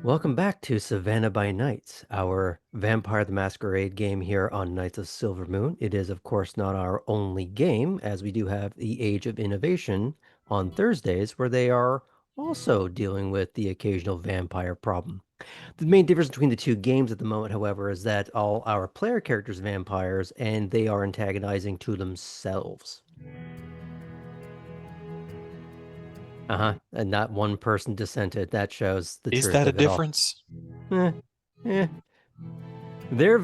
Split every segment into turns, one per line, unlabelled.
Welcome back to Savannah by Night, our Vampire the Masquerade game here on Nights of Silver Moon. It is, of course, not our only game, as we do have the Age of Innovation on Thursdays, where they are also dealing with the occasional vampire problem. The main difference between the two games at the moment, however, is that all our player characters are vampires and they are antagonizing to themselves. And not one person dissented. That shows the
Is
truth
that a
of it all.
difference?
Eh, eh. Their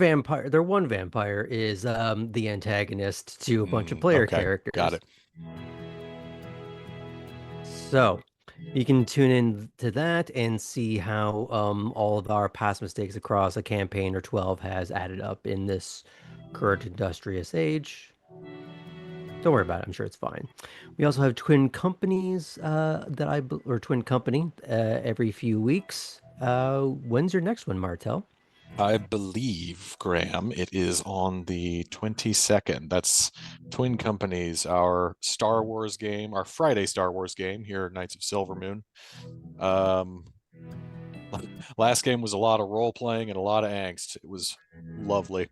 one vampire is the antagonist to a bunch of player
Okay, got
characters.
it.
So you can tune in to that and see how all of our past mistakes across a campaign or 12 has added up in this current industrious age. Don't worry about it. I'm sure it's fine. We also have twin companies or twin company every few weeks. When's your next one, Martel?
I believe, Graham, it is on the 22nd. That's Twin Companies, our Star Wars game, our Friday Star Wars game here at Knights of Silver Moon. Um, last game was a lot of role playing and a lot of angst. It was lovely.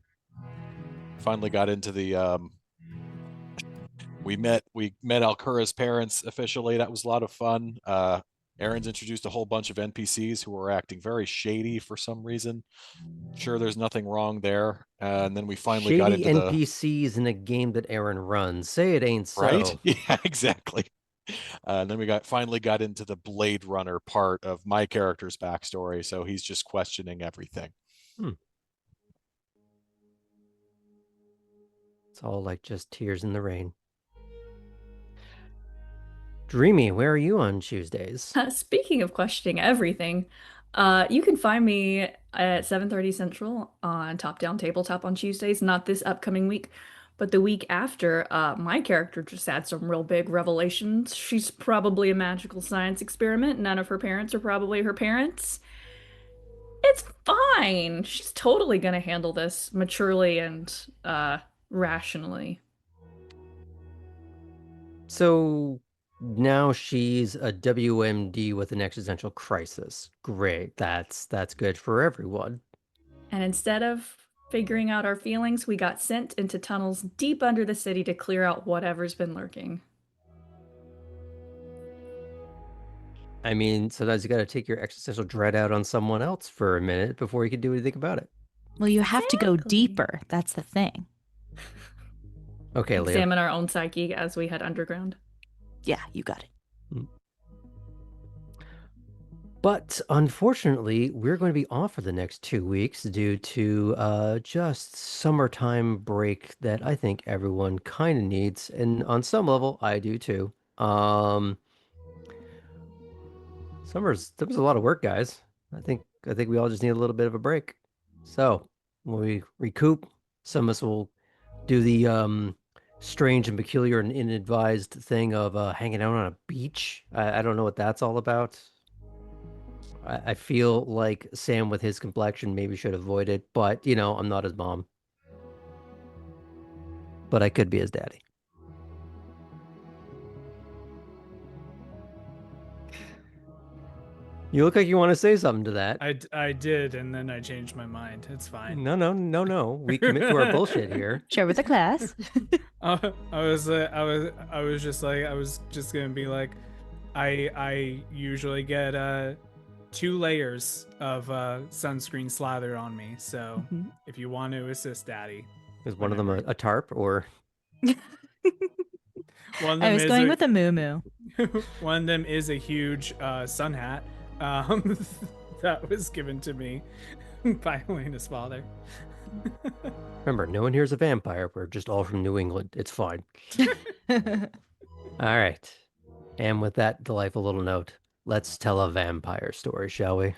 Finally got into the we met Alcura's parents officially. That was a lot of fun. Aaron's introduced a whole bunch of NPCs who were acting very shady for some reason. Sure, there's nothing wrong there. And then we finally got
Shady
into the
NPCs in a game that Aaron runs. Say it ain't
right.
so.
Yeah, exactly. And then we finally got into the Blade Runner part of my character's backstory. So he's just questioning everything.
Hmm. It's all like just tears in the rain. Dreamy, where are you on Tuesdays?
Speaking of questioning everything, you can find me at 7:30 Central on Top Down Tabletop on Tuesdays, not this upcoming week, but the week after. My character just had some real big revelations. She's probably a magical science experiment. None of her parents are probably her parents. It's fine. She's totally gonna handle this maturely and rationally.
So now she's a WMD with an existential crisis. Great. That's good for everyone.
And instead of figuring out our feelings, we got sent into tunnels deep under the city to clear out whatever's been lurking.
I mean, sometimes you got to take your existential dread out on someone else for a minute before you can do anything about it.
Well, you have to go
Exactly.
deeper. That's the thing.
Okay, Leah.
Examine our own psyche as we head underground.
Yeah, you got it.
But unfortunately, we're going to be off for the next 2 weeks due to just summertime break that I think everyone kind of needs, and on some level, I do too. Summer's a lot of work, guys. I think we all just need a little bit of a break. So when we recoup, some of us will do the strange and peculiar and inadvised thing of hanging out on a beach. I don't know what that's all about. I feel like Sam with his complexion maybe should avoid it, but I'm not his mom. But I could be his daddy. You look like you want to say something to that.
I did, and then I changed my mind. It's fine.
No. We commit to our bullshit here.
Share with the class.
I was just gonna be like, I usually get 2 layers of sunscreen slathered on me. So if you want to assist Daddy,
Is one of them a tarp or?
I was going with a moo.
One of them is a huge sun hat that was given to me by Elena's father.
Remember, no one here is a vampire. We're just all from New England. It's fine. All right. And with that delightful little note, let's tell a vampire story, shall we?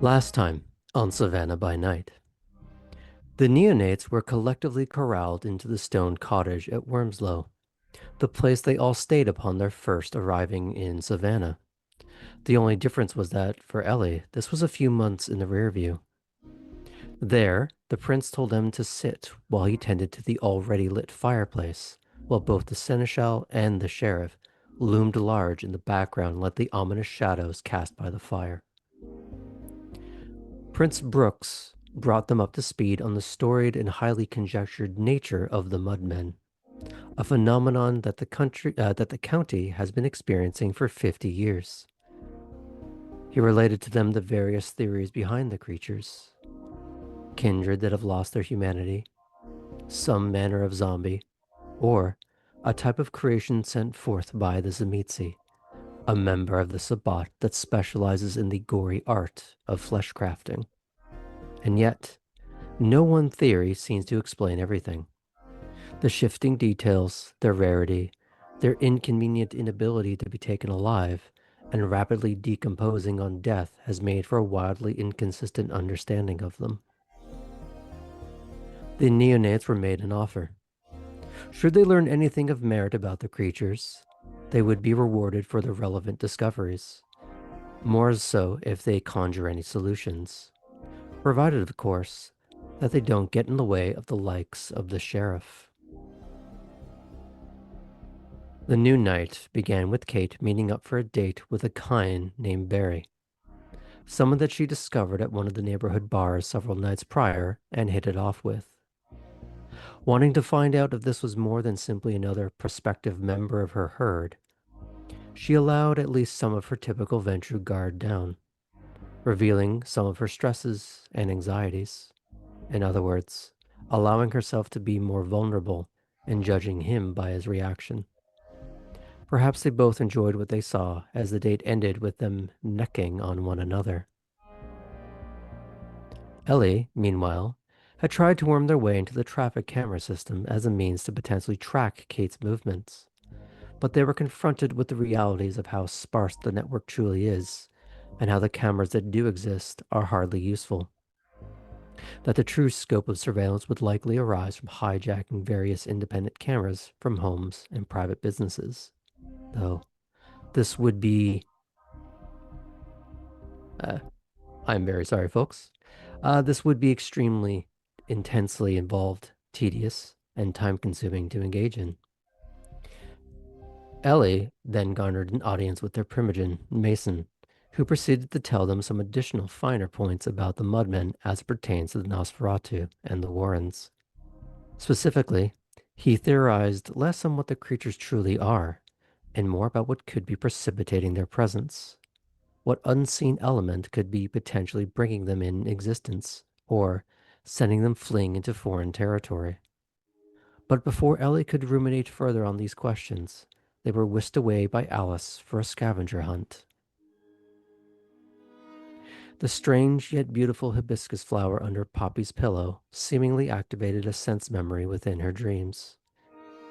Last time on Savannah by Night. The Neonates were collectively corralled into the stone cottage at Wormslow, the place they all stayed upon their first arriving in Savannah. The only difference was that, for Ellie, this was a few months in the rear view. There, the prince told them to sit while he tended to the already lit fireplace, while both the seneschal and the sheriff loomed large in the background like the ominous shadows cast by the fire. Prince Brooks brought them up to speed on the storied and highly conjectured nature of the Mudmen, a phenomenon that the county has been experiencing for 50 years. He related to them the various theories behind the creatures: kindred that have lost their humanity, some manner of zombie, or a type of creation sent forth by the Zamitsi, a member of the Sabbat that specializes in the gory art of flesh crafting. And yet, no one theory seems to explain everything. The shifting details, their rarity, their inconvenient inability to be taken alive, and rapidly decomposing on death has made for a wildly inconsistent understanding of them. The Neonates were made an offer. Should they learn anything of merit about the creatures, they would be rewarded for the relevant discoveries. More so if they conjure any solutions, provided, of course, that they don't get in the way of the likes of the sheriff. The new night began with Kate meeting up for a date with a Kine named Barry, someone that she discovered at one of the neighborhood bars several nights prior and hit it off with. Wanting to find out if this was more than simply another prospective member of her herd, she allowed at least some of her typical Ventru guard down, revealing some of her stresses and anxieties. In other words, allowing herself to be more vulnerable and judging him by his reaction. Perhaps they both enjoyed what they saw as the date ended with them necking on one another. Ellie, meanwhile, had tried to worm their way into the traffic camera system as a means to potentially track Kate's movements. But they were confronted with the realities of how sparse the network truly is, and how the cameras that do exist are hardly useful. That the true scope of surveillance would likely arise from hijacking various independent cameras from homes and private businesses. Though, this would be... I'm very sorry, folks. This would be extremely intensely involved, tedious, and time-consuming to engage in. Ellie then garnered an audience with their primogen, Mason, who proceeded to tell them some additional finer points about the Mudmen as it pertains to the Nosferatu and the Warrens. Specifically, he theorized less on what the creatures truly are, and more about what could be precipitating their presence. What unseen element could be potentially bringing them in existence, or sending them fleeing into foreign territory. But before Ellie could ruminate further on these questions, they were whisked away by Alice for a scavenger hunt. The strange yet beautiful hibiscus flower under Poppy's pillow seemingly activated a sense memory within her dreams.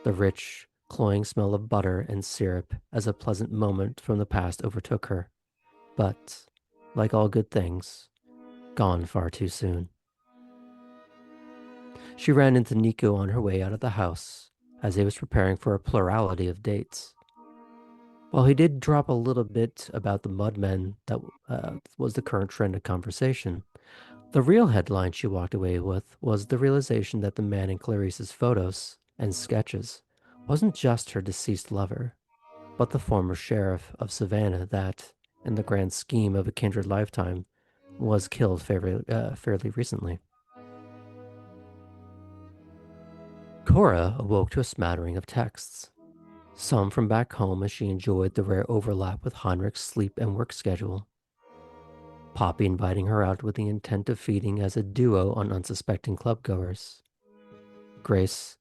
The rich, cloying smell of butter and syrup as a pleasant moment from the past overtook her, but, like all good things, gone far too soon. She ran into Nico on her way out of the house, as he was preparing for a plurality of dates. While he did drop a little bit about the Mudmen that was the current trend of conversation, the real headline she walked away with was the realization that the man in Clarice's photos and sketches wasn't just her deceased lover, but the former sheriff of Savannah that, in the grand scheme of a kindred lifetime, was killed fairly recently. Cora awoke to a smattering of texts, some from back home as she enjoyed the rare overlap with Heinrich's sleep and work schedule. Poppy inviting her out with the intent of feeding as a duo on unsuspecting clubgoers. Grace,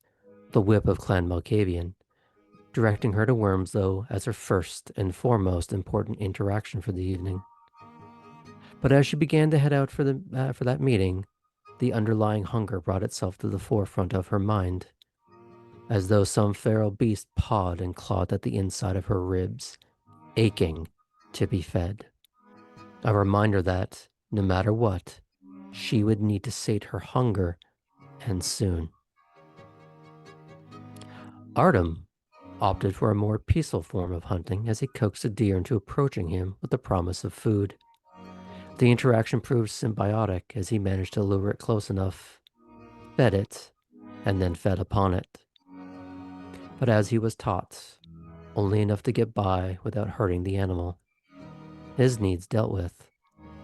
the whip of Clan Malkavian, directing her to Wormslow as her first and foremost important interaction for the evening. But as she began to head out for that meeting, the underlying hunger brought itself to the forefront of her mind, as though some feral beast pawed and clawed at the inside of her ribs, aching to be fed. A reminder that, No matter what, she would need to sate her hunger, and soon. Artem opted for a more peaceful form of hunting as he coaxed a deer into approaching him with the promise of food. The interaction proved symbiotic as he managed to lure it close enough, fed it, and then fed upon it. But as he was taught, only enough to get by without hurting the animal. His needs dealt with,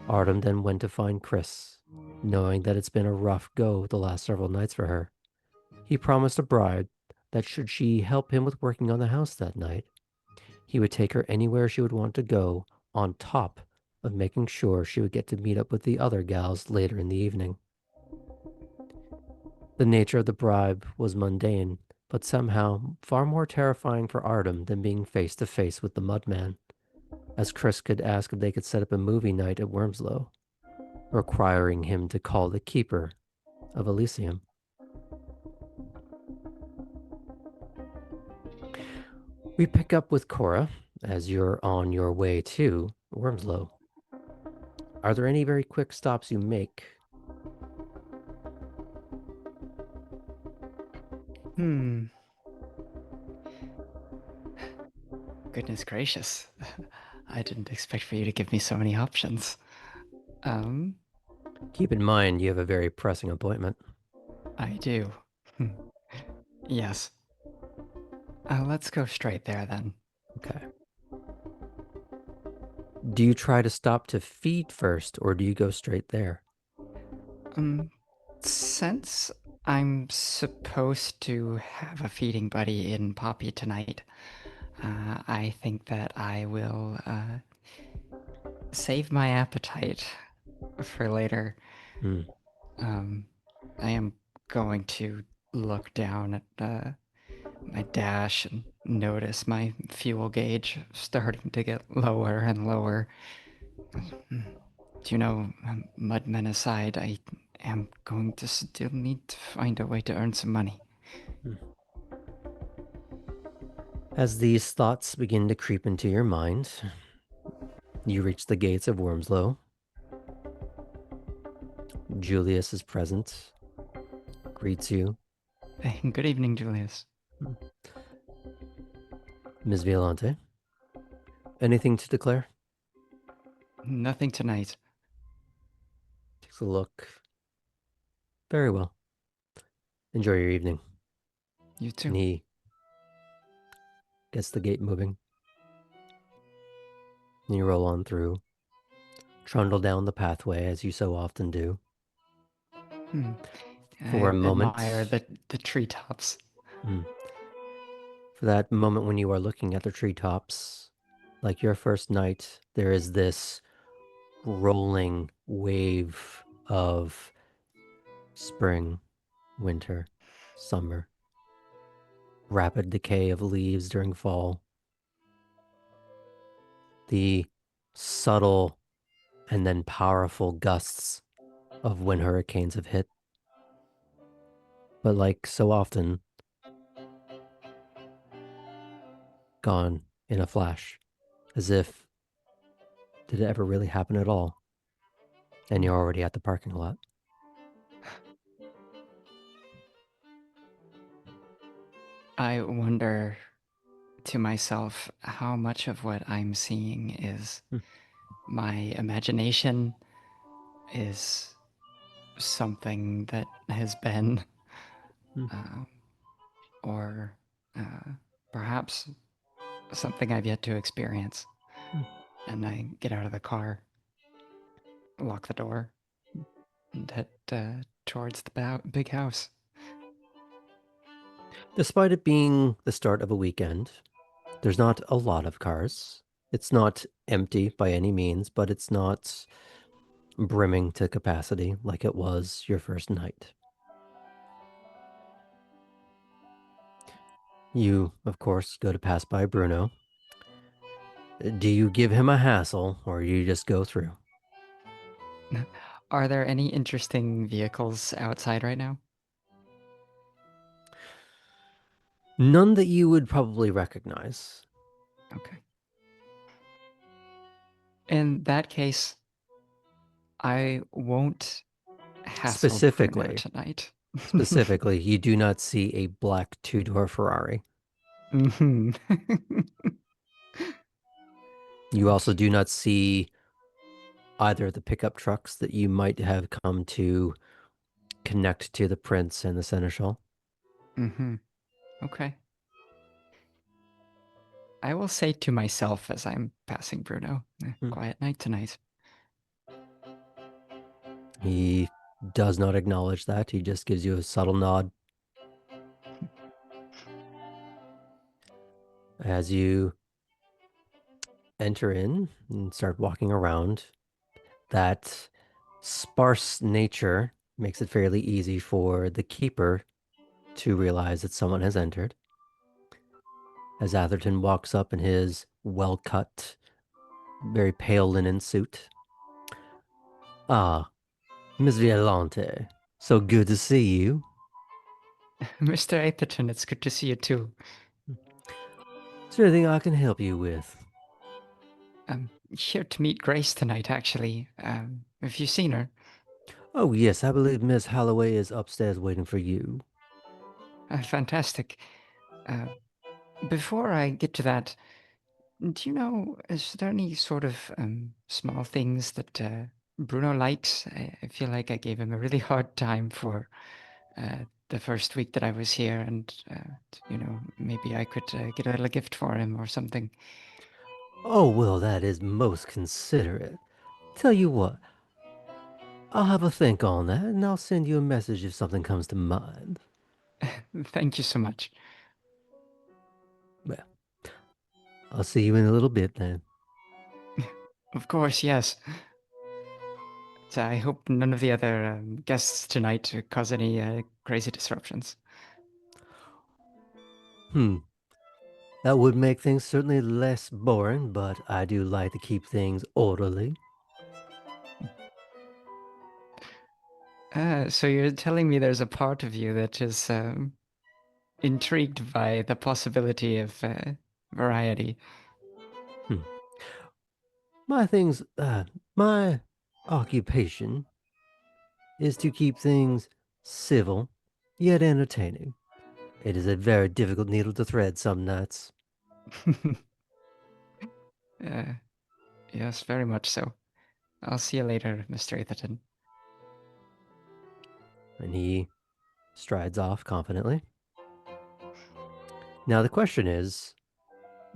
Artem then went to find Chris, knowing that it's been a rough go the last several nights for her. He promised a bribe that should she help him with working on the house that night, he would take her anywhere she would want to go, on top of making sure she would get to meet up with the other gals later in the evening. The nature of the bribe was mundane, but somehow far more terrifying for Artem than being face to face with the Mudman, as Chris could ask if they could set up a movie night at Wormslow, requiring him to call the keeper of Elysium. We pick up with Cora as you're on your way to Wormslow. Are there any very quick stops you make?
Goodness gracious. I didn't expect for you to give me so many options.
Keep in mind you have a very pressing appointment.
I do. Yes. Let's go straight there then.
Okay. Do you try to stop to feed first, or do you go straight there?
Since I'm supposed to have a feeding buddy in Poppy tonight, I think that I will save my appetite for later. I am going to look down at my dash and notice my fuel gauge starting to get lower and lower. Do you know, Mudmen aside, I am going to still need to find a way to earn some money.
As these thoughts begin to creep into your mind, you reach the gates of Wormslow. Julius is present, greets you.
Hey, good evening, Julius.
Ms. Violante, anything to declare?
Nothing tonight.
Takes a look. Very well. Enjoy your evening.
You too.
And he gets the gate moving. And you roll on through, trundle down the pathway as you so often do. For a moment.
Admire the treetops.
For that moment when you are looking at the treetops, like your first night, there is this rolling wave of spring, winter, summer, rapid decay of leaves during fall, the subtle and then powerful gusts of when hurricanes have hit. But like so often, gone in a flash, as if, did it ever really happen at all? And you're already at the parking lot.
I wonder to myself how much of what I'm seeing is my imagination, is something that has been, or perhaps something I've yet to experience. And I get out of the car, lock the door, and head towards the big house.
Despite it being the start of a weekend, there's not a lot of cars. It's not empty by any means, but it's not brimming to capacity like it was your first night. You, of course, go to pass by Bruno. Do you give him a hassle, or you just go through?
Are there any interesting vehicles outside right now?
None that you would probably recognize.
Okay. In that case, I won't hassle Bruno
Specifically,
tonight.
specifically, you do not see a black two-door Ferrari.
Mhm.
You also do not see either of the pickup trucks that you might have come to connect to the prince and the seneschal.
Mm-hmm. Okay. I will say to myself as I'm passing Bruno, quiet night tonight.
He does not acknowledge that. He just gives you a subtle nod. As you enter in and start walking around, that sparse nature makes it fairly easy for the keeper to realize that someone has entered. As Atherton walks up in his well-cut, very pale linen suit. Ah, Miss Violante, so good to see you.
Mr. Atherton, it's good to see you too.
Is there anything I can help you with?
I'm here to meet Grace tonight, actually. Have you seen her?
Oh, yes, I believe Miss Holloway is upstairs waiting for you.
Fantastic. Before I get to that, do you know, is there any sort of small things that Bruno likes? I feel like I gave him a really hard time for the first week that I was here, and, maybe I could get a little gift for him or something.
Oh, well, that is most considerate. Tell you what, I'll have a think on that, and I'll send you a message if something comes to mind.
Thank you so much.
Well, I'll see you in a little bit then.
Of course, yes. So I hope none of the other guests tonight cause any crazy disruptions.
That would make things certainly less boring, but I do like to keep things orderly.
So you're telling me there's a part of you that is intrigued by the possibility of variety.
My things, my occupation is to keep things civil, yet entertaining. It is a very difficult needle to thread some nights.
uh, yes, very much so. I'll see you later, Mr. Atherton.
And he strides off confidently. Now the question is,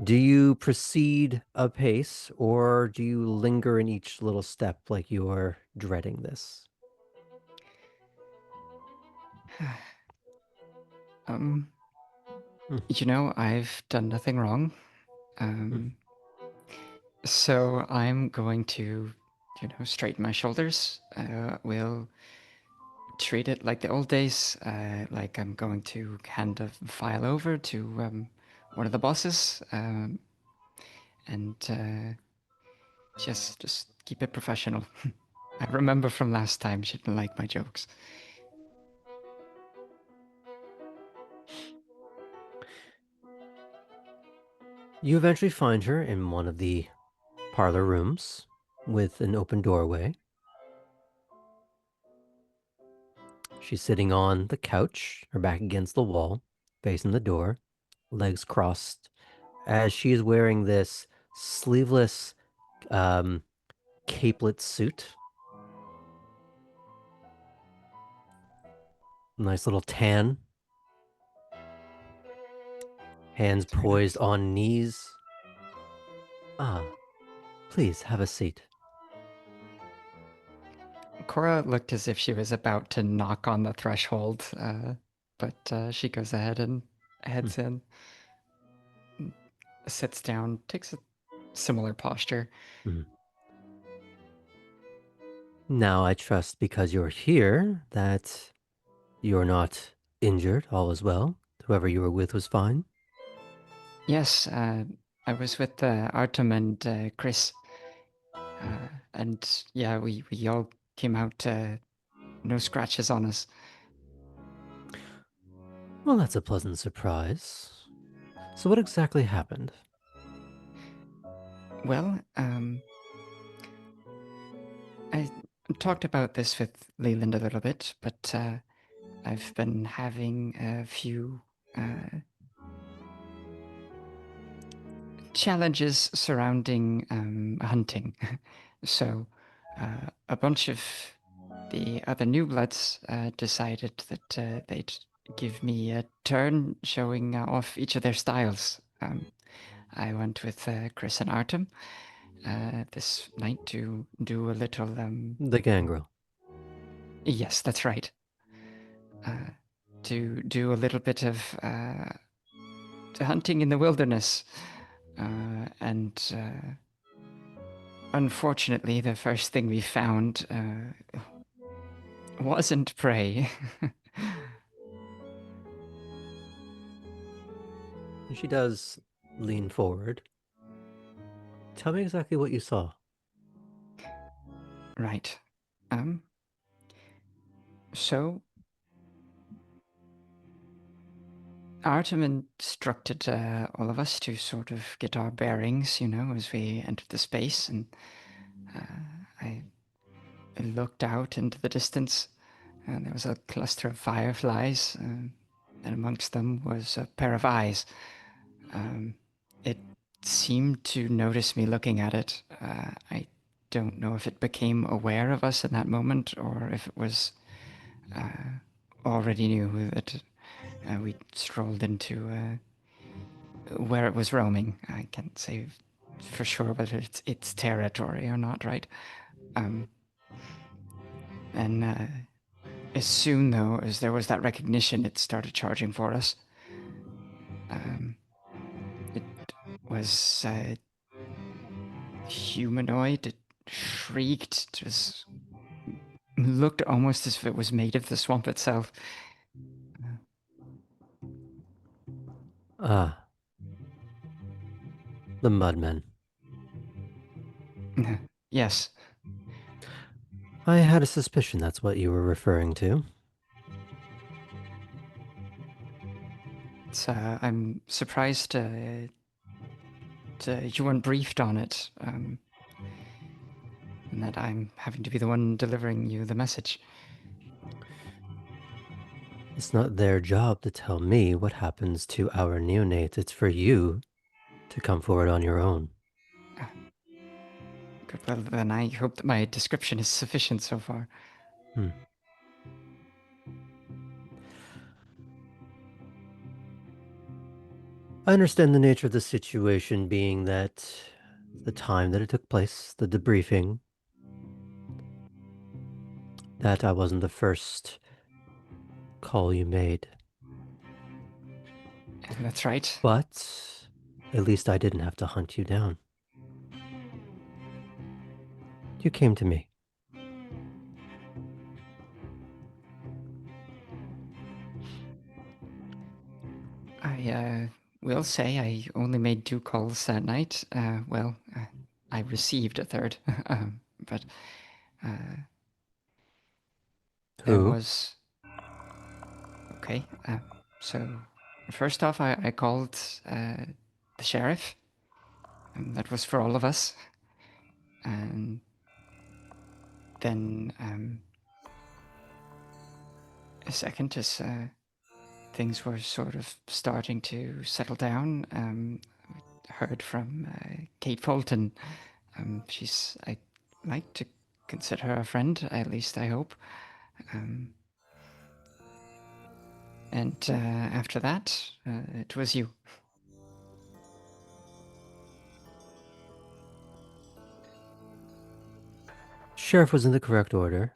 do you proceed apace or do you linger in each little step like you're dreading this?
um,
Hmm.
I've done nothing wrong. So I'm going to, straighten my shoulders. We'll treat it like the old days. Like I'm going to hand a file over to one of the bosses, and just keep it professional. I remember from last time she didn't like my jokes.
You eventually find her in one of the parlor rooms with an open doorway. She's sitting on the couch, her back against the wall, facing the door, legs crossed, as she is wearing this sleeveless capelet suit. Nice little tan. Hands
Very
poised
nice.
on knees. Ah, please have a seat.
Cora looked as if she was about to knock on the threshold, but she goes ahead and heads in, sits down, takes a similar posture.
Mhm. Now I trust because you're here that you're not injured. All is well. Whoever you were with was fine.
Yes, I was with Artem and Chris, and yeah, we all came out, no scratches on us.
Well, that's a pleasant surprise. So what exactly happened?
Well, I talked about this with Leland a little bit, but I've been having a few challenges surrounding hunting. So a bunch of the other new bloods decided that they'd give me a turn showing off each of their styles. I went with Chris and Artem this night to do a little.
The gangrel.
Yes, that's right. To do a little bit of hunting in the wilderness. And unfortunately, the first thing we found wasn't prey.
She does lean forward. Tell me exactly what you saw.
Right. So Artem instructed all of us to sort of get our bearings, as we entered the space, and I looked out into the distance, and there was a cluster of fireflies, and amongst them was a pair of eyes. It seemed to notice me looking at it. I don't know if it became aware of us in that moment or if it was already knew that we strolled into where it was roaming. I can't say for sure whether it's its territory or not, right? And as soon, though, as there was that recognition, it started charging for us. It was humanoid. It shrieked. It just looked almost as if it was made of the swamp itself.
Ah. The Mudmen.
Yes.
I had a suspicion that's what you were referring to.
I'm surprised you weren't briefed on it, and that I'm having to be the one delivering you the message.
It's not their job to tell me what happens to our neonates. It's for you to come forward on your own.
Good. Well, then I hope that my description is sufficient so far.
I understand the nature of the situation being that the time that it took place, the debriefing, that I wasn't the first call you made.
That's right.
But at least I didn't have to hunt you down. You came to me.
I will say I only made 2 calls that night. I received a third, but there
Who?
was... Okay, so first off, I called the sheriff, and that was for all of us. And then a second, as things were sort of starting to settle down, heard from Kate Fulton. I like to consider her a friend, at least I hope. And after that, it was you.
Sheriff was in the correct order.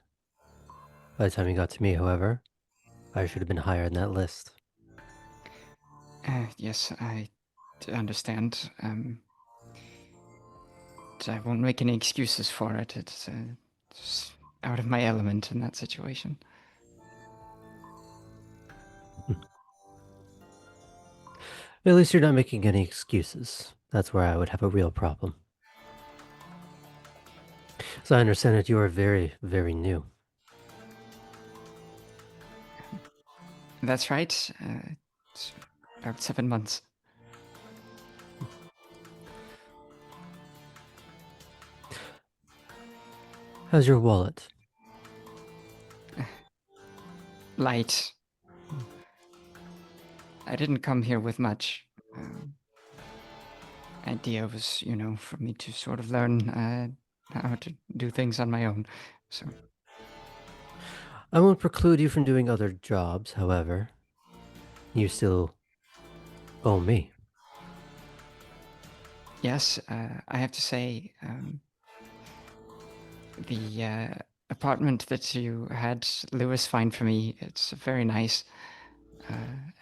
By the time he got to me, however, I should have been higher in that list.
Yes, I understand. I won't make any excuses for it. It's out of my element in that situation.
At least you're not making any excuses. That's where I would have a real problem. So I understand that you are very, very new.
That's right. It's about 7 months.
How's your wallet?
light. I didn't come here with much. Idea was, for me to sort of learn how to do things on my own. So,
I won't preclude you from doing other jobs, however. You still owe me.
yes, I have to say, the apartment that you had Lewis find for me, it's very nice.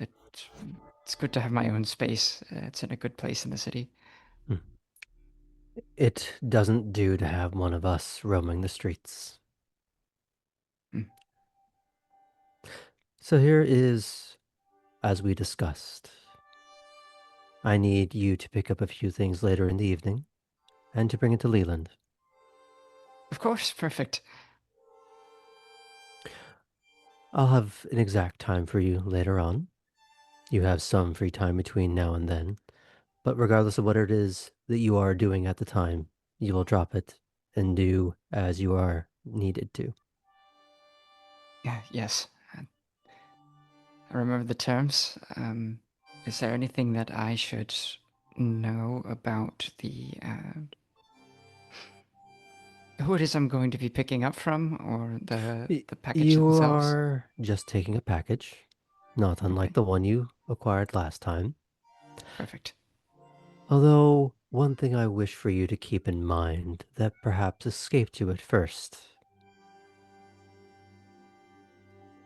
It's good to have my own space. It's in a good place in the city.
It doesn't do to have one of us roaming the streets. So here is, as we discussed, I need you to pick up a few things later in the evening and to bring it to Leland.
Of course, perfect.
I'll have an exact time for you later on. You have some free time between now and then, but regardless of what it is that you are doing at the time, you will drop it and do as you are needed to.
Yeah, yes. I remember the terms. Is there anything that I should know about who it is I'm going to be picking up from, or the package
You
themselves?
are just taking a package, not unlike
Okay.
the one you acquired last time.
Perfect.
Although, one thing I wish for you to keep in mind that perhaps escaped you at first.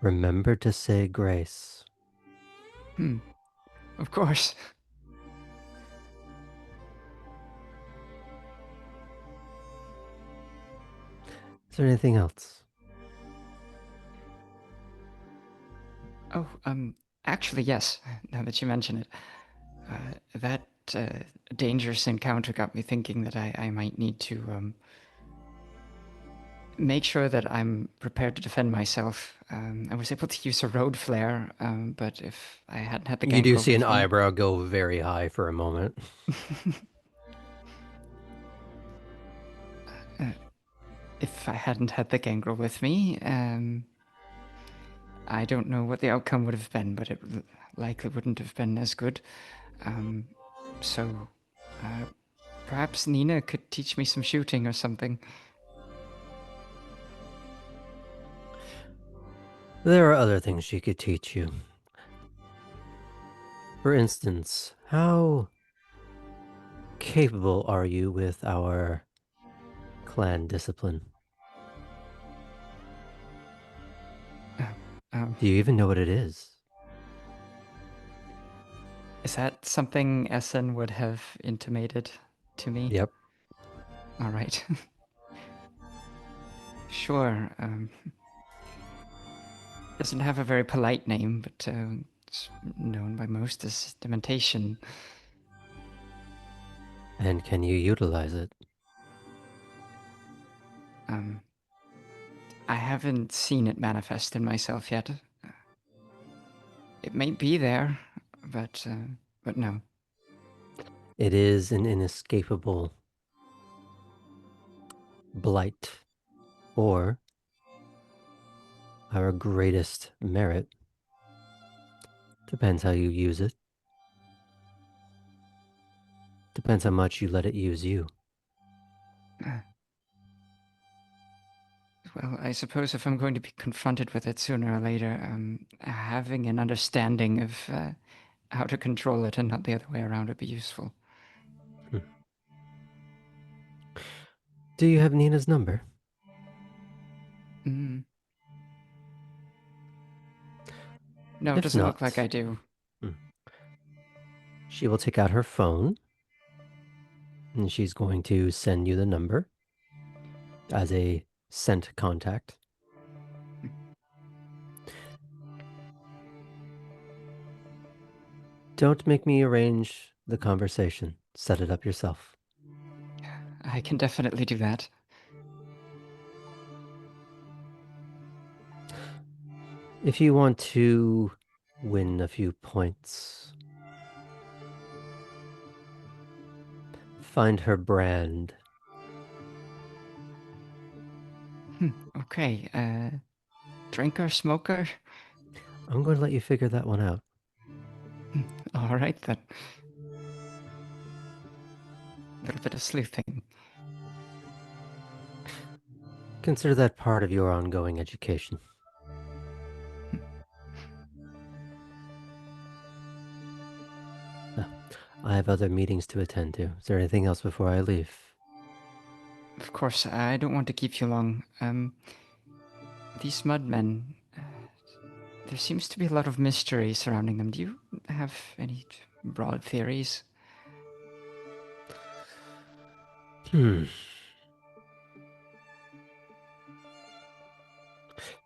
Remember to say grace.
Of course.
Is there anything else?
Oh, actually, yes. Now that you mention it, that dangerous encounter got me thinking that I might need to make sure that I'm prepared to defend myself. I was able to use a road flare, but if I hadn't had the
You do
gangrel
see an
with me,
eyebrow go very high for a moment.
if I hadn't had the gangrel with me, I don't know what the outcome would have been, but it likely wouldn't have been as good. So perhaps Nina could teach me some shooting or something.
There are other things she could teach you. For instance, how capable are you with our clan discipline? Do you even know what it is?
Is that something Essen would have intimated to me?
Yep.
All right. Sure. Doesn't have a very polite name, but it's known by most as dementation.
And can you utilize it?
I haven't seen it manifest in myself yet. It may be there, but no.
It is an inescapable blight, or our greatest merit. Depends how you use it. Depends how much you let it use you.
Well, I suppose if I'm going to be confronted with it sooner or later, having an understanding of how to control it and not the other way around would be useful.
Do you have Nina's number?
No, it
If
doesn't look
not,
like I do.
she will take out her phone and she's going to send you the number as a sent contact. Don't make me arrange the conversation. Set it up yourself.
I can definitely do that.
If you want to win a few points, find her brand.
Okay, drinker, smoker?
I'm going to let you figure that one out.
All right, then. A little bit of sleuthing.
Consider that part of your ongoing education. Now, I have other meetings to attend to. Is there anything else before I leave?
Of course, I don't want to keep you long. These mudmen, there seems to be a lot of mystery surrounding them. Do you have any broad theories?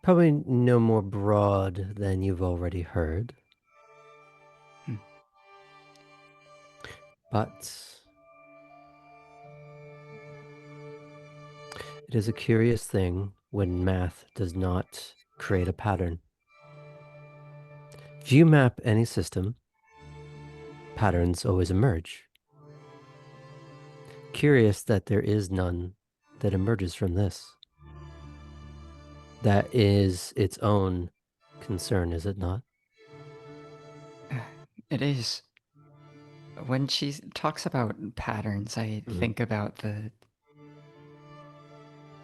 Probably no more broad than you've already heard. But it is a curious thing when math does not create a pattern. If you map any system, patterns always emerge. Curious that there is none that emerges from this. That is its own concern, is it not?
It is. When she talks about patterns, I think about the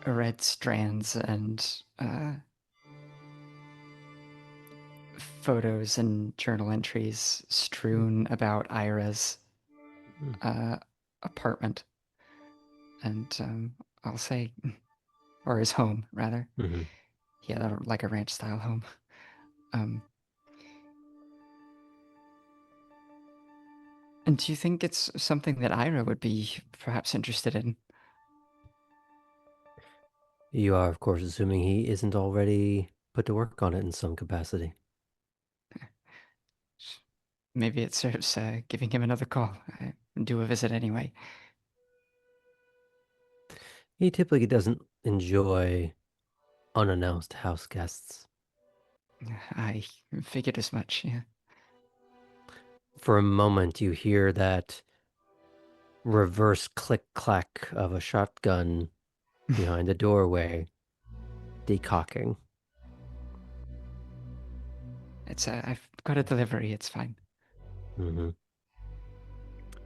red strands and photos and journal entries strewn about Ira's apartment. And I'll say, or his home, rather. He had like a ranch-style home. And do you think it's something that Ira would be perhaps interested in?
You are, of course, assuming he isn't already put to work on it in some capacity.
Maybe it serves giving him another call. I do a visit anyway.
He typically doesn't enjoy unannounced house guests.
I figured as much, yeah.
For a moment, you hear that reverse click-clack of a shotgun behind the doorway, decocking.
I've got a delivery, it's fine.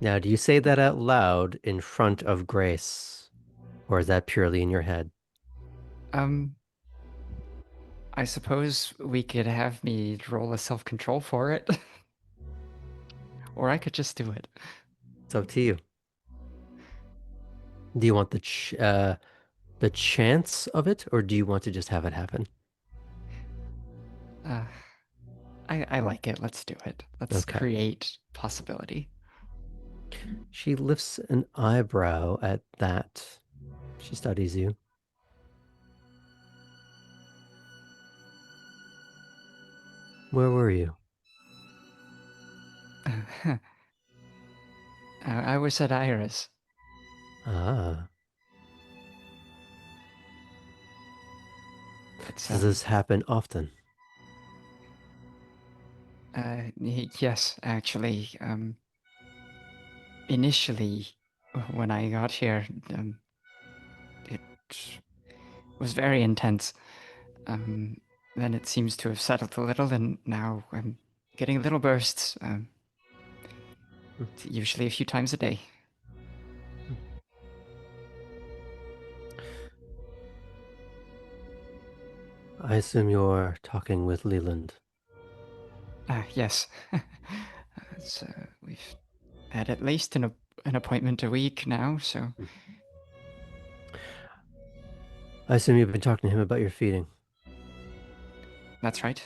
Now, do you say that out loud in front of Grace? Or is that purely in your head?
I suppose we could have me roll a self-control for it. Or I could just do it.
It's up to you. Do you want the chance of it, or do you want to just have it happen?
I like it. Let's do it. Let's create possibility.
She lifts an eyebrow at that. She studies you. Where were you?
I was at Iris.
Ah. Does this happen often?
Yes, actually. Initially, when I got here, it was very intense. Then it seems to have settled a little, and now I'm getting little bursts. Usually a few times a day.
I assume you're talking with Leland.
Yes. So we've had at least an appointment a week now, so...
I assume you've been talking to him about your feeding.
That's right.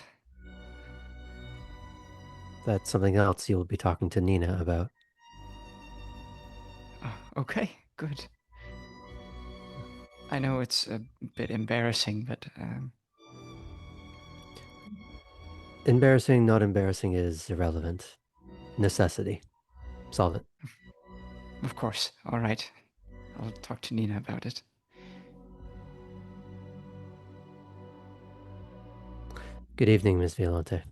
That's something else you'll be talking to Nina about.
Okay, good. I know it's a bit embarrassing, but...
Embarrassing, not embarrassing is irrelevant. Necessity. Solve it.
Of course. All right. I'll talk to Nina about it.
Good evening, Miss Violante.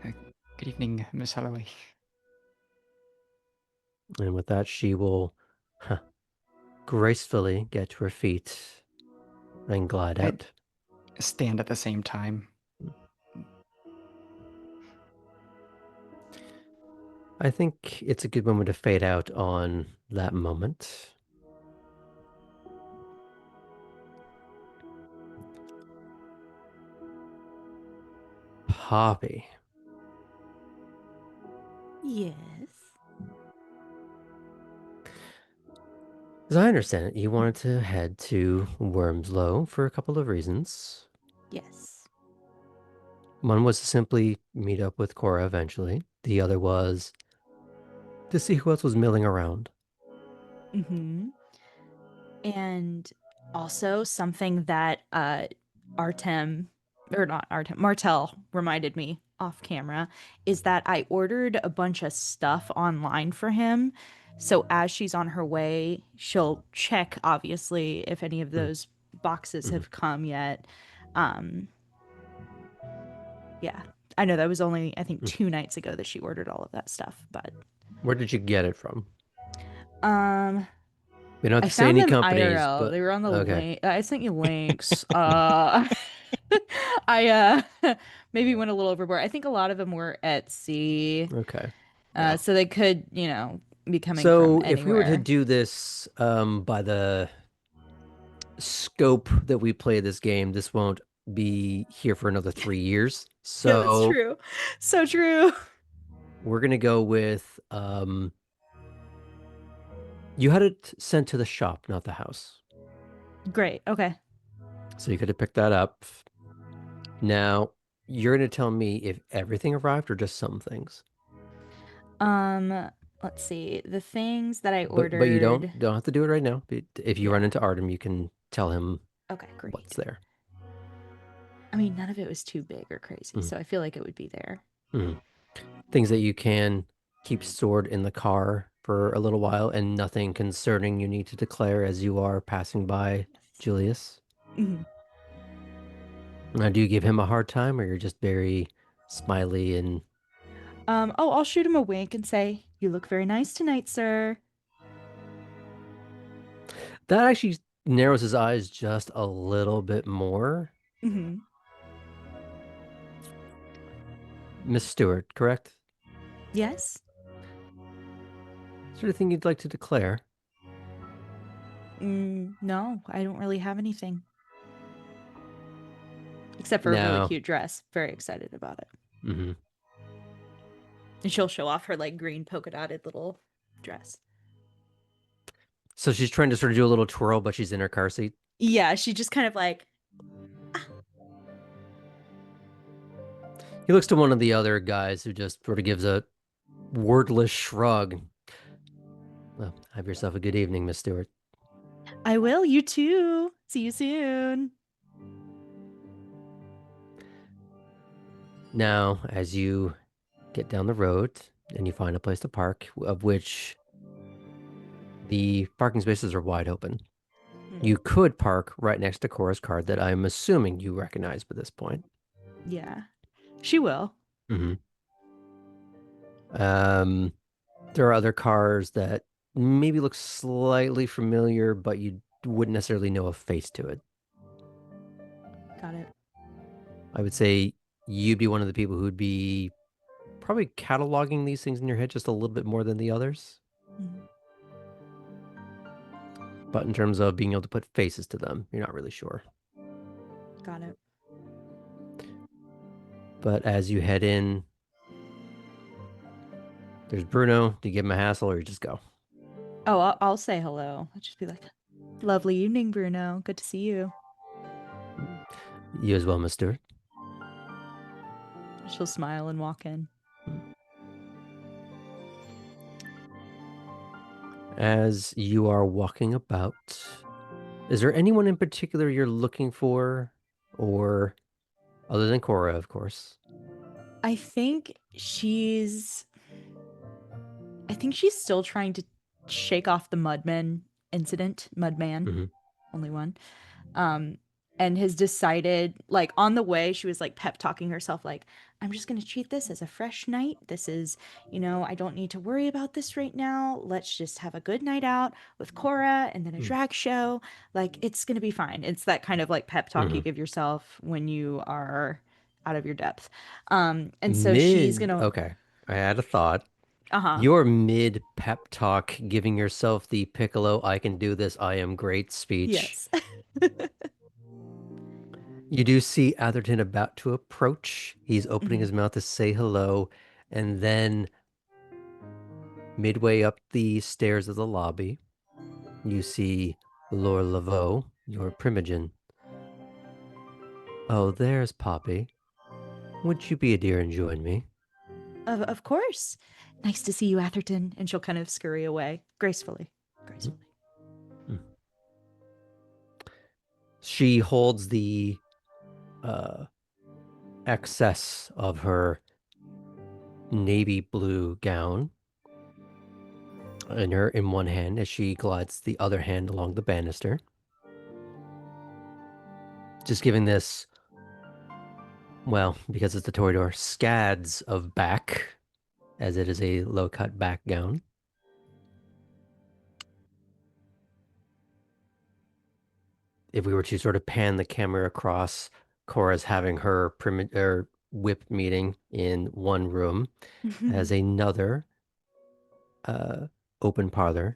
Good evening, Miss Holloway.
And with that, she will gracefully get to her feet and glide out.
Stand at the same time.
I think it's a good moment to fade out on that moment. Poppy.
Yes.
As I understand it, you wanted to head to Wormslow for a couple of reasons.
Yes.
One was to simply meet up with Cora eventually. The other was to see who else was milling around.
Mm-hmm. And also something that Martel reminded me off camera is that I ordered a bunch of stuff online for him. So as she's on her way, she'll check obviously if any of those boxes have come yet. Um yeah. I know that was only I think 2 nights ago that she ordered all of that stuff, but
Where did you get it from?
um
We don't have
I
to say
found
any
them
companies,
IRL.
but
They were on the
okay.
link. I sent you links. I maybe went a little overboard. I think a lot of them were Etsy.
Okay.
Yeah.
So they could, be coming from
So if we were to
anywhere.
do this by the scope that we play this game, this won't be here for another 3 years.
Yeah, that's
So
true. So true.
we're gonna go with you had it sent to the shop, not the house.
Great. Okay.
So you could have picked that up. Now you're gonna tell me if everything arrived or just some things.
Let's see. The things that I
But you
ordered.
don't have to do it right now. If you run
Yeah.
into Artem, you can tell him
Okay, great.
what's there.
I mean, none of it was too big or crazy, so I feel like it would be there.
Things that you can keep stored in the car for a little while, and nothing concerning you need to declare as you are passing by Julius.
Mhm.
Now, do you give him a hard time, or you're just very smiley and
I'll shoot him a wink and say, "You look very nice tonight, sir."
that actually narrows his eyes just a little bit more.
Mm-hmm.
Miss Stewart, correct?
Yes.
Is there anything you'd like to declare?
No, I don't really have anything. Except for a really
No.
cute dress. Very excited about it.
Mm-hmm.
And she'll show off her like green polka dotted little dress.
So she's trying to sort of do a little twirl, but she's in her car seat.
Yeah, she just kind of like.
He looks to one of the other guys who just sort of gives a wordless shrug. Well, have yourself a good evening, Miss Stewart.
I will. You too. See you soon.
Now, as you get down the road and you find a place to park, of which the parking spaces are wide open, you could park right next to Cora's car that I'm assuming you recognize by this point.
Yeah, she will.
Mm-hmm. There are other cars that maybe look slightly familiar, but you wouldn't necessarily know a face to it.
Got it.
I would say you'd be one of the people who'd be probably cataloging these things in your head just a little bit more than the others.
Mm-hmm.
But in terms of being able to put faces to them, you're not really sure.
Got it.
But as you head in, there's Bruno. Do you give him a hassle or you just go?
Oh, I'll say hello. I'll just be like, "Lovely evening, Bruno. Good to see you."
You as well, Miss Stewart.
She'll smile and walk in.
As you are walking about, is there anyone in particular you're looking for? Or other than Cora, of course?
I think she's still trying to shake off the Mudman incident. Mudman, only one. And has decided, like, on the way, she was like pep talking herself, like, I'm just going to treat this as a fresh night. This is, I don't need to worry about this right now. Let's just have a good night out with Cora and then a drag show. Like, it's going to be fine. It's that kind of like pep talk you give yourself when you are out of your depth. And so she's going to.
Okay. I had a thought.
Uh-huh.
You're mid pep talk, giving yourself the Piccolo, I can do this, I am great speech.
Yes.
You do see Atherton about to approach. He's opening his mouth to say hello, and then midway up the stairs of the lobby, you see Lord Laveau, your Primogen. Oh, there's Poppy. Would you be a dear and join me?
Of course. Nice to see you, Atherton. And she'll kind of scurry away gracefully. Gracefully.
She holds the excess of her navy blue gown in one hand as she glides the other hand along the banister. Just giving this, well, because it's the Toreador, scads of back, as it is a low-cut back gown. If we were to sort of pan the camera across, Cora's having her whip meeting in one room, as another open parlor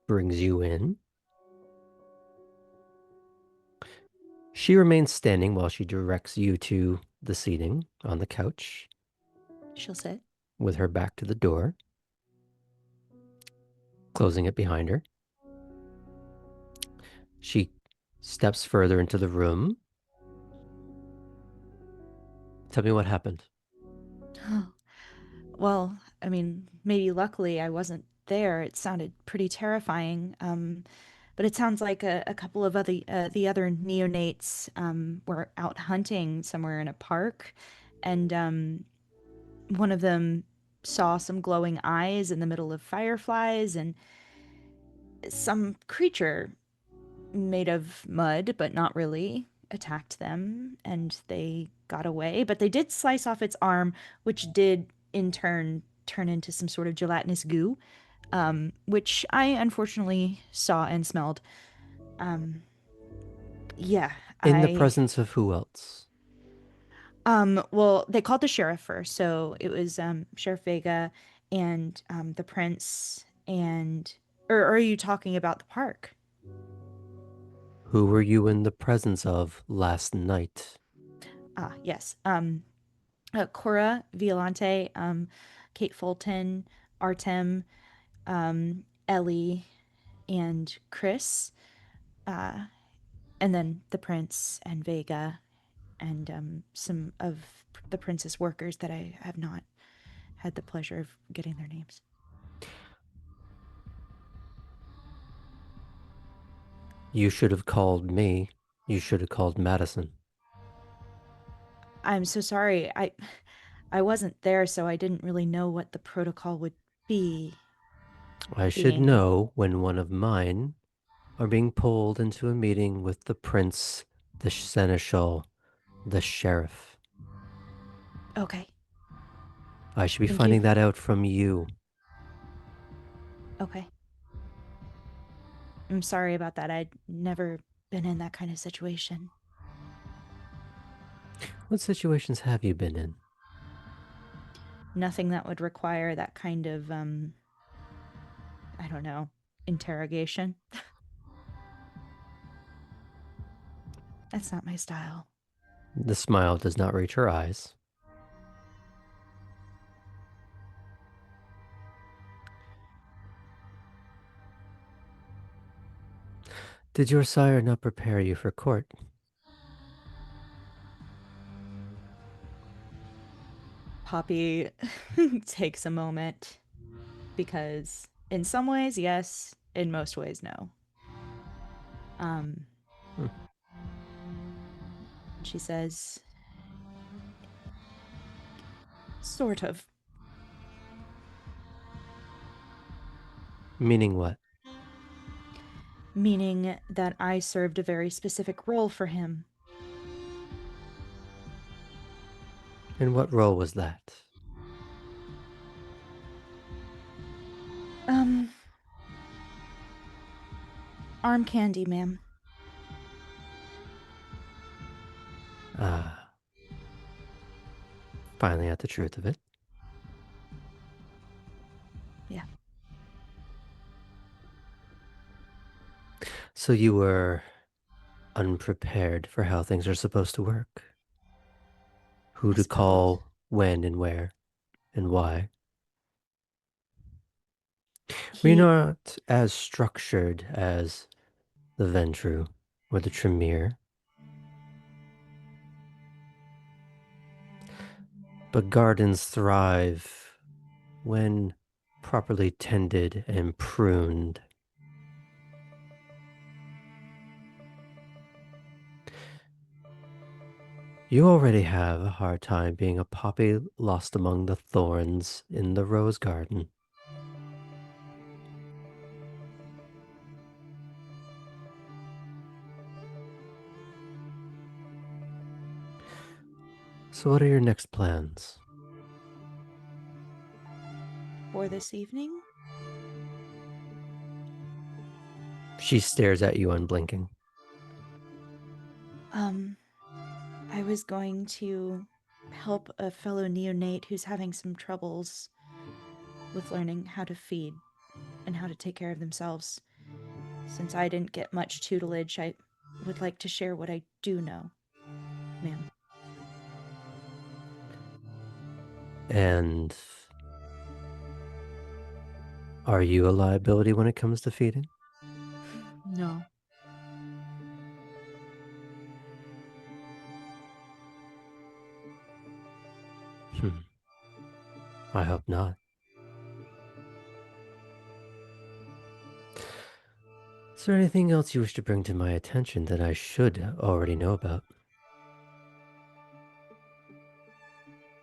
brings you in. She remains standing while she directs you to the seating on the couch.
She'll sit.
With her back to the door, closing it behind her. She steps further into the room. Tell me what happened.
Well, I mean, maybe luckily I wasn't there. It sounded pretty terrifying. But it sounds like a couple of the other neonates were out hunting somewhere in a park, and one of them saw some glowing eyes in the middle of fireflies, and some creature made of mud, but not really, attacked them, and they got away. But they did slice off its arm, which did in turn turn into some sort of gelatinous goo, which I unfortunately saw and smelled. Yeah,
In the
I
presence of who else?
well, they called the sheriff first, so it was Sheriff Vega and the prince and or are you talking about the park?
Who were you in the presence of last night?
Ah, yes. Cora Violante, Kate Fulton, Artem, Ellie, and Chris, and then the prince and Vega, and some of the prince's workers that I have not had the pleasure of getting their names.
You should have called me. You should have called Madison.
I'm so sorry. I wasn't there, so I didn't really know what the protocol would be.
I should
Being
know when one of mine are being pulled into a meeting with the prince, the seneschal, the sheriff.
okay.
I should be
Thank you.
finding that out from you.
Okay. I'm sorry about that. I'd never been in that kind of situation.
What situations have you been in?
Nothing that would require that kind of I don't know, interrogation. That's not my style.
The smile does not reach her eyes. Did your sire not prepare you for court?
Poppy takes a moment because in some ways, yes, in most ways, no. She says, sort of.
Meaning what?
Meaning that I served a very specific role for him.
And what role was that?
Arm candy, ma'am.
Ah. Finally at the truth of it. So you were unprepared for how things are supposed to work. Who
I
to
suppose.
call, when and where, and why. We're
He
not as structured as the Ventru or the Tremere, but gardens thrive when properly tended and pruned. You already have a hard time being a poppy lost among the thorns in the rose garden. So what are your next plans?
for this evening?
She stares at you unblinking.
I was going to help a fellow neonate who's having some troubles with learning how to feed and how to take care of themselves. Since I didn't get much tutelage, I would like to share what I do know, ma'am.
And are you a liability when it comes to feeding?
No.
I hope not. Is there anything else you wish to bring to my attention that I should already know about?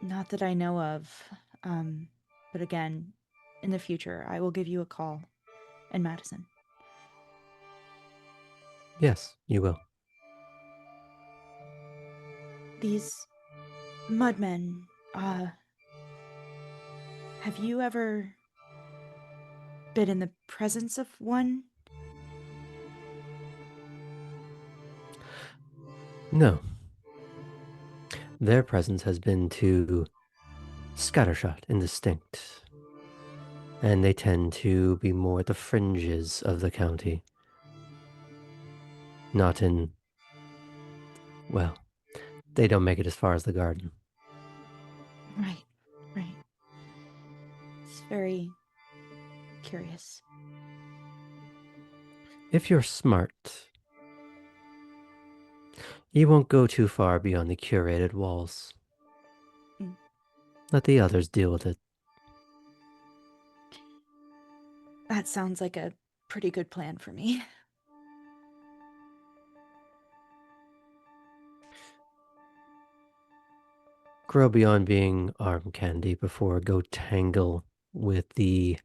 Not that I know of. But again, in the future, I will give you a call in Madison.
Yes, you will.
These mudmen, have you ever been in the presence of one?
No. Their presence has been too scattershot, indistinct, and they tend to be more at the fringes of the county. Not in, well, they don't make it as far as the garden.
Right, right. It's very curious.
If you're smart, you won't go too far beyond the curated walls.
Mm.
Let the others deal with it.
That sounds like a pretty good plan for me.
Grow beyond being arm candy before go tangle with the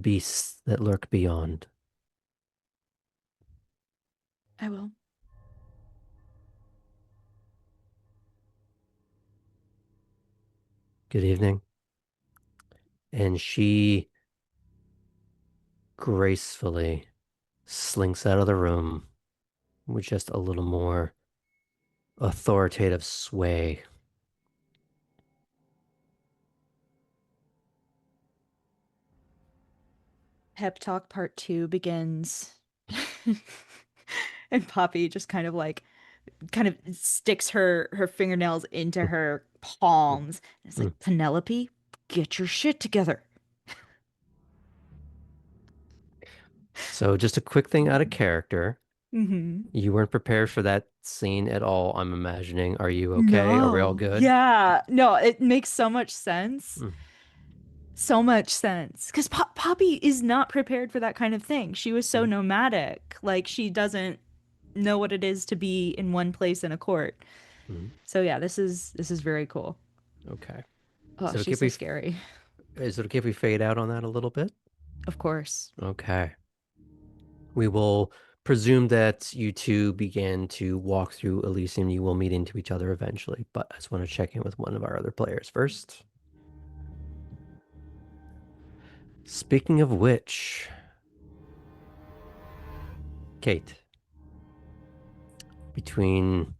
beasts that lurk beyond.
I will.
Good evening. And she gracefully slinks out of the room with just a little more authoritative sway.
Pep Talk Part 2 begins. And Poppy just kind of sticks her fingernails into her palms. And it's like, Penelope, get your shit together.
So just a quick thing out of character.
Mm-hmm.
You weren't prepared for that scene at all, I'm imagining. Are you okay? Are we all
No.
good?
Yeah. No, it makes so much sense.
Mm.
So much sense. Because Poppy is not prepared for that kind of thing. She was so nomadic. Like, she doesn't know what it is to be in one place in a court.
Mm.
So yeah, this is very cool.
Okay.
Oh,
So
she's so scary.
is it okay if we fade out on that a little bit?
Of course.
Okay. We will presume that you two began to walk through Elysium. You will meet into each other eventually, but I just want to check in with one of our other players first. Speaking of which, Kate, between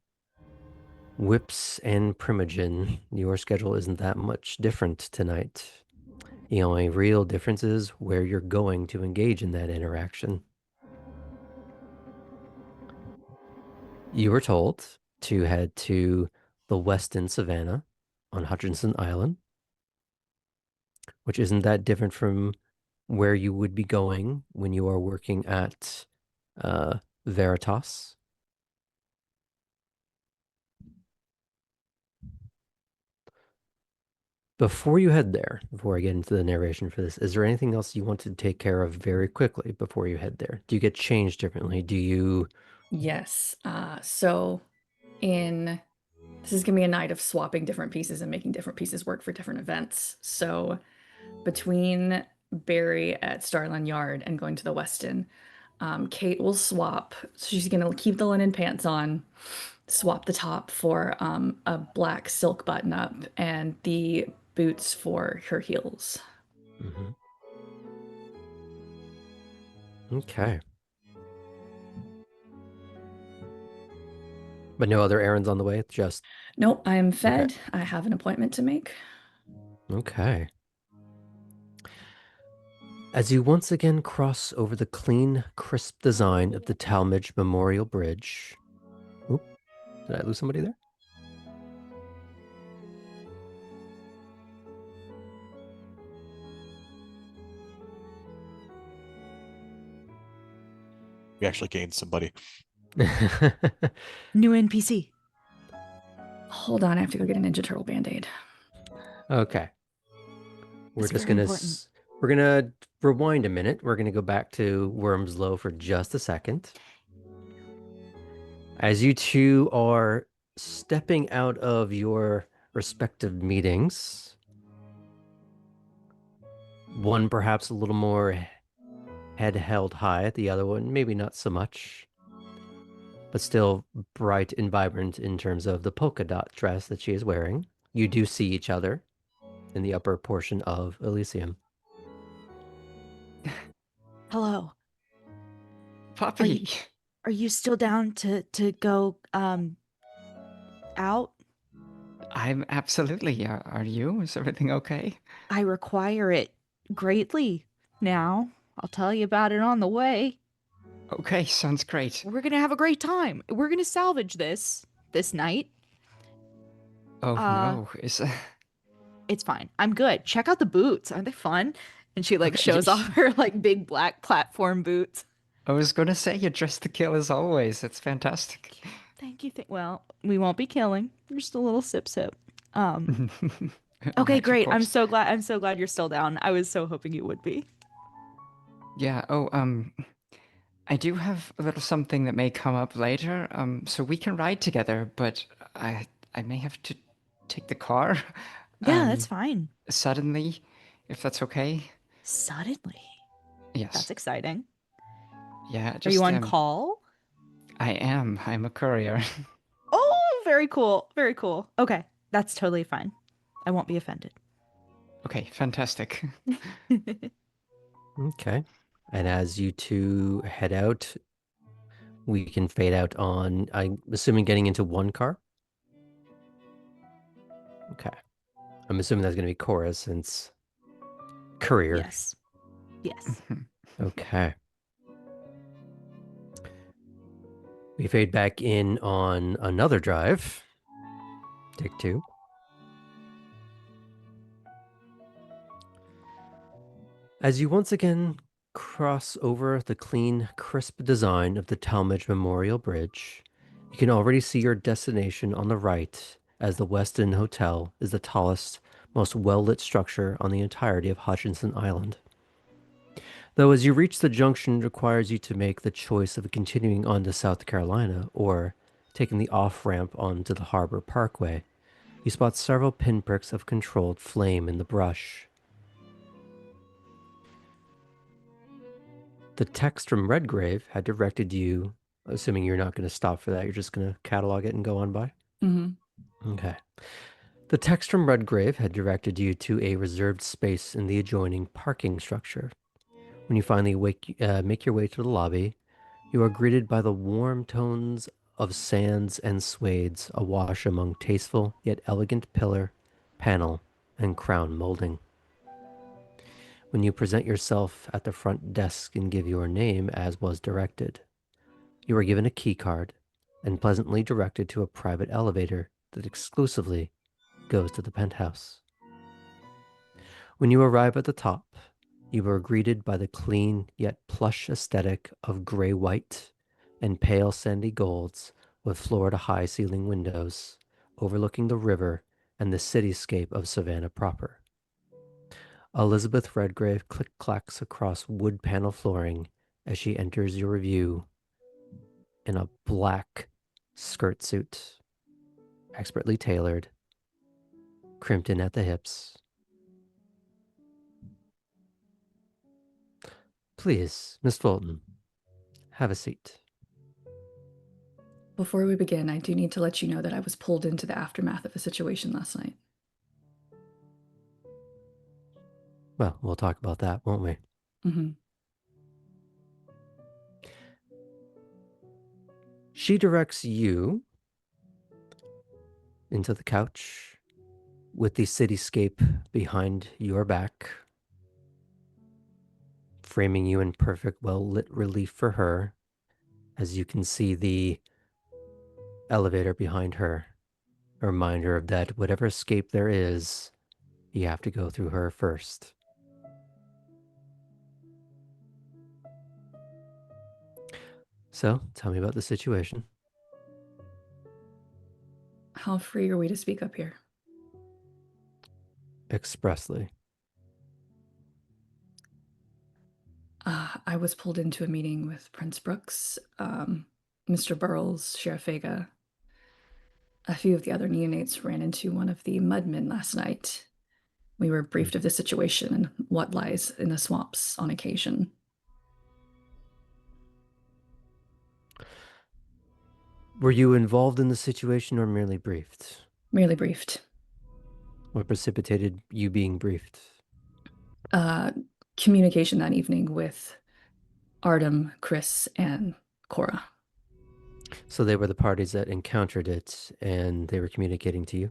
Whips and Primogen, your schedule isn't that much different tonight. The only real difference is where you're going to engage in that interaction. You were told to head to the Westin Savannah on Hutchinson Island, which isn't that different from where you would be going when you are working at Veritas. Before you head there, before I get into the narration for this, is there anything else you want to take care of very quickly before you head there? Do you get changed differently? Do you?
Yes. So in this is gonna be a night of swapping different pieces and making different pieces work for different events. So between Barry at Starland Yard and going to the Westin, Kate will swap. She's gonna keep the linen pants on, swap the top for a black silk button up and the boots for her heels.
Mhm. Okay. But no other errands on the way? Just
Nope, I'm fed. I have an appointment to make.
okay. As you once again cross over the clean, crisp design of the Talmadge Memorial Bridge. Oop, did I lose somebody there?
We actually gained somebody.
New NPC.
Hold on, I have to go get a Ninja Turtle Band-Aid.
Okay. We're
It's
just
very
gonna
important.
we're gonna rewind a minute. We're gonna go back to Wormslow for just a second. As you two are stepping out of your respective meetings, one perhaps a little more head held high, the other one maybe not so much, but still bright and vibrant in terms of the polka dot dress that she is wearing. You do see each other in the upper portion of Elysium.
Hello.
Puppy.
Are you still down to go out?
I'm absolutely. Are you? Is everything okay?
I require it greatly now. I'll tell you about it on the way.
Okay, sounds great.
We're going to have a great time. We're going to salvage this night.
Oh
Uh
no, is
it's fine. I'm good. Check out the boots. Aren't they fun? And she like
Okay,
shows off her like big black platform boots.
I was gonna say you're dressed to kill as always. It's fantastic.
Thank you. Well, we won't be killing. Just a little sip sip. Okay,
Right, of
great. I'm
course.
so glad. I'm so glad you're still down. I was so hoping you would be.
Yeah. Oh, I do have a little something that may come up later. So we can ride together, but I may have to take the car.
Yeah, that's fine.
Suddenly, if that's okay.
Suddenly.
Yes.
That's exciting.
Yeah.
Are
Just
you on call?
I am. I'm a courier.
Oh, very cool. Very cool. Okay, that's totally fine. I won't be offended.
Okay. Fantastic.
Okay. And as you two head out, we can fade out on, I'm assuming, getting into one car. Okay. I'm assuming that's going to be Cora since courier.
Yes. Yes.
Okay. We fade back in on another drive. Take two. As you once again cross over the clean, crisp design of the Talmadge Memorial Bridge, you can already see your destination on the right, as the Westin Hotel is the tallest, most well-lit structure on the entirety of Hutchinson Island. Though as you reach the junction, it requires you to make the choice of continuing on to South Carolina or taking the off-ramp onto the Harbor Parkway. You spot several pinpricks of controlled flame in the brush. The text from Redgrave had directed you, assuming you're not going to stop for that, you're just going to catalog it and go on by?
Mm-hmm.
Okay. The text from Redgrave had directed you to a reserved space in the adjoining parking structure. When you finally make your way to the lobby, you are greeted by the warm tones of sands and suedes awash among tasteful yet elegant pillar, panel, and crown molding. When you present yourself at the front desk and give your name as was directed, you are given a key card and pleasantly directed to a private elevator that exclusively goes to the penthouse. When you arrive at the top, you are greeted by the clean yet plush aesthetic of gray-white and pale sandy golds with floor-to-high ceiling windows overlooking the river and the cityscape of Savannah proper. Elizabeth Redgrave click-clacks across wood panel flooring as she enters your review in a black skirt suit, expertly tailored, crimped in at the hips. Please, Miss Fulton, have a seat.
Before we begin, I do need to let you know that I was pulled into the aftermath of a situation last night.
Well, we'll talk about that, won't we?
Mm-hmm.
She directs you into the couch with the cityscape behind your back, framing you in perfect, well-lit relief for her, as you can see the elevator behind her, a reminder of that whatever escape there is, you have to go through her first. So, tell me about the situation.
How free are we to speak up here?
Expressly.
I was pulled into a meeting with Prince Brooks, Mr. Burles, Sheriff Vega. A few of the other neonates ran into one of the mudmen last night. We were briefed of the situation and what lies in the swamps on occasion.
Were you involved in the situation or merely briefed?
Merely briefed.
What precipitated you being briefed?
Communication that evening with Artem, Chris, and Cora.
So they were the parties that encountered it, and they were communicating to you?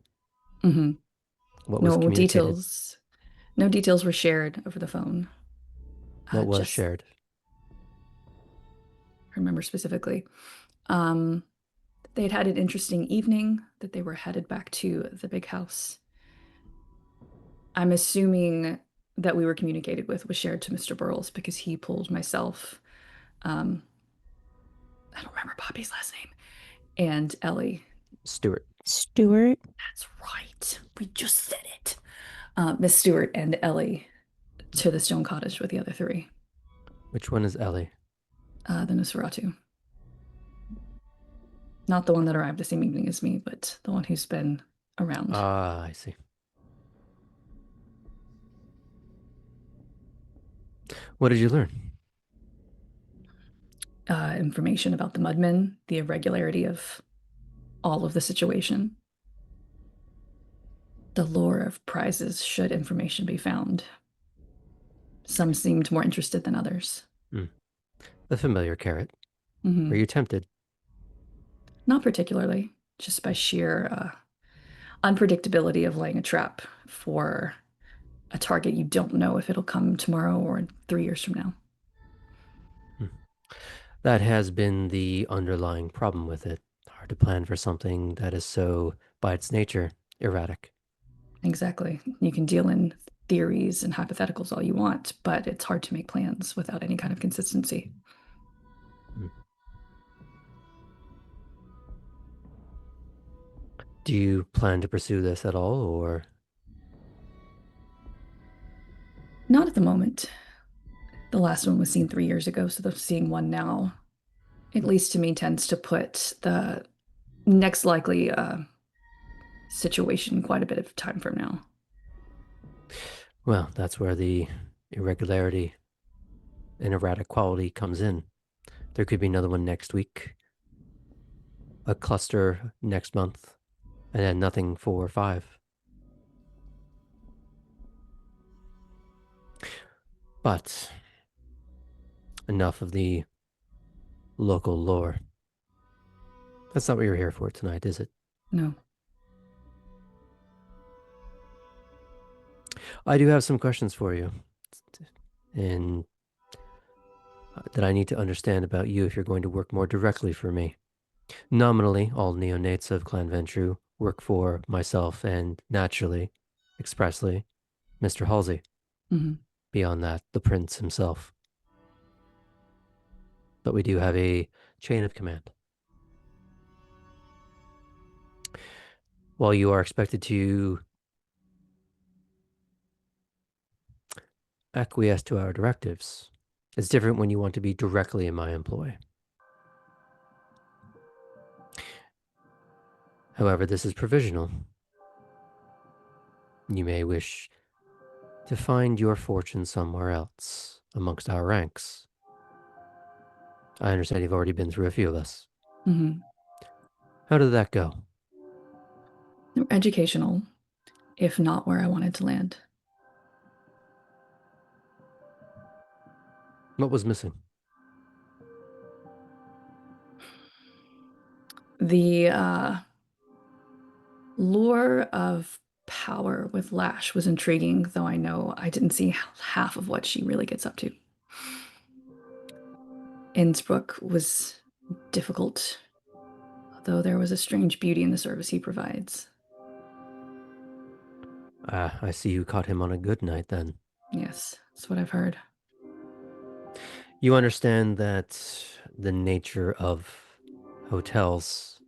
Mm-hmm.
What was communicated?
No details were shared over the phone.
What was shared?
I remember specifically. They'd had an interesting evening, that they were headed back to the big house. I'm assuming that we were communicated with was shared to Mr. Burles because he pulled myself. I don't remember Poppy's last name. And Ellie.
Stewart.
That's right. We just said it. Miss Stewart and Ellie to the stone cottage with the other three.
Which one is Ellie?
The Nosferatu. Not the one that arrived the same evening as me, but the one who's been around.
Ah, I see. What did you learn?
Information about the Mudmen, the irregularity of all of the situation. The lore of prizes should information be found. Some seemed more interested than others.
The familiar carrot.
Mm-hmm.
Were you tempted?
Not particularly, just by sheer unpredictability of laying a trap for a target you don't know if it'll come tomorrow or 3 years from now.
That has been the underlying problem with it. Hard to plan for something that is so, by its nature, erratic.
Exactly. You can deal in theories and hypotheticals all you want, but it's hard to make plans without any kind of consistency.
Do you plan to pursue this at all, or?
Not at the moment. The last one was seen 3 years ago, so seeing one now, at least to me, tends to put the next likely situation quite a bit of time from now.
Well, that's where the irregularity and erratic quality comes in. There could be another one next week, a cluster next month, and then nothing for 5. But enough of the local lore. That's not what you're here for tonight, is it?
No.
I do have some questions for you, and that I need to understand about you if you're going to work more directly for me. Nominally, all neonates of Clan Ventru work for myself and, naturally, expressly, Mr. Halsey.
Mm-hmm.
Beyond that, the prince himself. But we do have a chain of command. While you are expected to acquiesce to our directives, it's different when you want to be directly in my employ. However, this is provisional. You may wish to find your fortune somewhere else amongst our ranks. I understand you've already been through a few of us.
Mm-hmm.
How did that go?
Educational, if not where I wanted to land.
What was missing?
The lure of power with Lash was intriguing, though I know I didn't see half of what she really gets up to. Innsbruck was difficult, though there was a strange beauty in the service he provides.
I see you caught him on a good night then.
Yes, that's what I've heard.
You understand that the nature of hotels,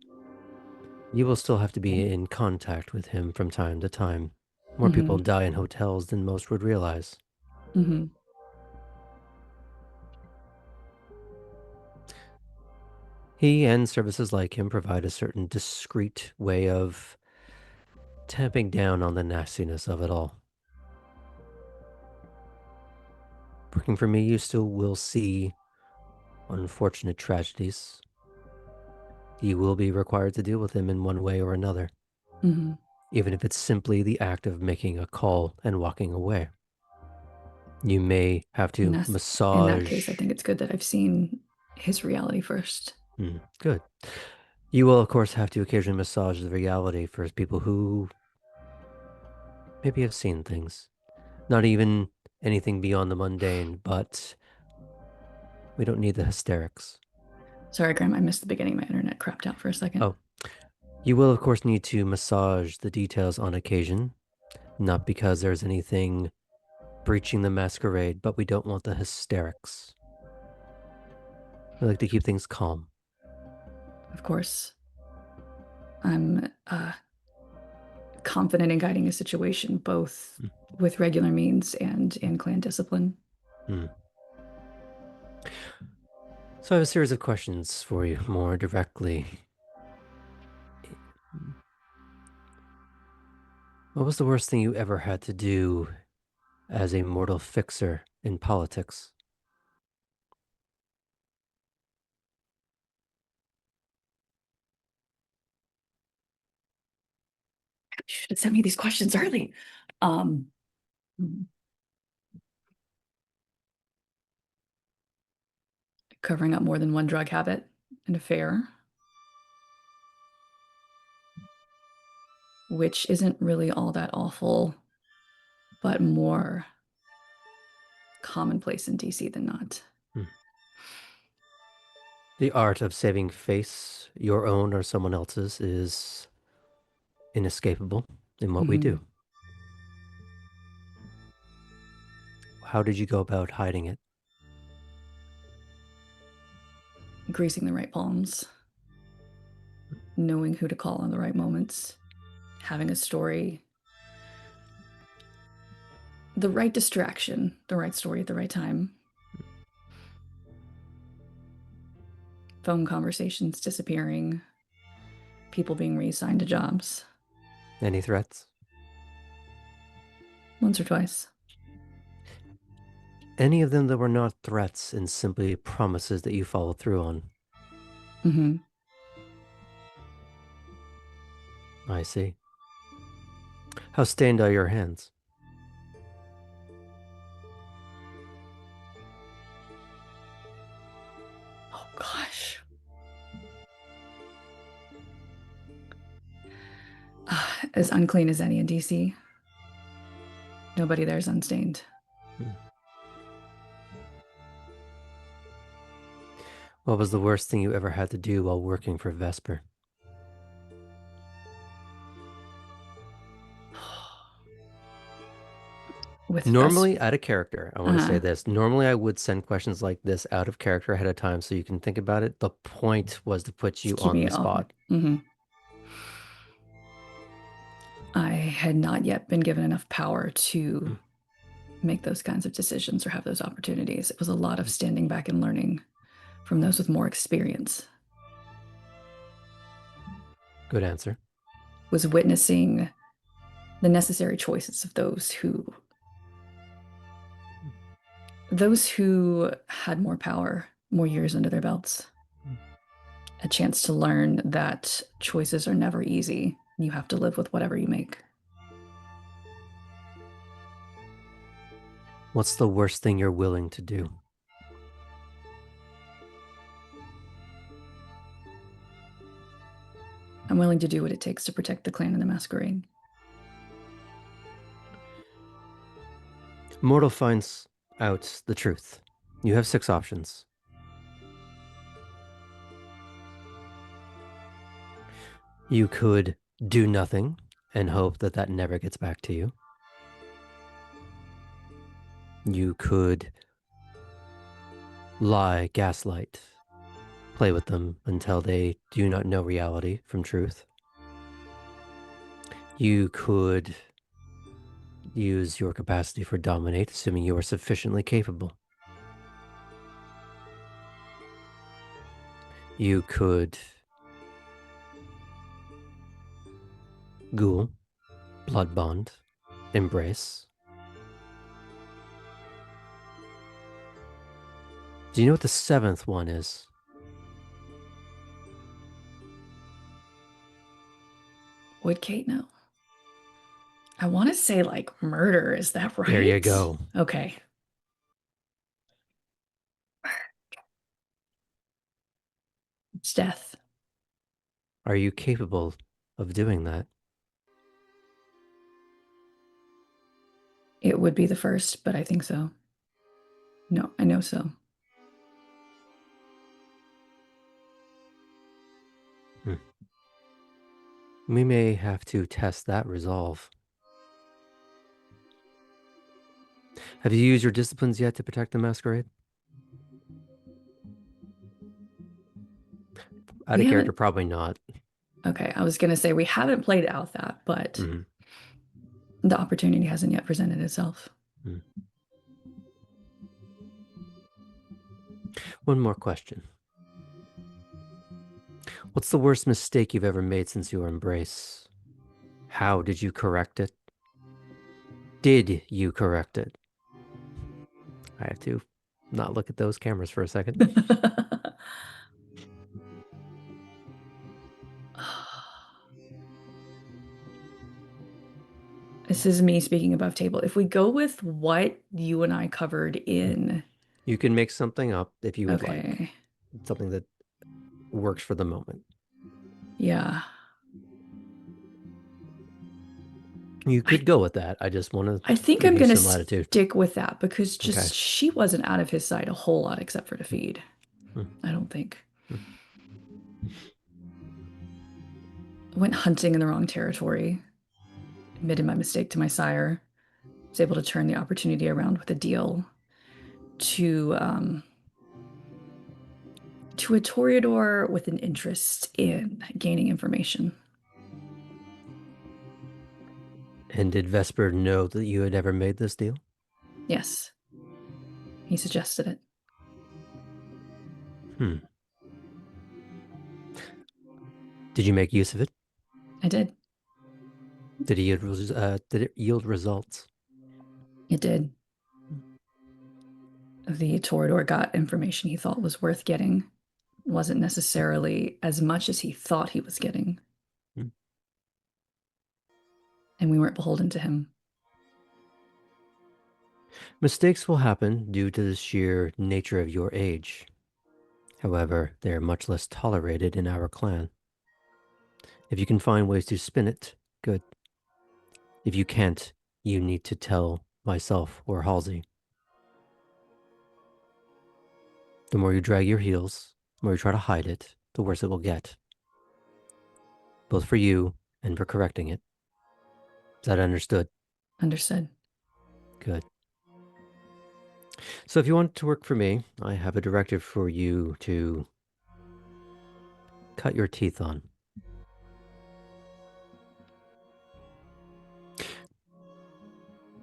you will still have to be in contact with him from time to time. More people die in hotels than most would realize.
Mm-hmm.
He and services like him provide a certain discreet way of tamping down on the nastiness of it all. Working for me, you still will see unfortunate tragedies. You will be required to deal with them in one way or another,
Mm-hmm.
even if it's simply the act of making a call and walking away. You may have to massage.
In that case, I think it's good that I've seen his reality first.
Good. You will, of course, have to occasionally massage the reality for people who maybe have seen things. Not even anything beyond the mundane, but we don't need the hysterics.
Sorry, Graham, I missed the beginning. My internet crapped out for a second.
Oh, you will, of course, need to massage the details on occasion, not because there's anything breaching the masquerade, but we don't want the hysterics. We like to keep things calm.
Of course. I'm confident in guiding a situation, both with regular means and in clan discipline.
So I have a series of questions for you more directly. What was the worst thing you ever had to do as a mortal fixer in politics?
You should have sent me these questions early. Covering up more than one drug habit, an affair, which isn't really all that awful, but more commonplace in DC than not.
The art of saving face, your own or someone else's, is inescapable in what we do. How did you go about hiding it?
Greasing the right palms, knowing who to call in the right moments, having a story, the right distraction, the right story at the right time. Phone conversations disappearing, people being reassigned to jobs.
Any threats?
Once or twice.
Any of them that were not threats and simply promises that you followed through on? I see. How stained are your hands?
Oh, gosh. As unclean as any in DC. Nobody there is unstained.
What was the worst thing you ever had to do while working for Vesper?
With
Normally, out of character, I want to say
Uh-huh.
this. Normally, I would send questions like this out of character ahead of time so you can think about it. The point was to put you
Just keep
on
me
the spot.
I had not yet been given enough power to make those kinds of decisions or have those opportunities. It was a lot of standing back and learning from those with more experience.
Good answer.
Was witnessing the necessary choices of those who had more power, more years under their belts. A chance to learn that choices are never easy. You have to live with whatever you make.
What's the worst thing you're willing to do?
I'm willing to do what it takes to protect the clan and the masquerade.
Mortal finds out the truth. You have 6 options. You could do nothing and hope that that never gets back to you. You could lie, gaslight, play with them until they do not know reality from truth. You could use your capacity for dominate, assuming you are sufficiently capable. You could ghoul, blood bond, embrace. Do you know what the 7th one is?
Would Kate know? I want to say like murder. Is that right?
There you go.
Okay. It's death.
Are you capable of doing that?
It would be the first, but I think so. No, I know so.
We may have to test that resolve. Have you used your disciplines yet to protect the masquerade? Out of character, probably not.
Okay, I was going to say we haven't played out that, but the opportunity hasn't yet presented itself.
One more question. What's the worst mistake you've ever made since your embrace? How did you correct it? Did you correct it? I have to not look at those cameras for a second.
This is me speaking above table. If we go with what you and I covered in...
You can make something up if you would like.
Okay.
Something that works for the moment.
Yeah.
You could go with that. I just want to
I think
give
I'm
you
going to
some latitude.
stick with that because just
Okay.
she wasn't out of his sight a whole lot except for to feed. I don't think. Went hunting in the wrong territory. Admitted my mistake to my sire. Was able to turn the opportunity around with a deal to a Toreador with an interest in gaining information.
And did Vesper know that you had ever made this deal?
Yes. He suggested it.
Did you make use of it?
I did.
Did it yield results?
It did. The Toreador got information he thought was worth getting. Wasn't necessarily as much as he thought he was getting. And we weren't beholden to him.
Mistakes will happen due to the sheer nature of your age. However, they are much less tolerated in our clan. If you can find ways to spin it, good. If you can't, you need to tell myself or Halsey. The more you drag your heels, more you try to hide it, the worse it will get. Both for you and for correcting it. Is that understood?
Understood.
Good. So if you want to work for me, I have a directive for you to cut your teeth on.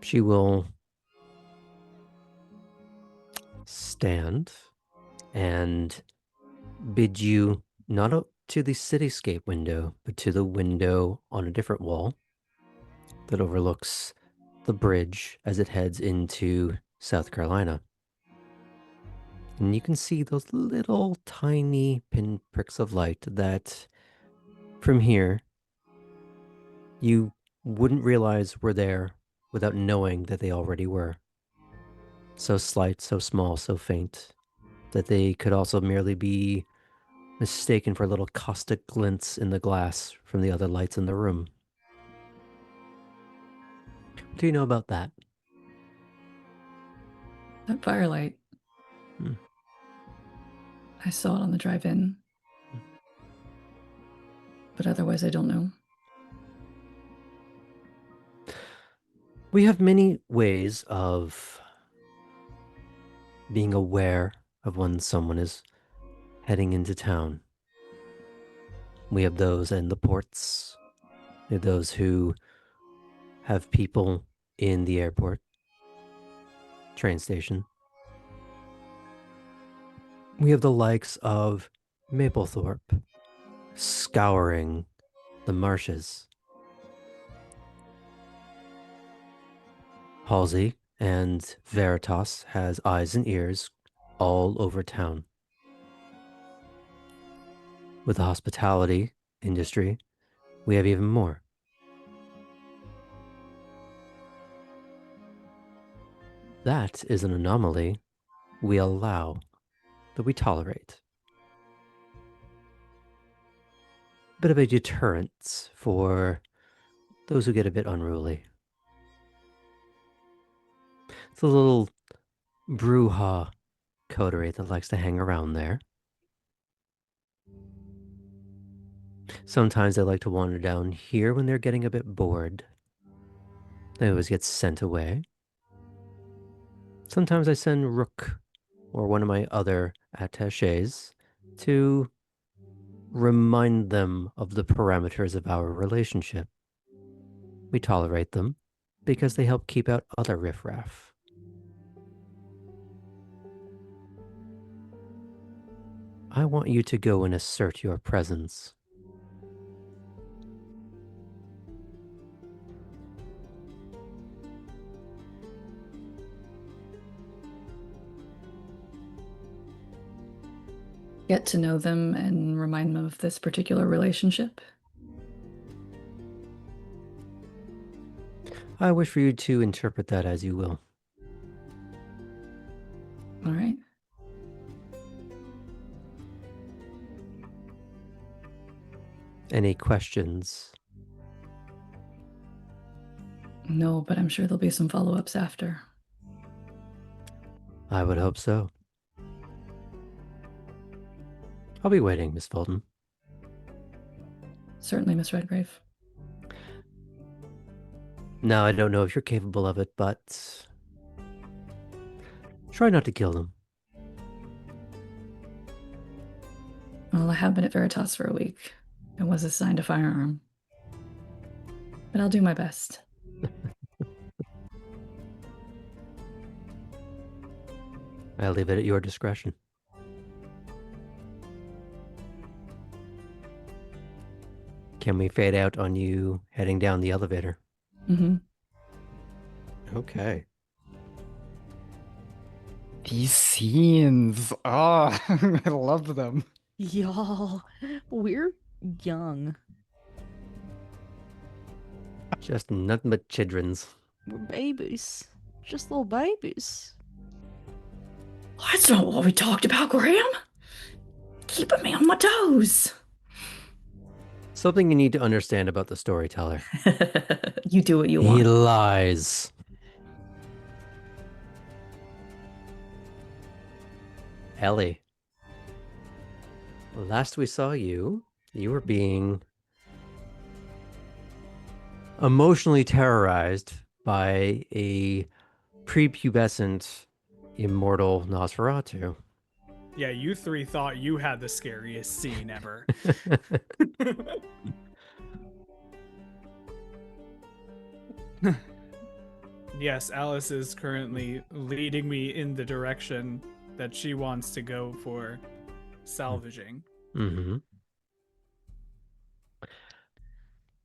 She will stand and bid you not up to the cityscape window, but to the window on a different wall that overlooks the bridge as it heads into South Carolina. And you can see those little tiny pinpricks of light that from here you wouldn't realize were there without knowing that they already were. So slight, so small, so faint, that they could also merely be mistaken for little caustic glints in the glass from the other lights in the room. What do you know about that?
That firelight.
Hmm.
I saw it on the drive-in. But otherwise, I don't know.
We have many ways of being aware of when someone is heading into town. We have those in the ports. We have those who have people in the airport, train station. We have the likes of Maplethorpe scouring the marshes. Halsey and Veritas has eyes and ears all over town. With the hospitality industry, we have even more. That is an anomaly we allow, that we tolerate. Bit of a deterrent for those who get a bit unruly. It's a little brouhaha coterie that likes to hang around there. Sometimes they like to wander down here when they're getting a bit bored. They always get sent away. Sometimes I send Rook or one of my other attachés to remind them of the parameters of our relationship. We tolerate them because they help keep out other riffraff. I want you to go and assert your presence.
Get to know them and remind them of this particular relationship.
I wish for you to interpret that as you will.
All right.
Any questions?
No, but I'm sure there'll be some follow-ups after.
I would hope so. I'll be waiting, Miss Fulton.
Certainly, Miss Redgrave.
Now, I don't know if you're capable of it, but try not to kill them.
Well, I have been at Veritas for a week and was assigned a firearm. But I'll do my best.
I'll leave it at your discretion. Can we fade out on you heading down the elevator?
Mm-hmm.
Okay.
These scenes. Oh, I love them.
Y'all, we're young.
Just nothing but children's.
We're babies. Just little babies.
That's not what we talked about, Graham. Keeping me on my toes.
Something you need to understand about the storyteller.
You do what you
He
want.
lies. Ellie. Last we saw you, you were being emotionally terrorized by a prepubescent immortal Nosferatu.
Yeah, you three thought you had the scariest scene ever. Yes, Alice is currently leading me in the direction that she wants to go for salvaging.
Mm-hmm.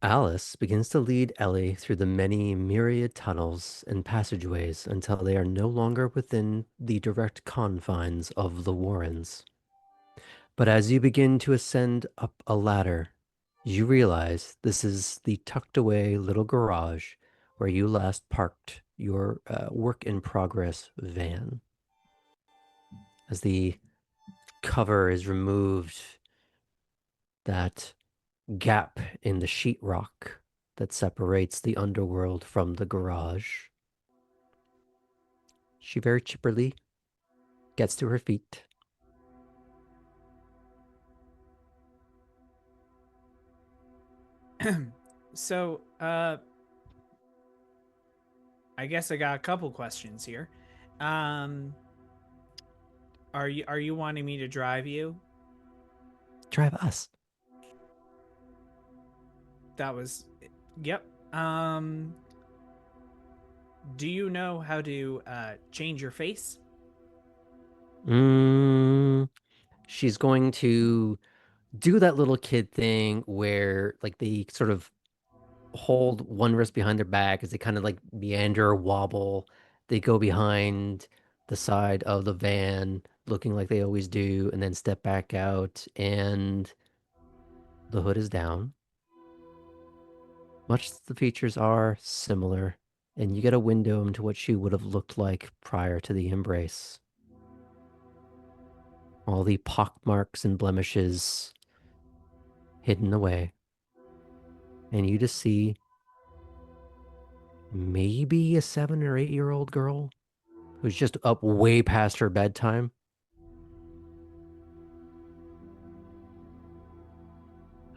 Alice begins to lead Ellie through the many myriad tunnels and passageways until they are no longer within the direct confines of the Warrens. But as you begin to ascend up a ladder, you realize this is the tucked away little garage where you last parked your work in progress van. As the cover is removed, that gap in the sheetrock that separates the underworld from the garage, she very chipperly gets to her feet.
So, I guess I got a couple questions here. Are you wanting me to drive you?
Drive us.
That was yep. Do you know how to change your face?
She's going to do that little kid thing where like they sort of hold one wrist behind their back as they kind of like meander, wobble. They go behind the side of the van, looking like they always do, and then step back out, and the hood is down. Much as the features are similar, and you get a window into what she would have looked like prior to the embrace. All the pockmarks and blemishes hidden away. And you just see maybe a 7 or 8 year old girl who's just up way past her bedtime.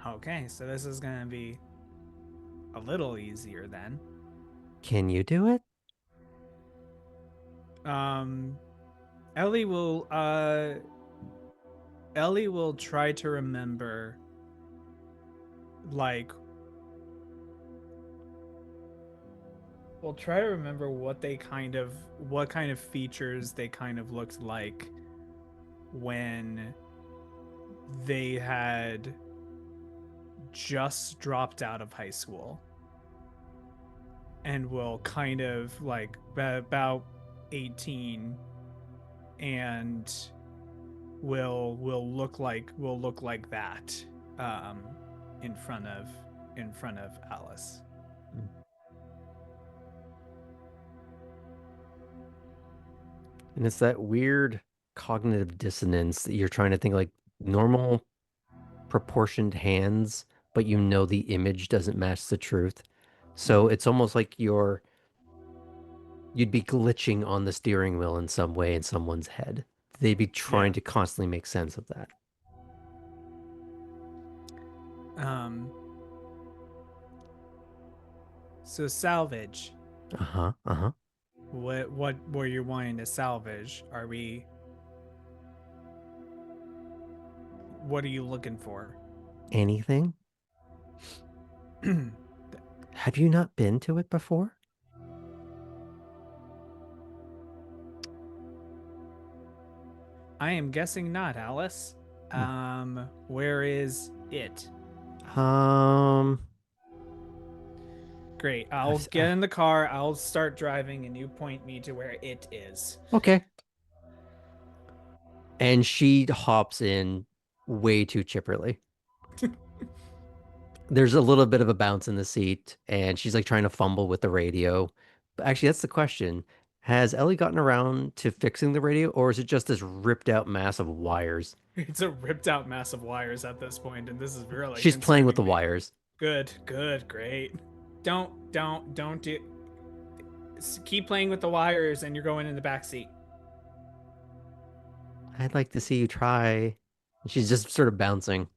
Okay, so this is gonna be a little easier then.
Can you do it?
Um, Ellie will Ellie will try to remember like we'll try to remember what kind of features they kind of looked like when they had just dropped out of high school, and will kind of like about 18, and will look like that in front of Alice.
And it's that weird cognitive dissonance that you're trying to think like normal proportioned hands, but you know the image doesn't match the truth. So it's almost like you'd be glitching on the steering wheel in some way in someone's head. They'd be trying
Yeah.
to constantly make sense of that.
So salvage.
Uh-huh. Uh-huh.
What were you wanting to salvage? What are you looking for?
Anything? Have you not been to it before?
I am guessing not, Alice. Where is it?
Um,
Great. I'll get in the car. I'll start driving, and you point me to where it is.
Okay. And she hops in way too chipperly. There's a little bit of a bounce in the seat, and she's like trying to fumble with the radio. But actually, that's the question. Has Ellie gotten around to fixing the radio, or is it just this ripped out mass of wires?
It's a ripped out mass of wires at this point, and this is really
She's playing with the
concerning me.
wires.
Good, great. Don't do. Keep playing with the wires, and you're going in the back seat.
I'd like to see you try She's just sort of bouncing.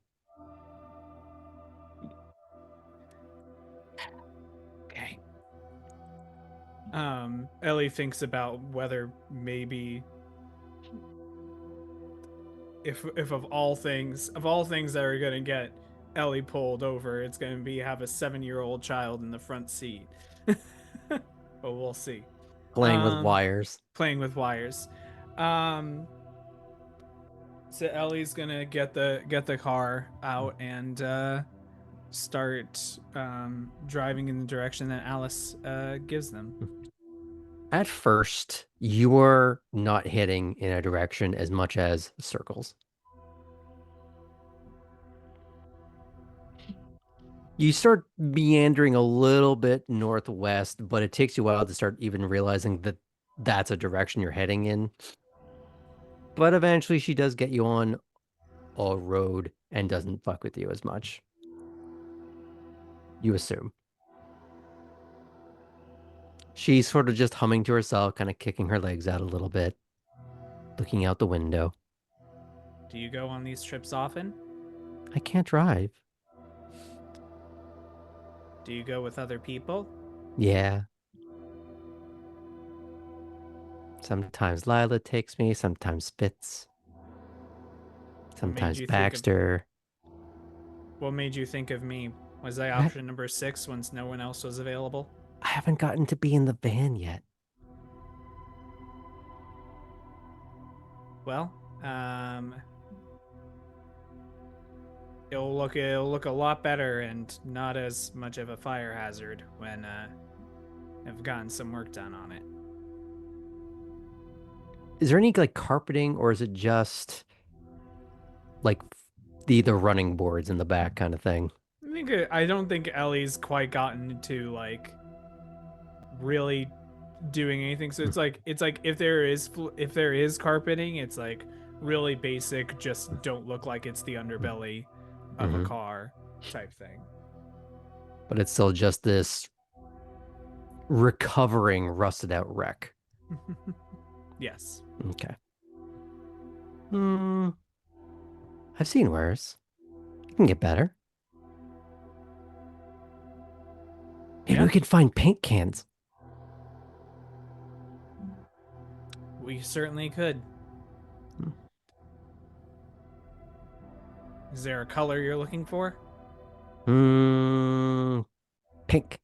Okay.
Ellie thinks about whether maybe if of all things that are gonna get Ellie pulled over, it's gonna be have a 7-year-old child in the front seat. But we'll see.
Playing with wires.
Playing with wires. So Ellie's gonna get the car out and start driving in the direction that Alice gives them.
At first, you're not hitting in a direction as much as circles. You start meandering a little bit northwest, but it takes you a while to start even realizing that that's a direction you're heading in. But eventually she does get you on a road and doesn't fuck with you as much. You assume. She's sort of just humming to herself, kind of kicking her legs out a little bit, looking out the window.
Do you go on these trips often?
I can't drive.
Do you go with other people?
Yeah. Sometimes Lila takes me, sometimes Fitz. Sometimes Baxter.
What made you think of me? Was I option number 6 once no one else was available?
I haven't gotten to be in the van yet.
Well, it'll look a lot better and not as much of a fire hazard when I've gotten some work done on it.
Is there any like carpeting, or is it just like the running boards in the back kind of thing?
I don't think Ellie's quite gotten to like really doing anything. So it's like if there is carpeting, it's like really basic, just don't look like it's the underbelly of a car type thing.
But it's still just this recovering rusted out wreck.
Yes.
Okay. I've seen worse. It can get better. Maybe we could find paint cans.
We certainly could. Is there a color you're looking for?
Pink.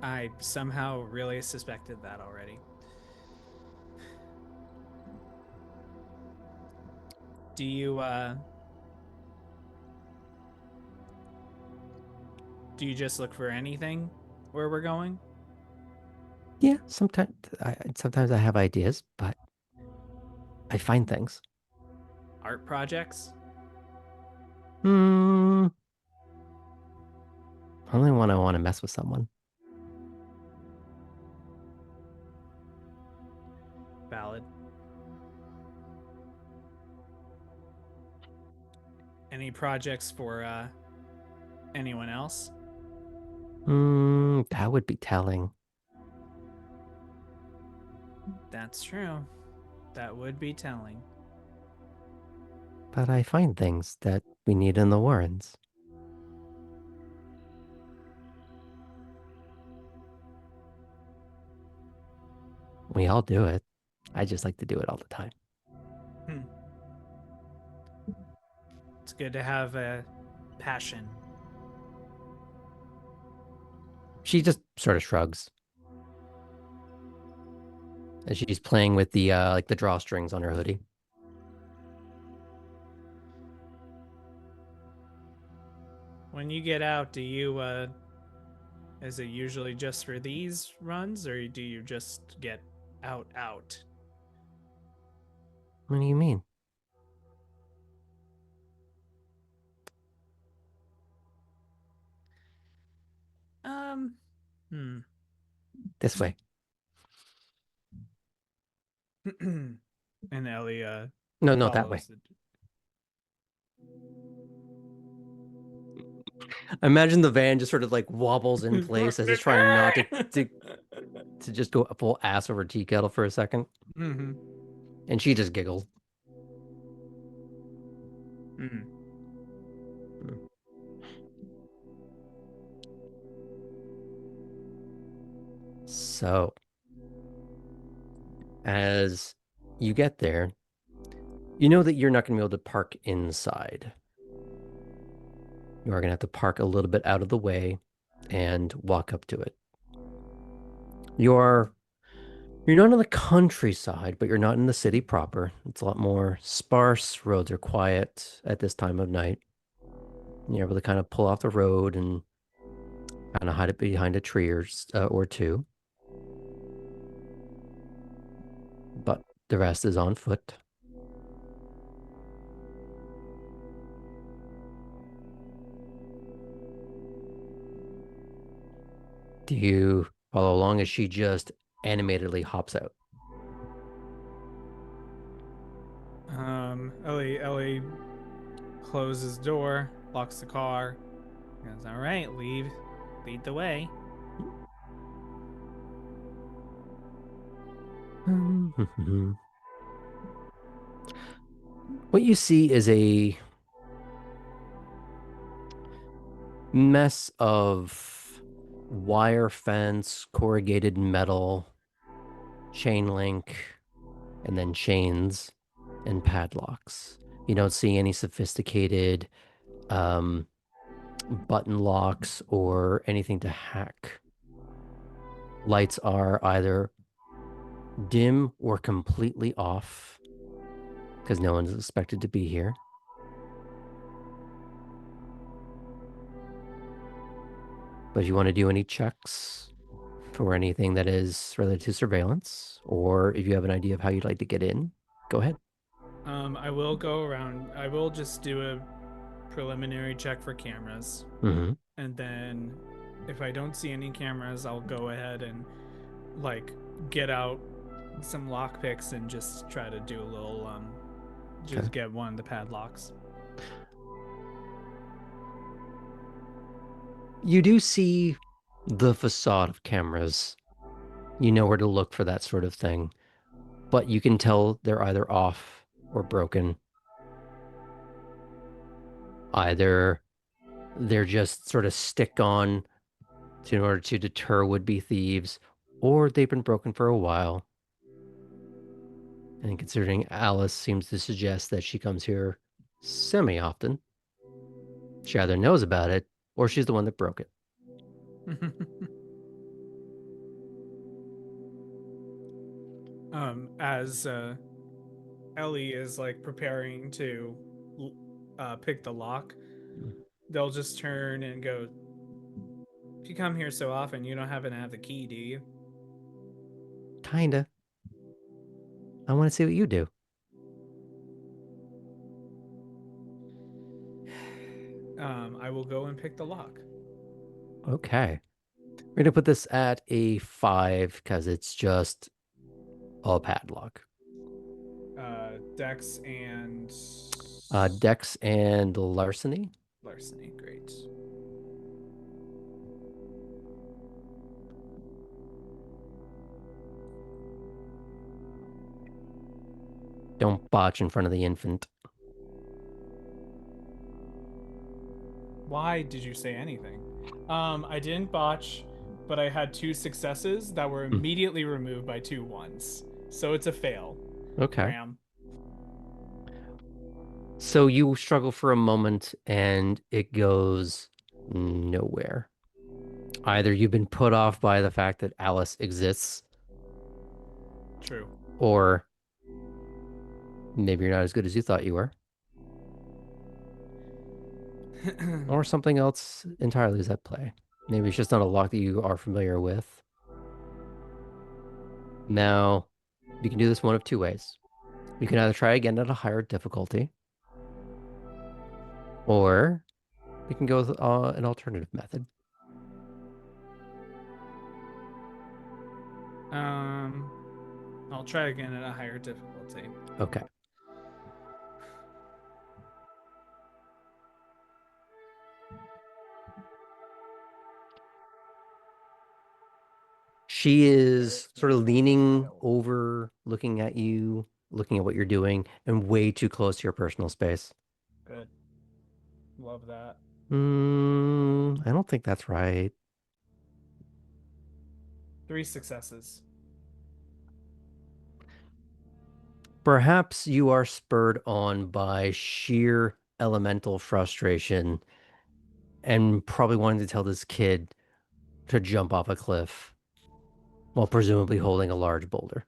I somehow really suspected that already. Do you just look for anything where we're going?
Yeah, sometimes I have ideas, but I find things.
Art projects?
Only when I want to mess with someone.
Valid. Any projects for anyone else?
That would be telling.
That's true. That would be telling.
But I find things that we need in the Warrens. We all do it. I just like to do it all the time.
It's good to have a passion.
She just sort of shrugs. And she's playing with the like the drawstrings on her hoodie.
When you get out, do you is it usually just for these runs, or do you just get out?
What do you mean? This way.
And Ellie
No, that way. Imagine the van just sort of like wobbles in place as it's trying not to just go full ass over tea kettle for a second. And she just giggles.
Mm.
So, as you get there, you know that you're not going to be able to park inside. You are going to have to park a little bit out of the way and walk up to it. You're not in the countryside, but you're not in the city proper. It's a lot more sparse. Roads are quiet at this time of night. You're able to kind of pull off the road and kind of hide it behind a tree or two. But the rest is on foot. Do you follow along as she just animatedly hops out?
Ellie closes the door, locks the car. Goes, all right, lead the way.
What you see is a mess of wire fence, corrugated metal, chain link, and then chains and padlocks. You don't see any sophisticated button locks or anything to hack. Lights are either dim or completely off because no one's expected to be here. But if you want to do any checks for anything that is related to surveillance, or if you have an idea of how you'd like to get in, go ahead.
I will go around. I will just do a preliminary check for cameras.
Mm-hmm.
And then if I don't see any cameras, I'll go ahead and like get out some lock picks and just try to do a little just get one of the padlocks.
You do see the facade of cameras. You know where to look for that sort of thing, but you can tell they're either off or broken. Either they're just sort of stick on in order to deter would-be thieves, or they've been broken for a while. And considering Alice seems to suggest that she comes here semi-often, she either knows about it or she's the one that broke it.
As Ellie is like preparing to pick the lock, they'll just turn and go, if you come here so often, you don't happen to have the key, do you?
Kinda. I want to see what you do.
I will go and pick the lock.
Okay. We're going to put this at a 5 because it's just a padlock.
Dex and
Dex and larceny.
larceny, great.
Don't botch in front of the infant.
Why did you say anything? I didn't botch, but I had 2 successes that were immediately removed by 2 ones. So it's a fail.
Okay.
Graham.
So you struggle for a moment and it goes nowhere. Either you've been put off by the fact that Alice exists.
True.
Or maybe you're not as good as you thought you were. Or something else entirely is at play. Maybe it's just not a lock that you are familiar with. Now, you can do this one of 2 ways. You can either try again at a higher difficulty, or you can go with an alternative method.
I'll try again at a higher difficulty.
Okay. She is sort of leaning over, looking at you, looking at what you're doing, and way too close to your personal space.
Good. Love that.
I don't think that's right.
3 successes.
Perhaps you are spurred on by sheer elemental frustration and probably wanting to tell this kid to jump off a cliff while presumably holding a large boulder.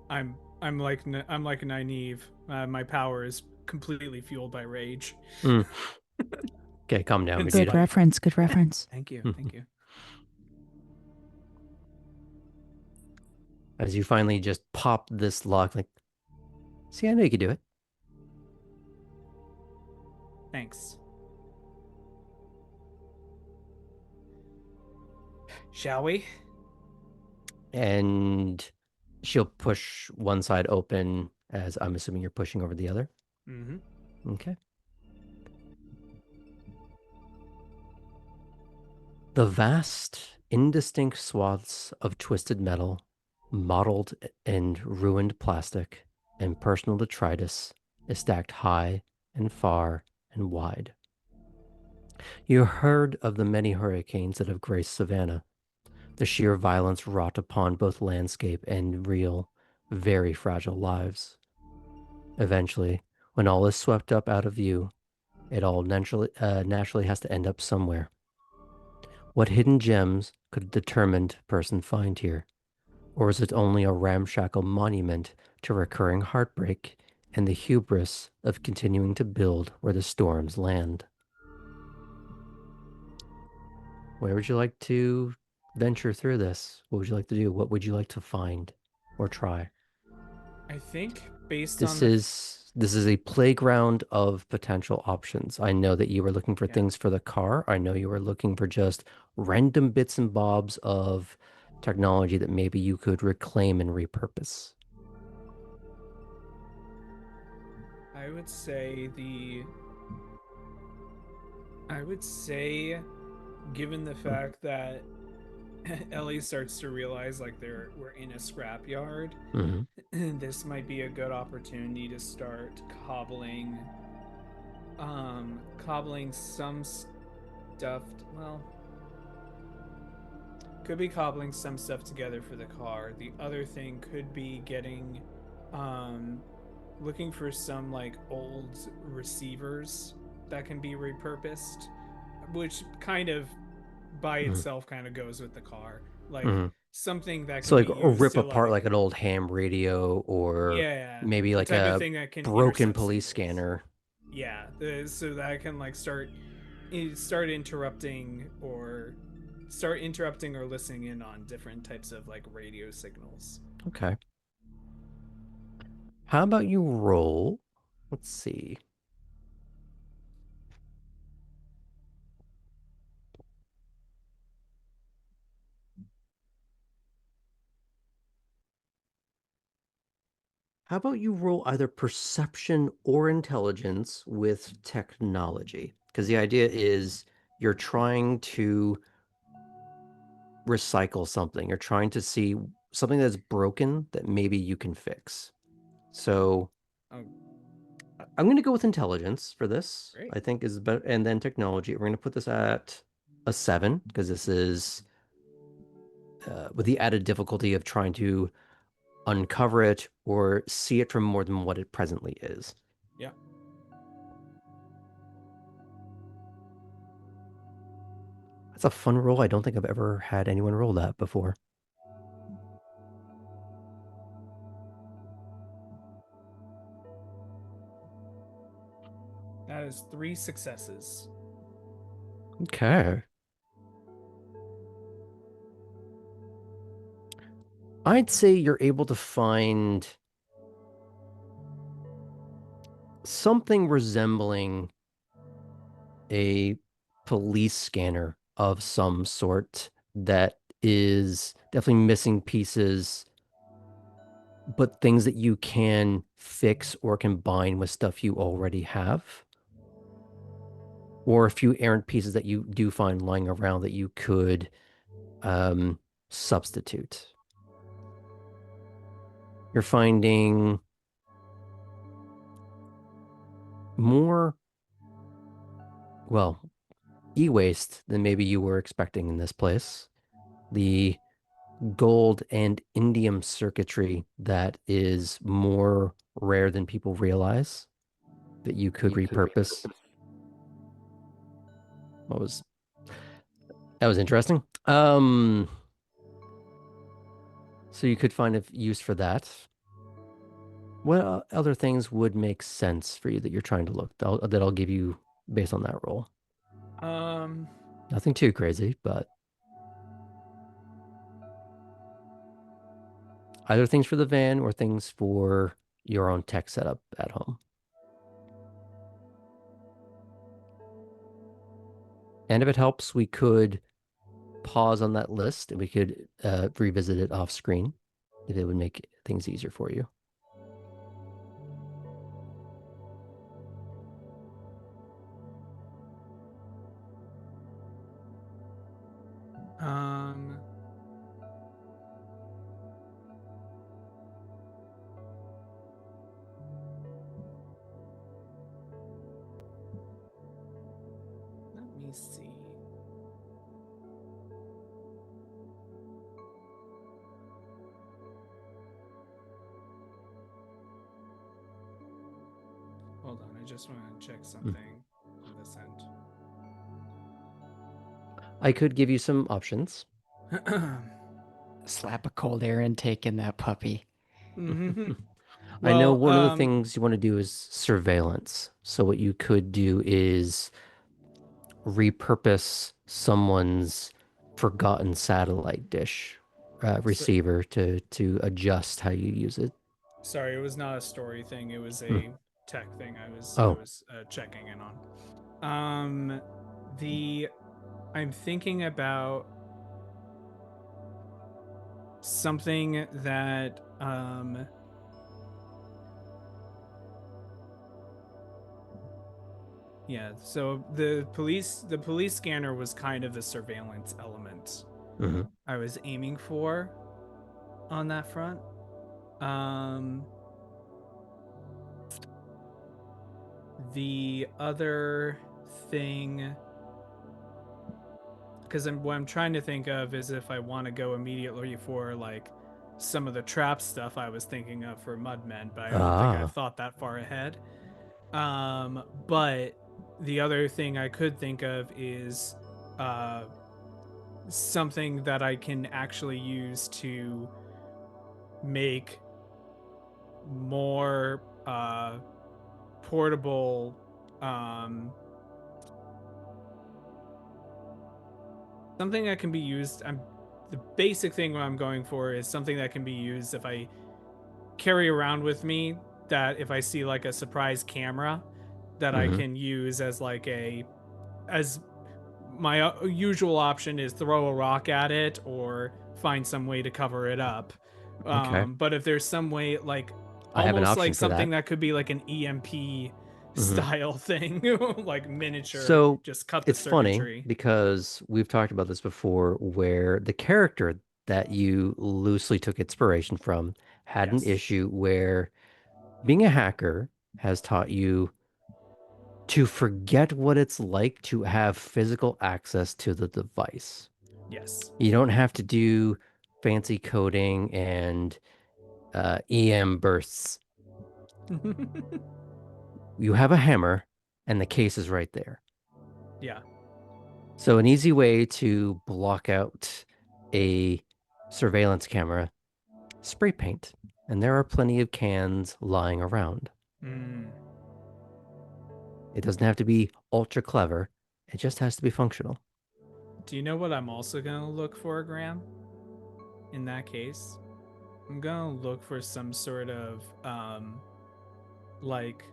I'm like Nynaeve. My power is completely fueled by rage.
Mm. Okay, calm down,
And
Vegeta.
Good reference. Good reference.
Thank you.
Mhm.
Thank you.
As you finally just pop this lock, like, see, I know you could do it.
Thanks. Shall we?
And she'll push one side open, as I'm assuming you're pushing over the other.
Mm-hmm.
Okay. The vast, indistinct swaths of twisted metal, mottled and ruined plastic, and personal detritus is stacked high and far and wide. You heard of the many hurricanes that have graced Savannah, the sheer violence wrought upon both landscape and real, very fragile lives. Eventually, when all is swept up out of view, it all naturally has to end up somewhere. What hidden gems could a determined person find here? Or is it only a ramshackle monument to recurring heartbreak and the hubris of continuing to build where the storms land? Where would you like to venture through this? What would you like to do? What would you like to find or try?
I think based on
This
the
is a playground of potential options. I know that you were looking for
Yeah.
things for the car. I know you were looking for just random bits and bobs of technology that maybe you could reclaim and repurpose.
I would say given the fact that Ellie starts to realize like we're in a scrapyard,
Hmm.
this might be a good opportunity to start cobbling some stuff. Well, could be cobbling some stuff together for the car. The other thing could be um, looking for some like old receivers that can be repurposed, which kind of by
Hmm.
itself kind of goes with the car. Like
Hmm.
something that
So
can be
like
used
rip
to
apart
like
like an old ham radio or
yeah,
maybe
the
like
type of
a
thing that can
broken
intercept
police
signals.
scanner.
Yeah, so that can like start interrupting or listening in on different types of like radio signals.
Okay. How about you roll? Let's see. How about you roll either perception or intelligence with technology? Because the idea is you're trying to recycle something. You're trying to see something that's broken that maybe you can fix. So
Oh,
I'm going to go with intelligence for this.
great.
I think is better, and then technology. We're going to put this at a 7 because this is with the added difficulty of trying to uncover it or see it from more than what it presently is.
Yeah.
That's a fun roll. I don't think I've ever had anyone roll that before.
That is 3 successes.
Okay. I'd say you're able to find something resembling a police scanner of some sort that is definitely missing pieces, but things that you can fix or combine with stuff you already have, or a few errant pieces that you do find lying around that you could substitute. You're finding more, well, e-waste than maybe you were expecting in this place. The gold and indium circuitry that is more rare than people realize that you could repurpose. That was interesting. So you could find a use for that. What other things would make sense for you that you're trying to look that I'll give you based on that roll? Nothing too crazy, but either things for the van or things for your own tech setup at home. And if it helps, we could pause on that list and we could revisit it off screen if it would make things easier for you.
Let me see. Hold on, I just want to check something on this end.
I could give you some options.
Slap a cold air intake in that puppy.
I know
Well,
one of the things you want to do is surveillance. So what you could do is repurpose someone's forgotten satellite dish receiver to adjust how you use it.
Sorry, it was not a story thing. It was a tech thing. I was checking in on. I'm thinking about something that yeah, so the police scanner was kind of the surveillance element I was aiming for on that front. The other thing, because what I'm trying to think of is if I want to go immediately for like some of the trap stuff I was thinking of for Mudmen, but I don't think I've thought that far ahead. But the other thing I could think of is something that I can actually use to make more portable something that can be used. The basic thing I'm going for is something that can be used if I carry around with me, that if I see like a surprise camera that I can use as like as my usual option is throw a rock at it or find some way to cover it up.
Okay.
But if there's some way, like
I have an
almost
option
like
for
something
that.
that could be like an EMP style thing, like miniature,
So
just cut the
it's funny
circuitry.
because we've talked about this before where the character that you loosely took inspiration from had an
Yes.
issue where being a hacker has taught you to forget what it's like to have physical access to the device.
Yes.
You don't have to do fancy coding and EM bursts. You have a hammer and the case is right there.
Yeah.
So an easy way to block out a surveillance camera, spray paint. And there are plenty of cans lying around. It doesn't have to be ultra clever. It just has to be functional.
Do you know what I'm also going to look for, Graham? In that case, I'm going to look for some sort of like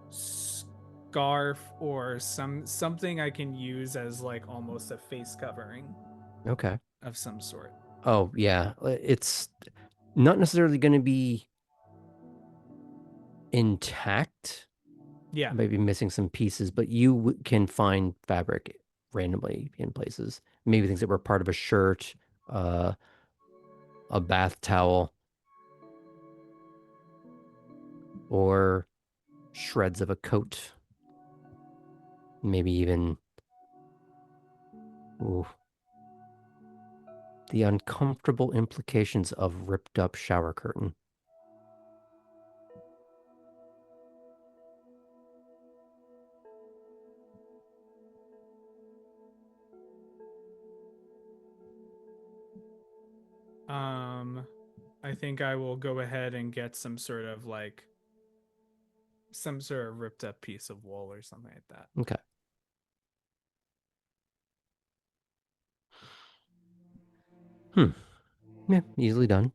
scarf or something I can use as like almost a face covering.
Okay.
Of some sort.
Oh, yeah. It's not necessarily going to be intact.
Yeah.
Maybe missing some pieces, but you can find fabric randomly in places. Maybe things that were part of a shirt, a bath towel, or shreds of a coat. Maybe even the uncomfortable implications of ripped up shower curtain.
I think I will go ahead and get some sort of ripped up piece of wool or something like that.
Okay. Yeah, easily done.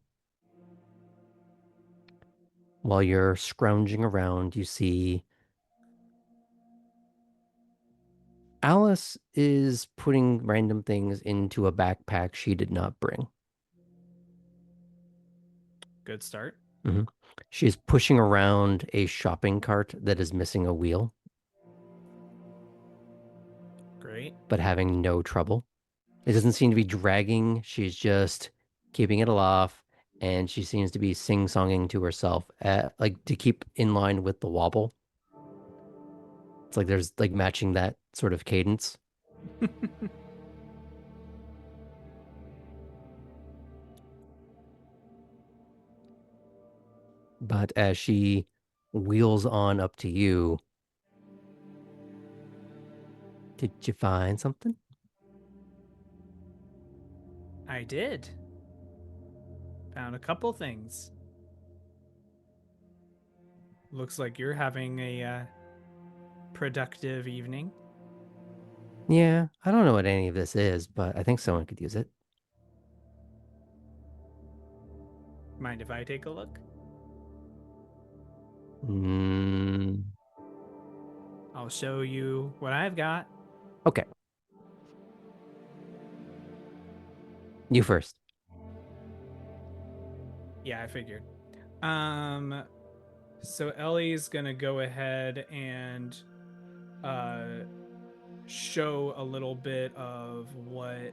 While you're scrounging around, you see Alice is putting random things into a backpack she did not bring.
Good start.
Mm-hmm. She's pushing around a shopping cart that is missing a wheel.
Great.
But having no trouble. It doesn't seem to be dragging. She's just keeping it aloft, and she seems to be sing-songing to herself, like to keep in line with the wobble. It's like there's like matching that sort of cadence. But as she wheels on up to you, did you find something?
I did. Found a couple things. Looks like you're having a productive evening.
Yeah, I don't know what any of this is, but I think someone could use it.
Mind if I take a look? I'll show you what I've got.
Okay. You first.
Yeah, I figured. So Ellie's gonna go ahead and show a little bit of what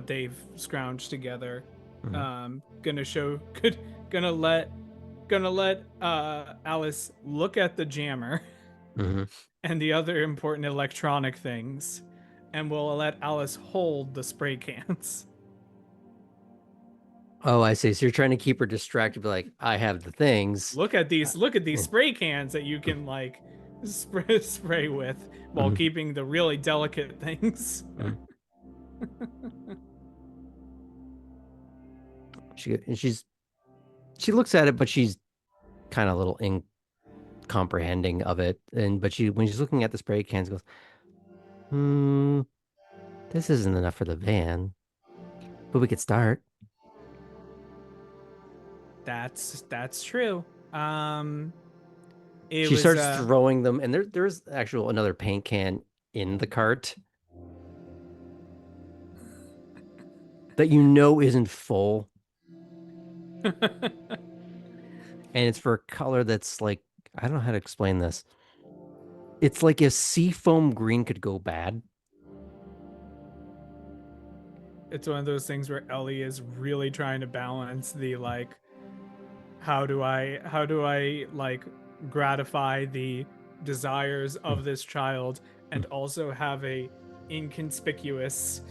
they've scrounged together.
Mhm.
Gonna let Alice look at the jammer
Mhm.
and the other important electronic things, and we'll let Alice hold the spray cans.
Oh, I see. So you're trying to keep her distracted, but like, I have the things.
Look at these
Yeah.
spray cans that you can like spray with while
Mhm.
keeping the really delicate things.
Mhm. She looks at it, but she's kind of a little incomprehending of it. But when she's looking at the spray cans, goes, this isn't enough for the van, but we could start.
That's true. It
She
was
starts throwing them, and there's another paint can in the cart that you know isn't full, and it's for a color that's like, I don't know how to explain this. It's like if seafoam green could go bad.
it's one of those things where Ellie is really trying to balance the like how do I like gratify the desires of this child and also have a inconspicuous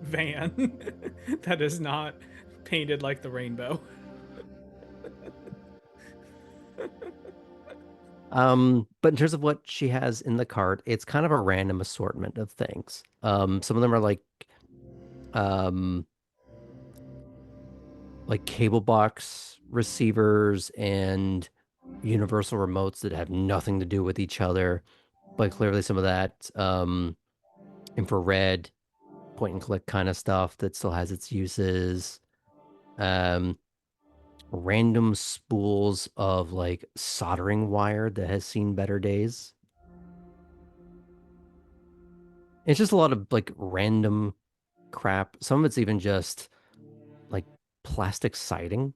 van that is not painted like the rainbow.
But in terms of what she has in the cart, it's kind of a random assortment of things. Some of them are um, like cable box receivers and universal remotes that have nothing to do with each other, but clearly some of that infrared point and click kind of stuff that still has its uses. Um, Random spools of like soldering wire that has seen better days. It's just a lot of like random crap. Some of it's even just like plastic siding.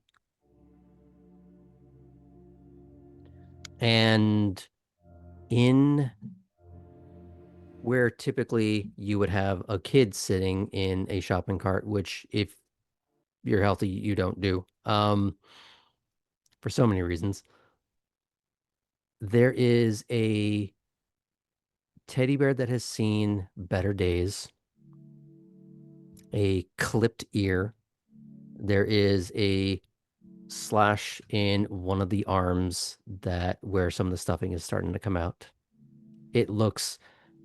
And in where typically you would have a kid sitting in a shopping cart, which if you're healthy, you don't do. for so many reasons. There is a teddy bear that has seen better days, a clipped ear. There is a slash in one of the arms that where some of the stuffing is starting to come out. It looks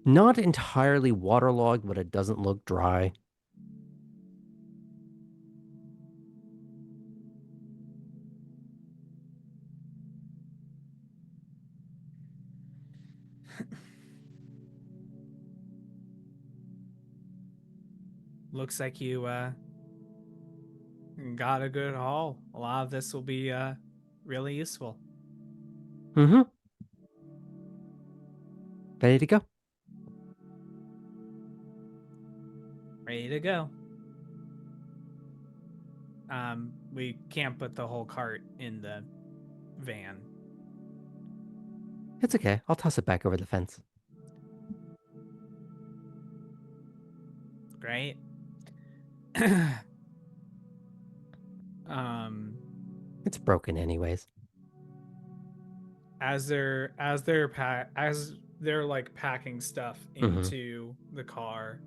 not entirely waterlogged, but it doesn't look dry.
Looks like you got a good haul. A lot of this will be really useful.
Mm-hmm. Ready to go.
Ready to go. We can't put the whole cart in the van.
It's okay. I'll toss it back over the fence.
Great.
It's broken anyways.
As they're like packing stuff into the car,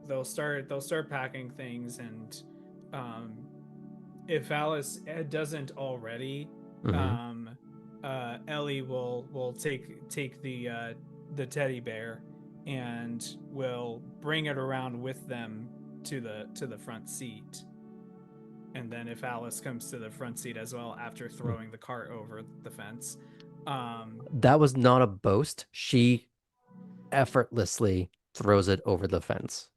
they'll start packing things, and if Alice doesn't already, Ellie will take the teddy bear and will bring it around with them to the front seat. And then if Alice comes to the front seat as well after throwing the cart over the fence.
That was not a boast. She effortlessly throws it over the fence.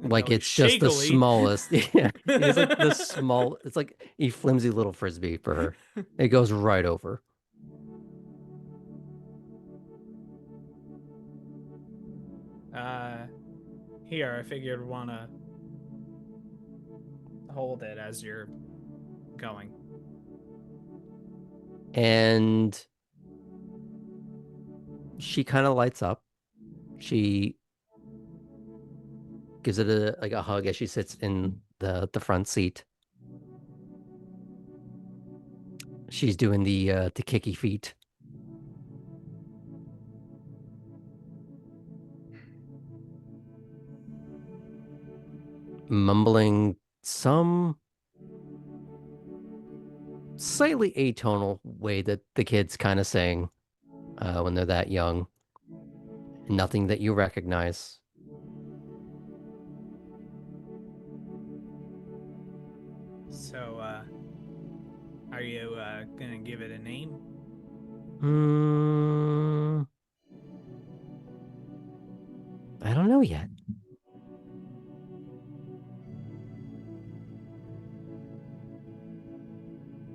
Like it's just the smallest. Yeah, it's like the small. It's like a flimsy little frisbee for her. It goes right over.
Here, I figured wanna hold it as you're going.
And she kind of lights up. She gives it a hug as she sits in the front seat. She's doing the kicky feet. Mumbling some slightly atonal way that the kids kind of sing when they're that young. Nothing that you recognize.
So, are you gonna give it a name?
I don't know yet.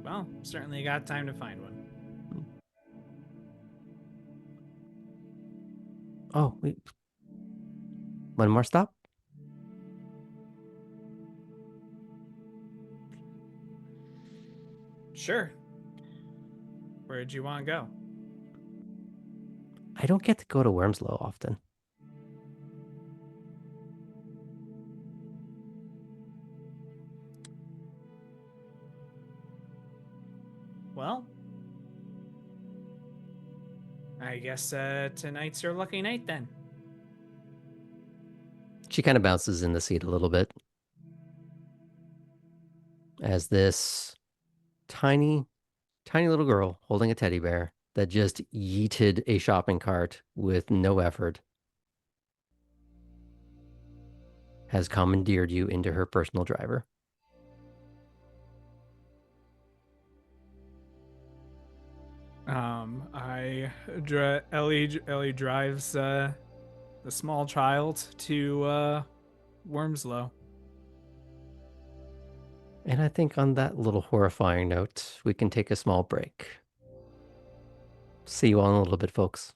Well, certainly got time to find one.
Oh, wait. One more stop?
Sure. Where'd you want to go?
I don't get to go to Wormslow often.
Well, I guess tonight's your lucky night then.
She kind of bounces in the seat a little bit as this tiny little girl holding a teddy bear that just yeeted a shopping cart with no effort has commandeered you into her personal driver.
Ellie drives the small child to Wormslow.
And I think on that little horrifying note, we can take a small break. See you all in a little bit, folks.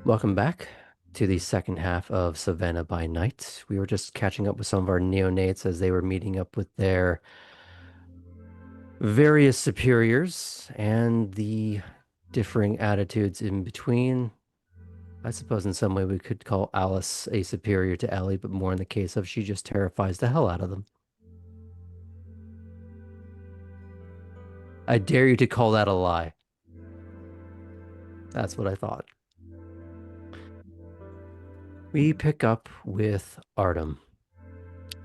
Welcome back to the second half of Savannah by Night. We were just catching up with some of our neonates as they were meeting up with their various superiors and the differing attitudes in between. I suppose in some way we could call Alice a superior to Ellie, but more in the case of she just terrifies the hell out of them. I dare you to call that a lie. That's what I thought. We pick up with Artem.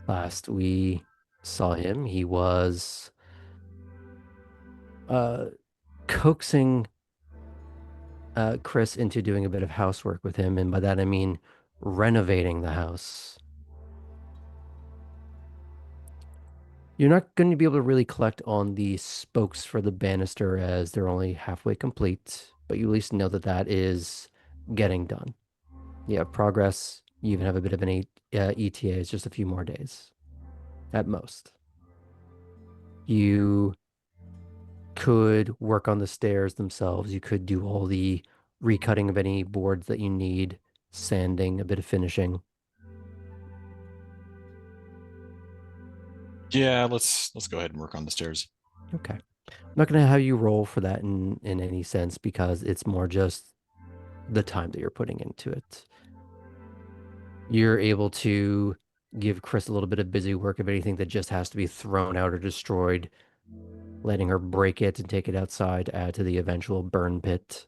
Last we saw him, he was coaxing Chris into doing a bit of housework with him, and by that I mean renovating the house. You're not going to be able to really collect on the spokes for the banister as they're only halfway complete, but you at least know that that is getting done. You have progress. You even have a bit of an ETA. It's just a few more days at most. You could work on the stairs themselves. You could do all the recutting of any boards that you need, sanding, a bit of finishing.
Yeah, let's go ahead and work on the stairs.
Okay. I'm not going to have you roll for that in any sense because it's more just the time that you're putting into it. You're able to give Chris a little bit of busy work of anything that just has to be thrown out or destroyed, letting her break it and take it outside, add to the eventual burn pit.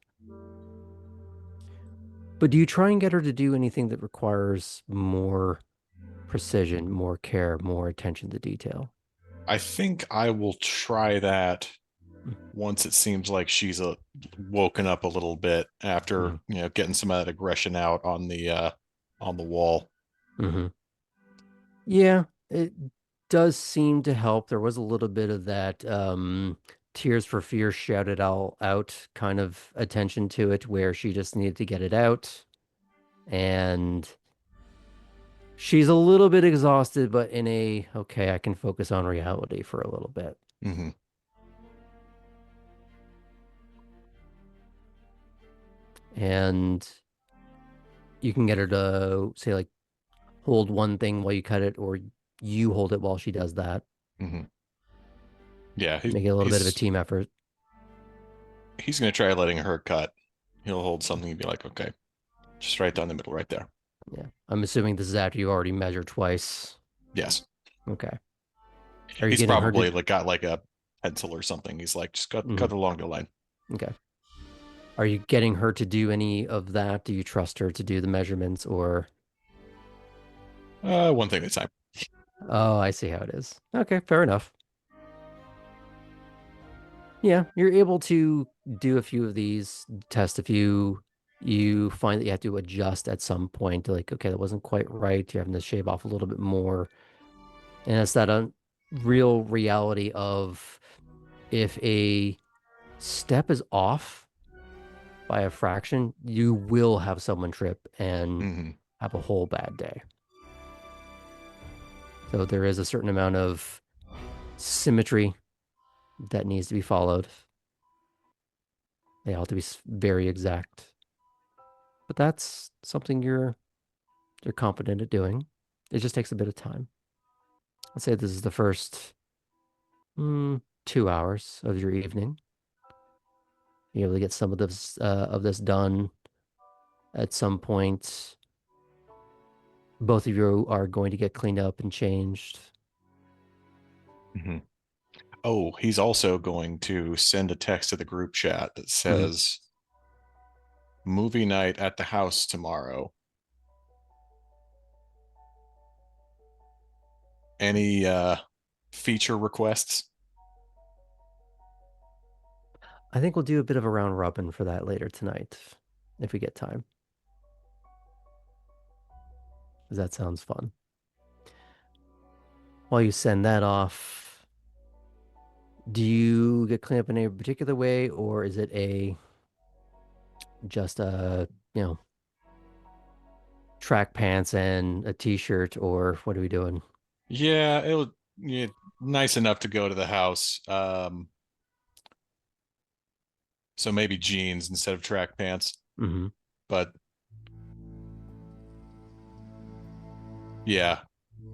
But do you try and get her to do anything that requires more precision, more care, more attention to detail?
I think I will try that once it seems like she's woken up a little bit after getting some of that aggression out on the wall.
Mm-hmm. Yeah, it does seem to help. There was a little bit of that Tears for Fear shouted all out kind of attention to it where she just needed to get it out. And she's a little bit exhausted, but in a, okay, I can focus on reality for a little bit.
Mm-hmm.
And you can get her to say like hold one thing while you cut it, or you hold it while she does that.
Mm-hmm. Yeah,
Make it a little bit of a team effort.
He's gonna try letting her cut. He'll hold something and be like, okay, just right down the middle, right there.
Yeah, I'm assuming this is after you already measured twice.
Yes.
Okay. Are you
He's
getting her
probably
to...
like got like a pencil or something. He's like, just cut along the line.
Okay. Are you getting her to do any of that? Do you trust her to do the measurements or?
One thing at a time.
Oh, I see how it is. Okay, fair enough. Yeah, you're able to do a few of these, test a few. You find that you have to adjust at some point. Like, okay, that wasn't quite right. You're having to shave off a little bit more. And it's that real reality of if a step is off by a fraction, you will have someone trip and have a whole bad day. So there is a certain amount of symmetry that needs to be followed. They all have to be very exact. But that's something you're competent at doing. It just takes a bit of time. Let's say this is the first 2 hours of your evening. You're able to get some of this done at some point. Both of you are going to get cleaned up and changed.
Mm-hmm. Oh, he's also going to send a text to the group chat that says, movie night at the house tomorrow. Any feature requests?
I think we'll do a bit of a round robin for that later tonight, if we get time. Because that sounds fun. While you send that off, do you get cleaned up in a particular way, or is it just a, track pants and a t-shirt, or what are we doing?
Yeah, it was nice enough to go to the house. So maybe jeans instead of track pants.
Mm-hmm.
But Yeah.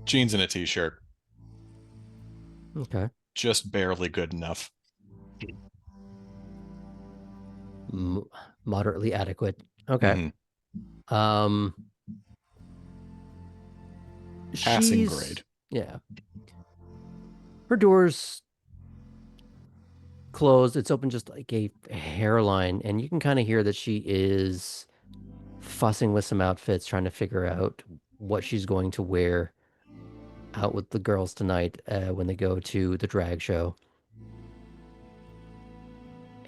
Jeans and a t-shirt.
Okay.
Just barely good enough.
Moderately adequate. Okay.
Mhm.
Um,
Passing
she's
grade.
yeah. Her door's closed. It's open just like a hairline, and you can kind of hear that she is fussing with some outfits, trying to figure out what she's going to wear out with the girls tonight when they go to the drag show.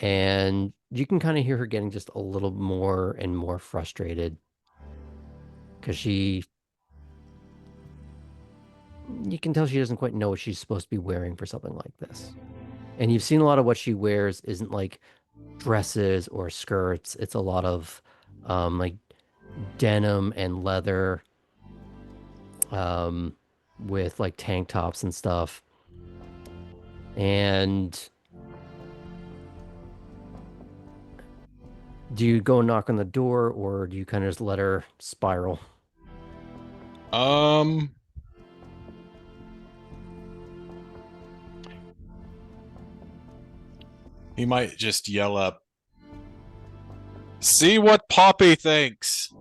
And you can kind of hear her getting just a little more and more frustrated because you can tell she doesn't quite know what she's supposed to be wearing for something like this. And you've seen a lot of what she wears isn't like dresses or skirts. It's a lot of like denim and leather with like tank tops and stuff. And do you go knock on the door or do you kind of just let her spiral?
Um, he might just yell up, "See what Poppy thinks."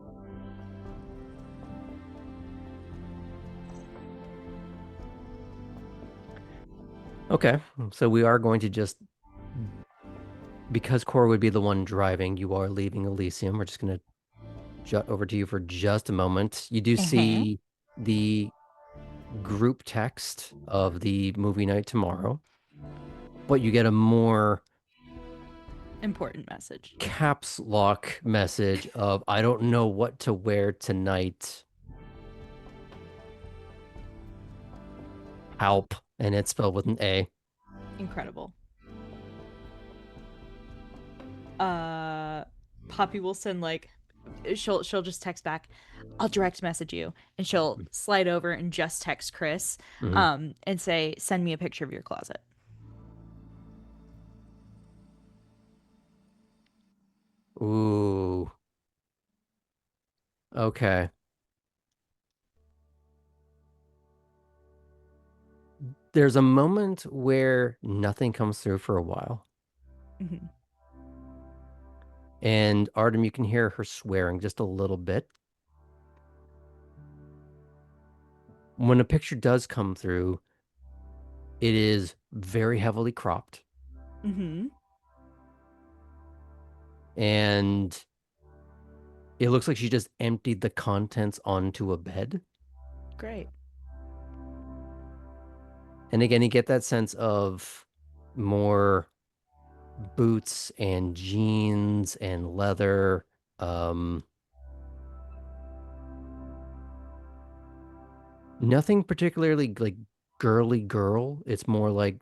Okay, so we are going to just, because Cora would be the one driving, you are leaving Elysium. We're just going to jut over to you for just a moment. You do see the group text of the movie night tomorrow, but you get a more
Important message.
caps lock message of, I don't know what to wear tonight. Help. And it's spelled with an A.
Incredible. Poppy will send like she'll just text back, I'll direct message you, and she'll slide over and just text Chris and say, send me a picture of your closet.
Ooh. Okay. There's a moment where nothing comes through for a while.
Mhm.
And Artem, you can hear her swearing just a little bit. When a picture does come through, it is very heavily cropped.
Mhm.
And it looks like she just emptied the contents onto a bed.
Great.
And again, you get that sense of more boots and jeans and leather. Nothing particularly like girly girl. It's more like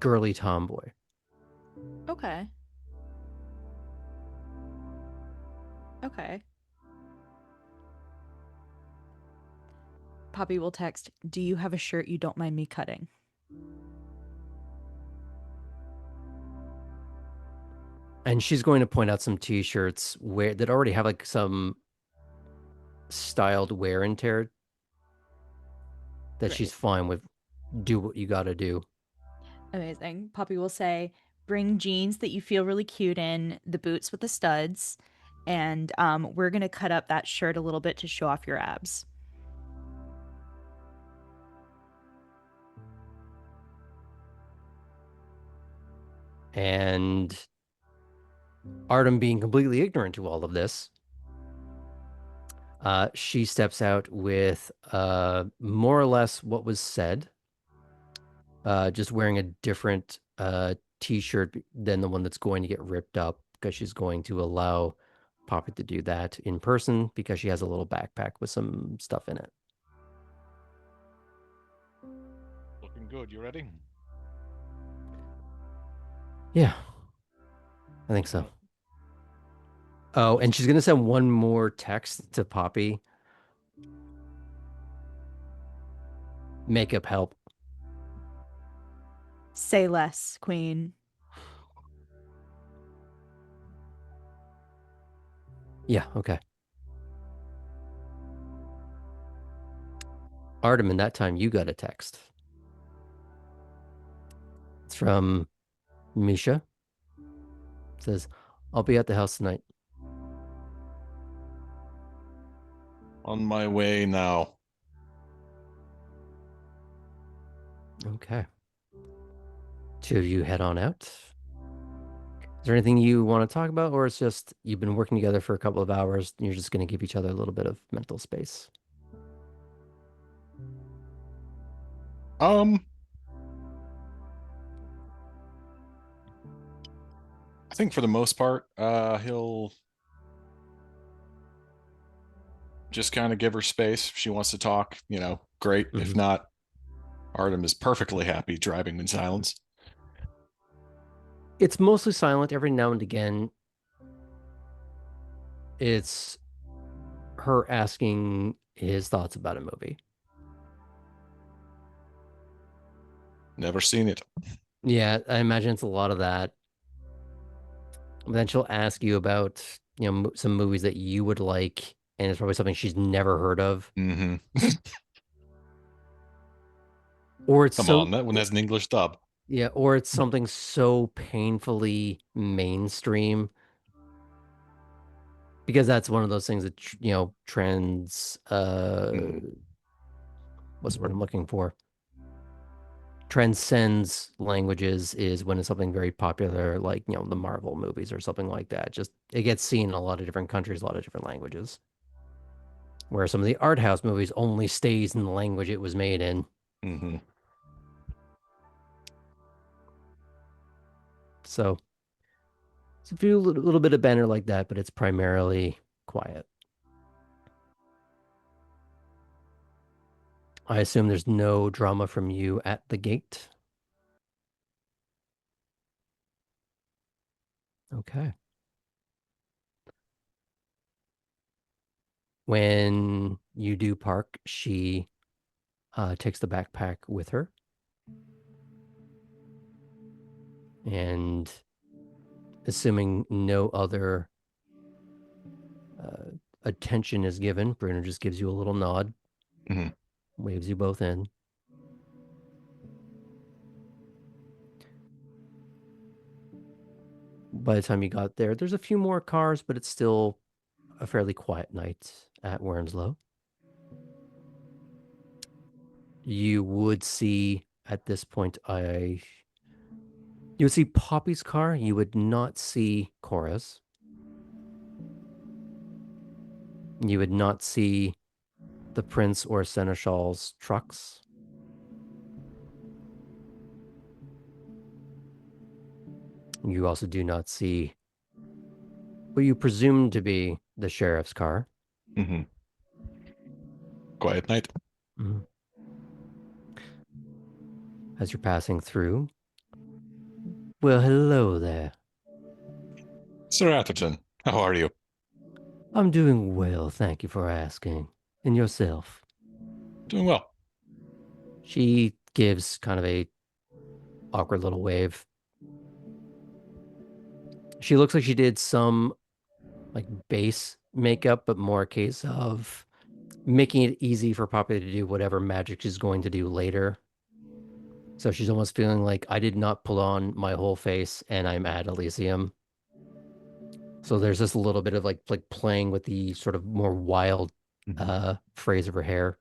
girly tomboy.
Okay. Okay. Poppy will text, do you have a shirt you don't mind me cutting?
And she's going to point out some t-shirts where that already have like some styled wear and tear that
Great.
she's fine with. Do what you got to do.
Amazing. Poppy will say, bring jeans that you feel really cute in, the boots with the studs, and we're going to cut up that shirt a little bit to show off your abs.
And Artem, being completely ignorant to all of this, she steps out with more or less what was said, just wearing a different t-shirt than the one that's going to get ripped up because she's going to allow Poppy to do that in person because she has a little backpack with some stuff in it.
Looking good. You ready?
Yeah, I think so. Oh, and she's going to send one more text to Poppy. Makeup help.
Say less, queen.
Yeah, okay. Artem, in that time, you got a text. It's from Misha. It says, I'll be at the house tonight.
On my way now.
Okay. Two of you head on out. Is there anything you want to talk about, or it's just you've been working together for a couple of hours and you're just going to give each other a little bit of mental space?
I think for the most part, he'll just kind of give her space. If she wants to talk, great. If not, Artem is perfectly happy driving in silence.
It's mostly silent. Every now and again, it's her asking his thoughts about a movie.
Never seen it.
Yeah, I imagine it's a lot of that. But then she'll ask you about, some movies that you would like, and it's probably something she's never heard of.
Mm-hmm.
Or it's
Come
so
on, that one has an English dub.
Yeah, or it's something so painfully mainstream, because that's one of those things that trans what's the word I'm looking for? Transcends languages, is when it's something very popular, like the Marvel movies or something like that. Just it gets seen in a lot of different countries, a lot of different languages. Where some of the art house movies only stays in the language it was made in.
Mm-hmm.
So it's a few little bit of banter like that, but it's primarily quiet. I assume there's no drama from you at the gate. Okay. When you do park, she takes the backpack with her. And assuming no other attention is given, Bruno just gives you a little nod, waves you both in. By the time you got there, there's a few more cars, but it's still a fairly quiet night at Wormslow. You would see at this point, you would see Poppy's car. You would not see Cora's. You would not see the Prince or Seneschal's trucks. You also do not see what you presume to be the sheriff's car.
Mm-hmm. Quiet night.
Mm-hmm. As you're passing through. Well, hello there.
Sir Atherton, how are you?
I'm doing well, thank you for asking. And yourself?
Doing well.
She gives kind of a awkward little wave. She looks like she did some like base makeup, but more a case of making it easy for Poppy to do whatever magic she's going to do later. So she's almost feeling like I did not pull on my whole face and I'm at Elysium. So there's this little bit of like playing with the sort of more wild phrase of her hair.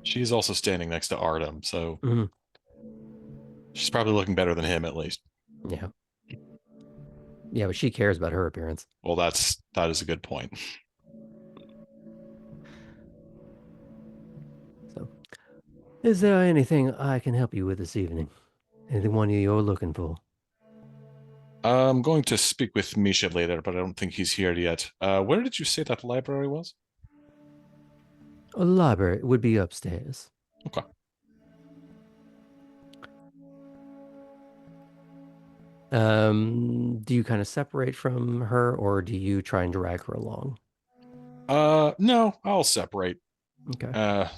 She's also standing next to Artem, so she's probably looking better than him at least.
Yeah. Yeah, but she cares about her appearance.
Well, that is a good point.
So, is there anything I can help you with this evening? Anything one you're looking for?
I'm going to speak with Misha later, but I don't think he's here yet. Where did you say that library was?
A library would be upstairs.
Okay.
Do you kind of separate from her, or do you try and drag her along?
No, I'll separate.
Okay.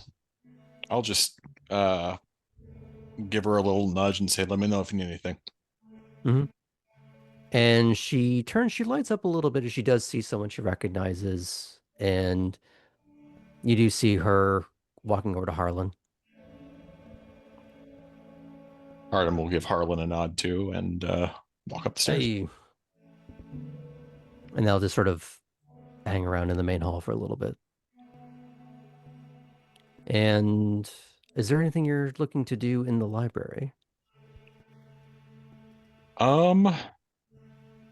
I'll just give her a little nudge and say, let me know if you need anything.
Mm-hmm. And she lights up a little bit as she does see someone she recognizes, and you do see her walking over to Harlan.
Artem will give Harlan a nod too and walk up the stairs.
Hey. And they'll just sort of hang around in the main hall for a little bit. And is there anything you're looking to do in the library?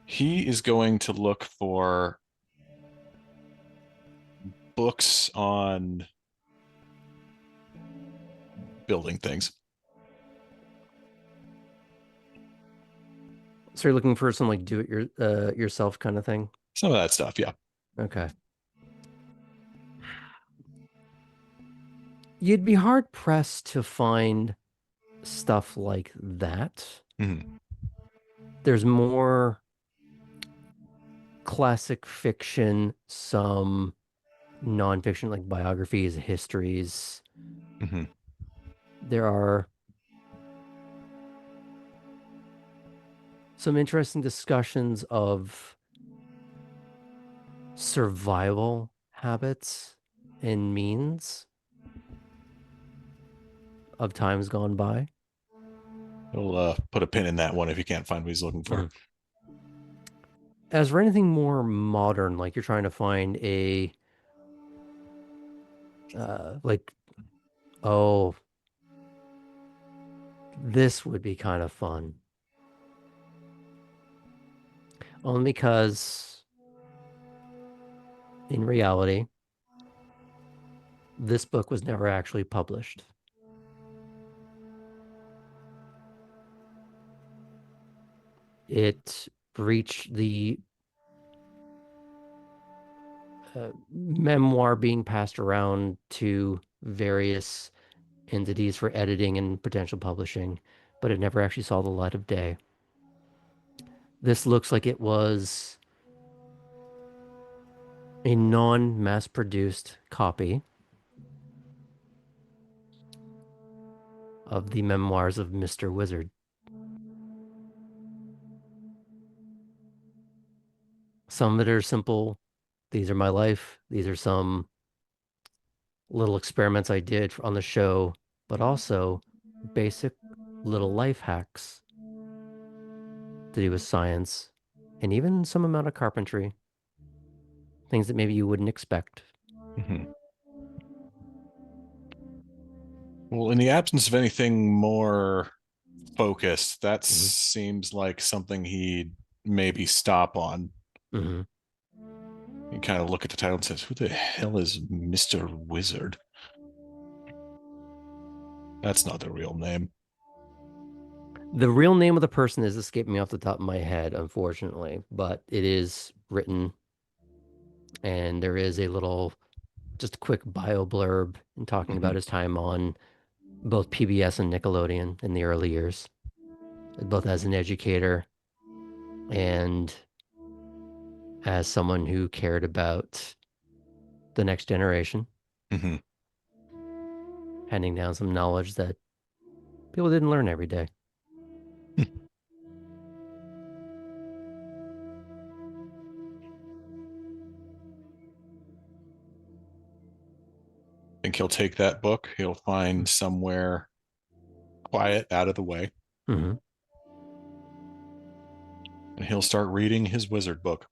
He is going to look for books on building things.
So you're looking for some like do it yourself kind of thing?
Some of that stuff, yeah.
Okay. You'd be hard pressed to find stuff like that.
Mm-hmm.
There's more classic fiction, some nonfiction like biographies, histories.
Mm-hmm.
There are some interesting discussions of survival habits and means of times gone by.
He'll put a pin in that one if you can't find what he's looking for.
As for anything more modern, like you're trying to find a this would be kind of fun. Only because in reality, this book was never actually published. It reached the memoir being passed around to various entities for editing and potential publishing, but it never actually saw the light of day. This looks like it was a non-mass produced copy of the memoirs of Mr. Wizard. Some of it are simple. These are my life. These are some little experiments I did on the show, but also basic little life hacks to do with science and even some amount of carpentry. Things that maybe you wouldn't expect.
Mm-hmm. Well, in the absence of anything more focused, that seems like something he'd maybe stop on.
Mm-hmm.
You kind of look at the title and says, "Who the hell is Mr. Wizard?" That's not the real name.
The real name of the person is escaping me off the top of my head, unfortunately, but it is written, and there is a little, just a quick bio blurb in talking about his time on both PBS and Nickelodeon in the early years, both as an educator and as someone who cared about the next generation, handing down some knowledge that people didn't learn every day.
I think he'll take that book. He'll find somewhere quiet, out of the way,
Mm-hmm.
and he'll start reading his wizard book.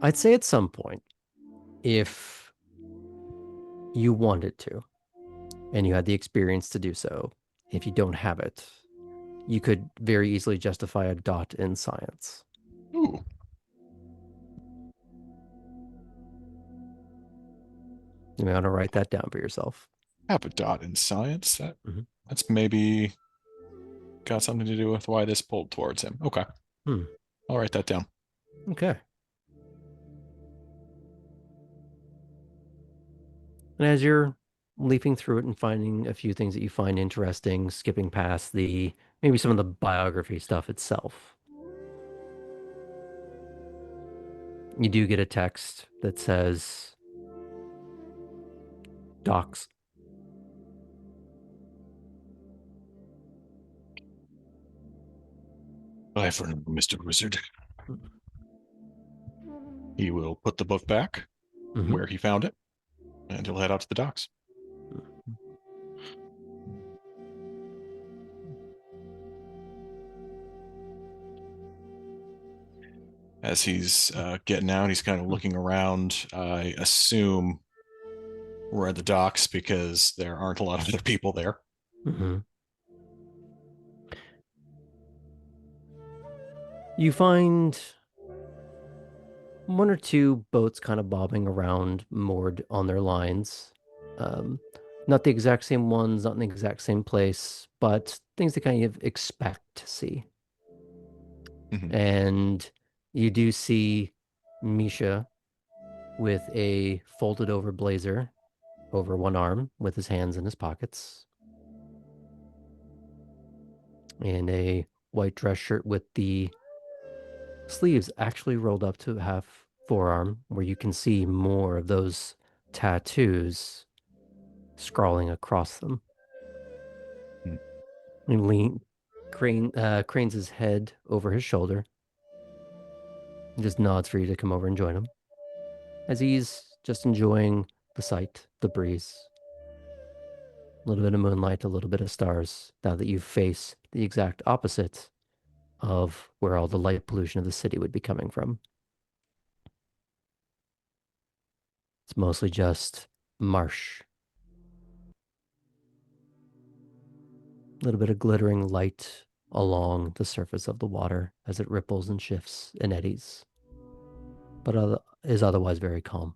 I'd say at some point, if you wanted to, and you had the experience to do so, if you don't have it, you could very easily justify a dot in science.
Ooh.
You may want to write that down for yourself.
Have a dot in science. That's maybe got something to do with why this pulled towards him. Okay. I'll write that down.
Okay. And as you're leafing through it and finding a few things that you find interesting, skipping past maybe some of the biography stuff itself, you do get a text that says, "Docs."
Bye for now, Mr. Wizard. He will put the book back where he found it, and he'll head out to the docks. As he's getting out, he's kind of looking around. I assume we're at the docks because there aren't a lot of other people there.
You find one or two boats kind of bobbing around, moored on their lines. Not the exact same ones, not in the exact same place, but things to kind of expect to see. And you do see Misha with a folded over blazer over one arm with his hands in his pockets, and a white dress shirt with the sleeves actually rolled up to half forearm, where you can see more of those tattoos scrawling across them. He cranes his head over his shoulder and just nods for you to come over and join him, as he's just enjoying the sight, the breeze, a little bit of moonlight, a little bit of stars, now that you face the exact opposite of where all the light pollution of the city would be coming from. It's mostly just marsh. A little bit of glittering light along the surface of the water as it ripples and shifts and eddies, but is otherwise very calm.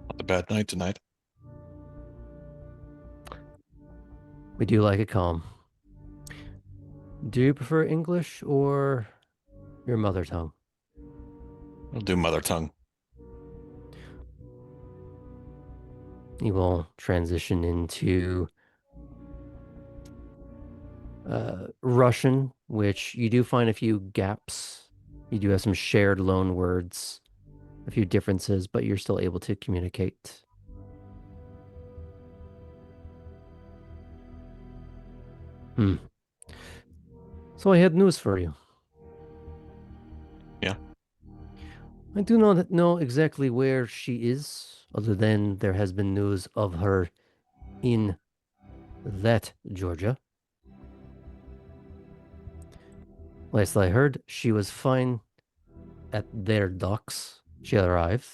Not a bad night tonight.
We do like it calm. Do you prefer English or your mother tongue?
We'll do mother tongue.
You will transition into Russian, which you do find a few gaps. You do have some shared loan words, a few differences, but you're still able to communicate. So I had news for you.
Yeah.
I do not know exactly where she is, other than there has been news of her in that Georgia. Last I heard, she was fine at their docks. She arrived.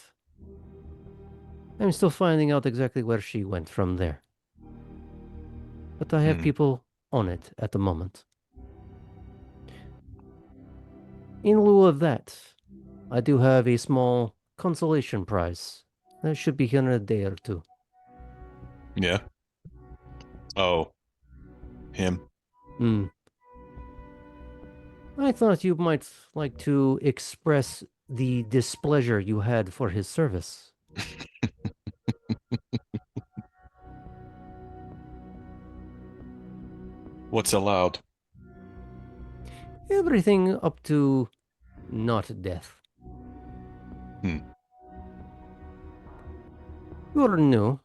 I'm still finding out exactly where she went from there. But I have people on it at the moment. In lieu of that, I do have a small consolation prize. That should be here in a day or two.
Yeah. Oh. Him.
I thought you might like to express the displeasure you had for his service.
What's allowed?
Everything up to not death. You're new,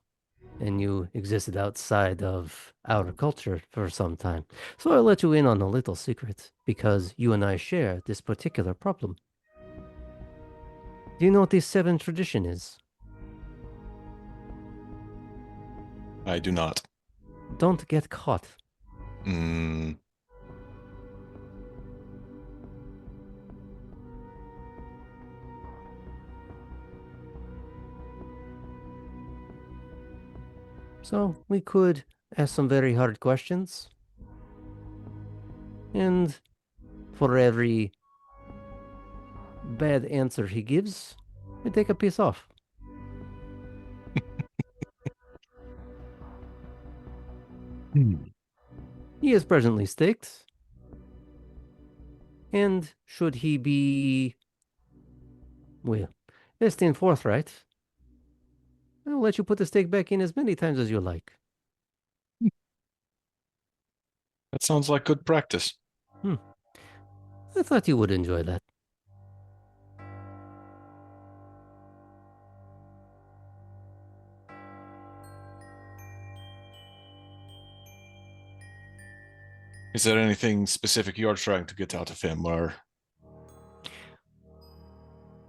and you existed outside of our culture for some time. So I'll let you in on a little secret, because you and I share this particular problem. Do you know what the seventh tradition is?
I do not.
Don't get caught. So we could ask some very hard questions. And for every bad answer he gives, we take a piece off. He is presently staked. And should he be, well, best and forthright, I'll let you put the stake back in as many times as you like.
That sounds like good practice.
I thought you would enjoy that.
Is there anything specific you're trying to get out of him, or?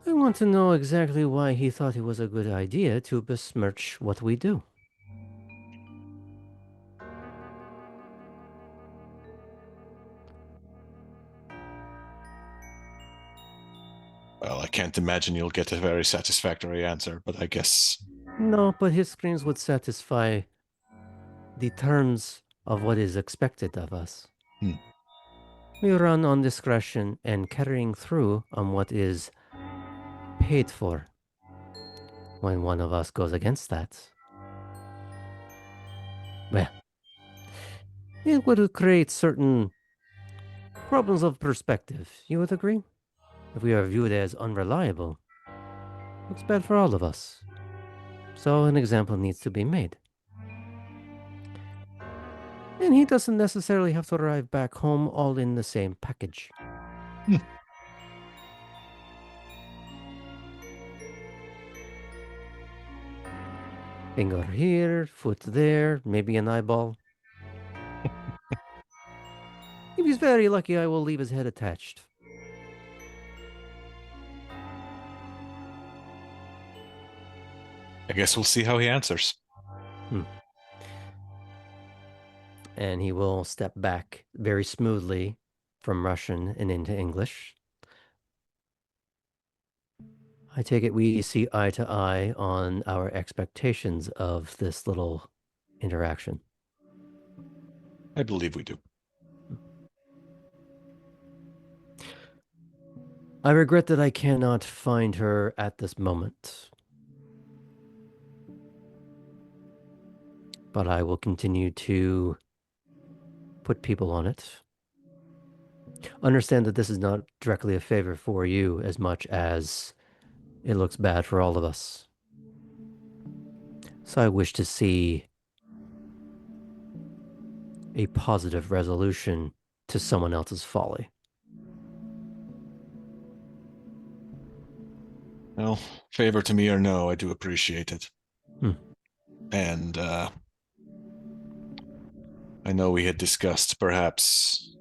I want to know exactly why he thought it was a good idea to besmirch what we do.
Well, I can't imagine you'll get a very satisfactory answer, but I guess.
No, but his screams would satisfy the terms of what is expected of us. We run on discretion and carrying through on what is paid for. When one of us goes against that, well, it would create certain problems of perspective. You would agree? If we are viewed as unreliable, it's bad for all of us. So an example needs to be made. And he doesn't necessarily have to arrive back home all in the same package. Finger here, foot there, maybe an eyeball. If he's very lucky, I will leave his head attached.
I guess we'll see how he answers.
And he will step back very smoothly from Russian and into English. I take it we see eye to eye on our expectations of this little interaction.
I believe we do.
I regret that I cannot find her at this moment. But I will continue to put people on it. Understand that this is not directly a favor for you as much as it looks bad for all of us. So I wish to see a positive resolution to someone else's folly.
Well, favor to me or no, I do appreciate it. And I know we had discussed perhaps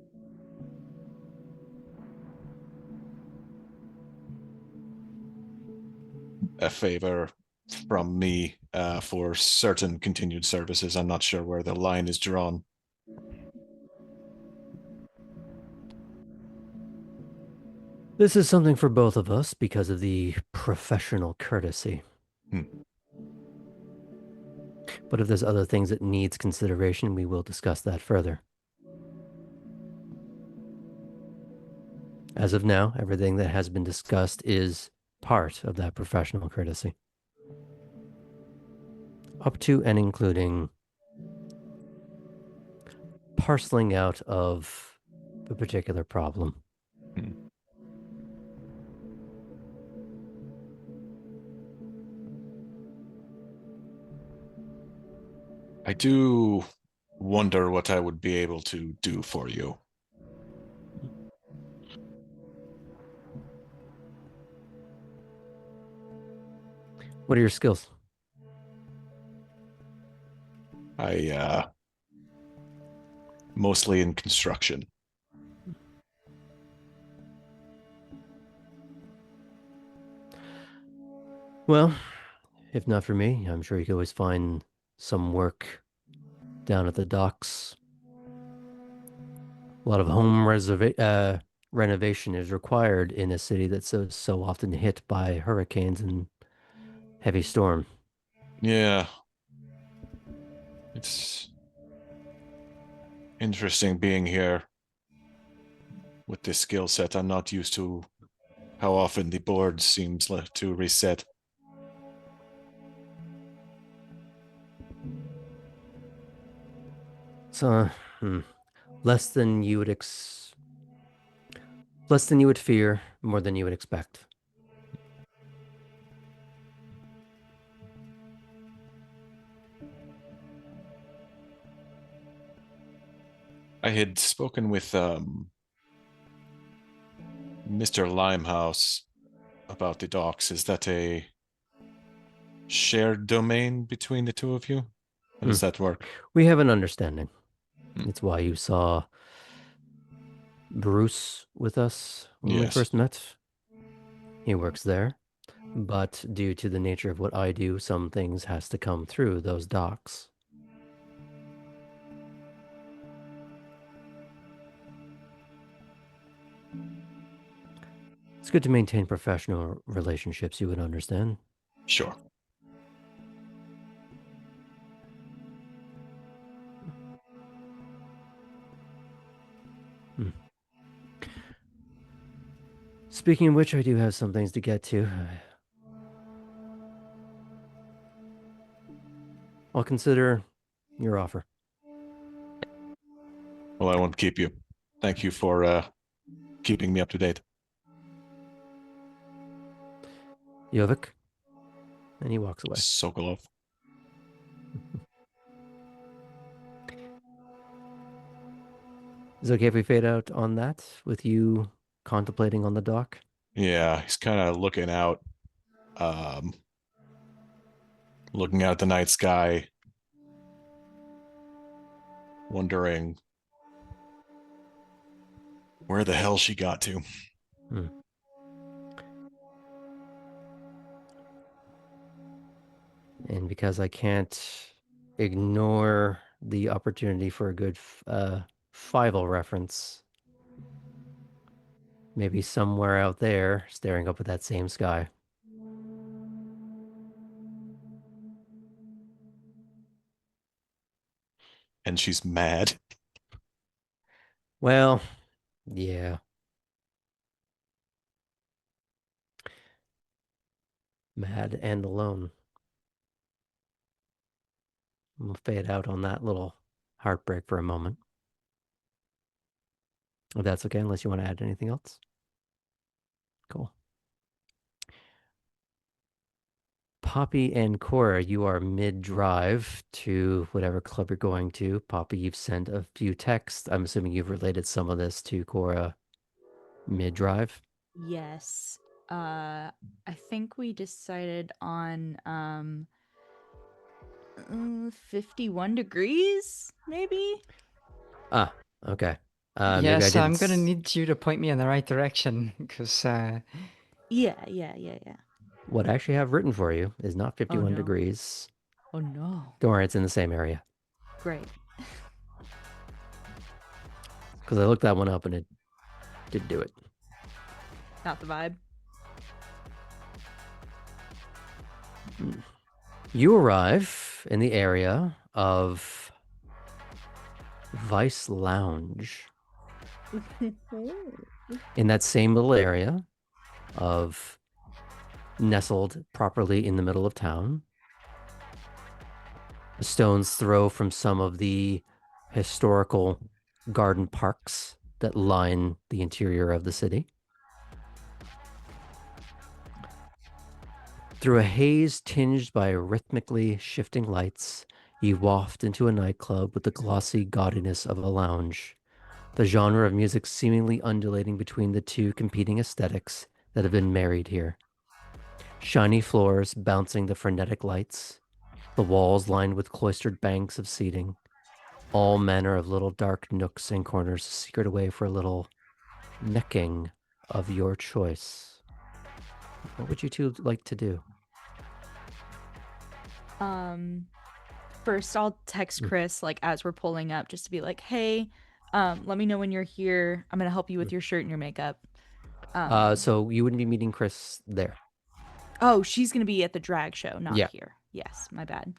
a favor from me for certain continued services. I'm not sure where the line is drawn.
This is something for both of us because of the professional courtesy. But if there's other things that needs consideration, we will discuss that further. As of now, everything that has been discussed is part of that professional courtesy. Up to and including parceling out of a particular problem.
I do wonder what I would be able to do for you.
What are your skills?
I mostly in construction.
Well, if not for me, I'm sure you could always find some work down at the docks. A lot of home renovation is required in a city that's so often hit by hurricanes and heavy storm.
Yeah. It's interesting being here with this skill set. I'm not used to how often the board seems to reset.
So, less than you would fear, more than you would expect.
I had spoken with Mr. Limehouse about the docks. Is that a shared domain between the two of you? How does that work?
We have an understanding. It's why you saw Bruce with us when we
Yes.
first met? He works there, but due to the nature of what I do, some things has to come through those docks. It's good to maintain professional relationships, you would understand.
Sure.
Speaking of which, I do have some things to get to. I'll consider your offer.
Well, I won't keep you. Thank you for keeping me up to date.
Yovik. And he walks away.
Sokolov.
Is it okay if we fade out on that with you contemplating on the dock?
Yeah, he's kind of looking out at the night sky, wondering where the hell she got to.
And because I can't ignore the opportunity for a good Fievel reference, maybe somewhere out there, staring up at that same sky.
And she's mad.
Well, yeah. Mad and alone. We'll fade out on that little heartbreak for a moment. If that's okay, unless you want to add anything else. Cool. Poppy and Cora, you are mid-drive to whatever club you're going to. Poppy, you've sent a few texts. I'm assuming you've related some of this to Cora mid-drive.
Yes. I think we decided on 51 degrees, maybe?
Ah, okay. Maybe I
Yes,
didn't.
I'm gonna need you to point me in the right direction, because
Yeah.
What I actually have written for you is not 51
no.
degrees.
Oh no.
Don't worry, it's in the same area.
Great.
Because I looked that one up and it did do it.
Not the vibe.
You arrive in the area of Vice Lounge. In that same little area of nestled properly in the middle of town. A stone's throw from some of the historical garden parks that line the interior of the city. Through a haze tinged by rhythmically shifting lights, you waft into a nightclub with the glossy gaudiness of a lounge, the genre of music seemingly undulating between the two competing aesthetics that have been married here. Shiny floors bouncing the frenetic lights, the walls lined with cloistered banks of seating, all manner of little dark nooks and corners secret away for a little necking of your choice. What would you two like to do?
First I'll text Chris like as we're pulling up just to be like, hey, let me know when you're here. I'm gonna help you with your shirt and your makeup.
So you wouldn't be meeting Chris there.
Oh, she's gonna be at the drag show, not
Yeah.
here. Yes, my bad.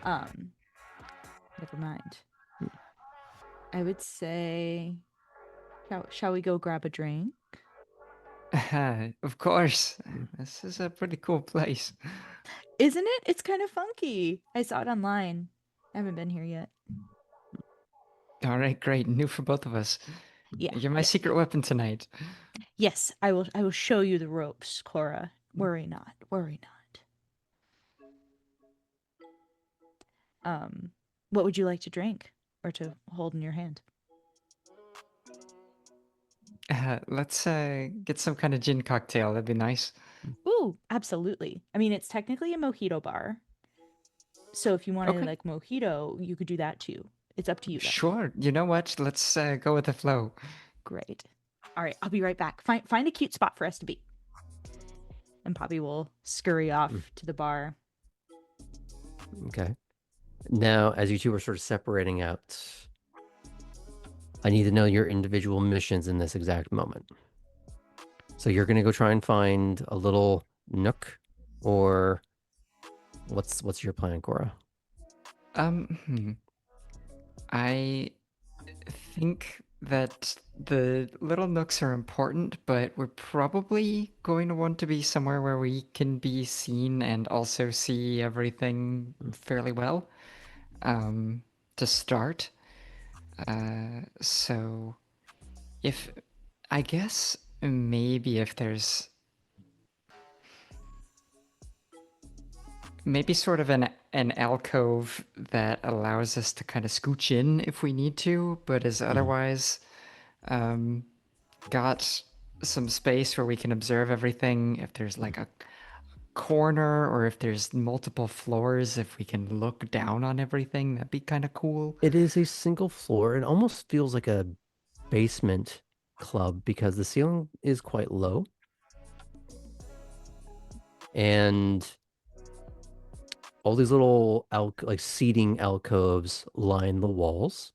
Never mind. I would say, shall we go grab a drink?
of course, this is a pretty cool place.
Isn't it? It's kind of funky. I saw it online. I haven't been here yet.
All right, great. New for both of us.
Yeah.
You're my secret weapon tonight.
Yes, I will show you the ropes, Cora. Worry not. Worry not. What would you like to drink or to hold in your hand?
Let's get some kind of gin cocktail. That'd be nice.
Ooh, absolutely. I mean, it's technically a mojito bar. So if you wanted
Okay.
like mojito, you could do that too. It's up to you though.
Sure. You know what? Let's go with the flow.
Great. All right, I'll be right back. Find a cute spot for us to be. And Poppy will scurry off to the bar.
Okay. Now, as you two are sort of separating out, I need to know your individual missions in this exact moment. So you're going to go try and find a little nook, or what's your plan, Cora?
I think that the little nooks are important, but we're probably going to want to be somewhere where we can be seen and also see everything fairly well to start. So if I guess maybe if there's maybe sort of an alcove that allows us to kind of scooch in if we need to, but is otherwise got some space where we can observe everything. If there's like a corner or if there's multiple floors, if we can look down on everything, that'd be kind of cool.
It is a single floor. It almost feels like a basement club because the ceiling is quite low. And all these little like seating alcoves line the walls,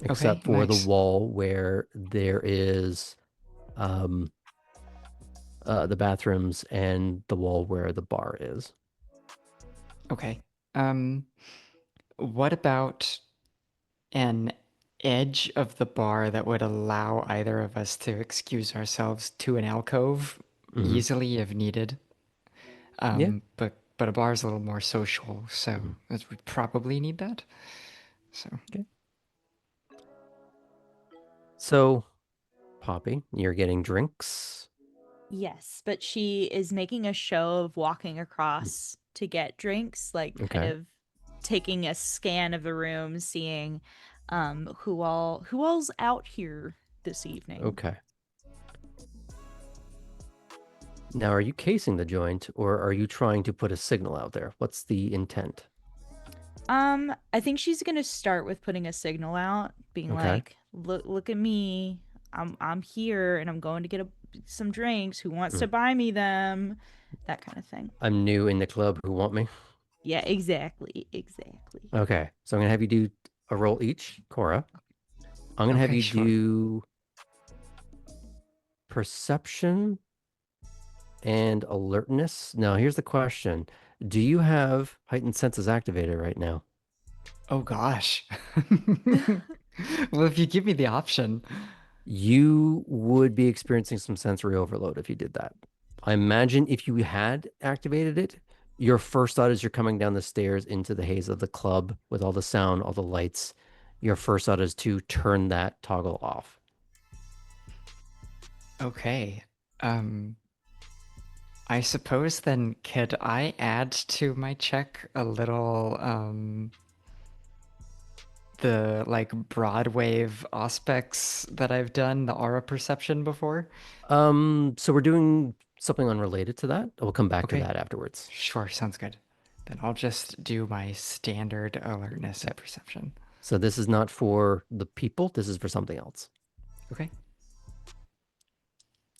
except
Okay,
for the
nice.
wall where there is the bathrooms and the wall where the bar is.
Okay. What about an edge of the bar that would allow either of us to excuse ourselves to an alcove easily if needed?
Yeah.
But a bar is a little more social, so we probably need that. So
Okay. So, Poppy, you're getting drinks.
Yes, but she is making a show of walking across to get drinks, like kind
Okay.
of taking a scan of the room, seeing who all's out here this evening.
Okay. Now, are you casing the joint or are you trying to put a signal out there? What's the intent?
I think she's gonna start with putting a signal out, being
Okay.
like, look at me. I'm here and I'm going to get some drinks. Who wants to buy me them? That kind of thing.
I'm new in the club. Who want me?
Yeah, exactly.
Okay. So I'm going to have you do a roll each, Cora. I'm going to have
Okay,
you
sure.
do perception and alertness. Now, here's the question. Do you have heightened senses activated right now?
Oh gosh. Well, if you give me the option.
You would be experiencing some sensory overload if you did that. I imagine if you had activated it, your first thought as you're coming down the stairs into the haze of the club with all the sound, all the lights, your first thought is to turn that toggle off.
Okay. I suppose then could I add to my check a little the like broadwave aspects that I've done, the aura perception before?
So we're doing something unrelated to that. We'll come back to
Okay.
that afterwards.
Sure, sounds good. Then I'll just do my standard alertness and perception.
So this is not for the people, this is for something else.
Okay.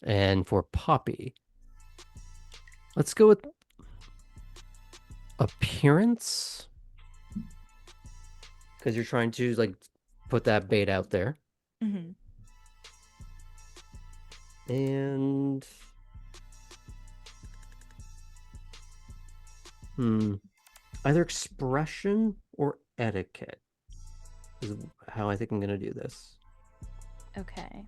And for Poppy, let's go with appearance. Because you're trying to like put that bait out there.
Mm-hmm.
And either expression or etiquette is how I think I'm gonna do this.
Okay.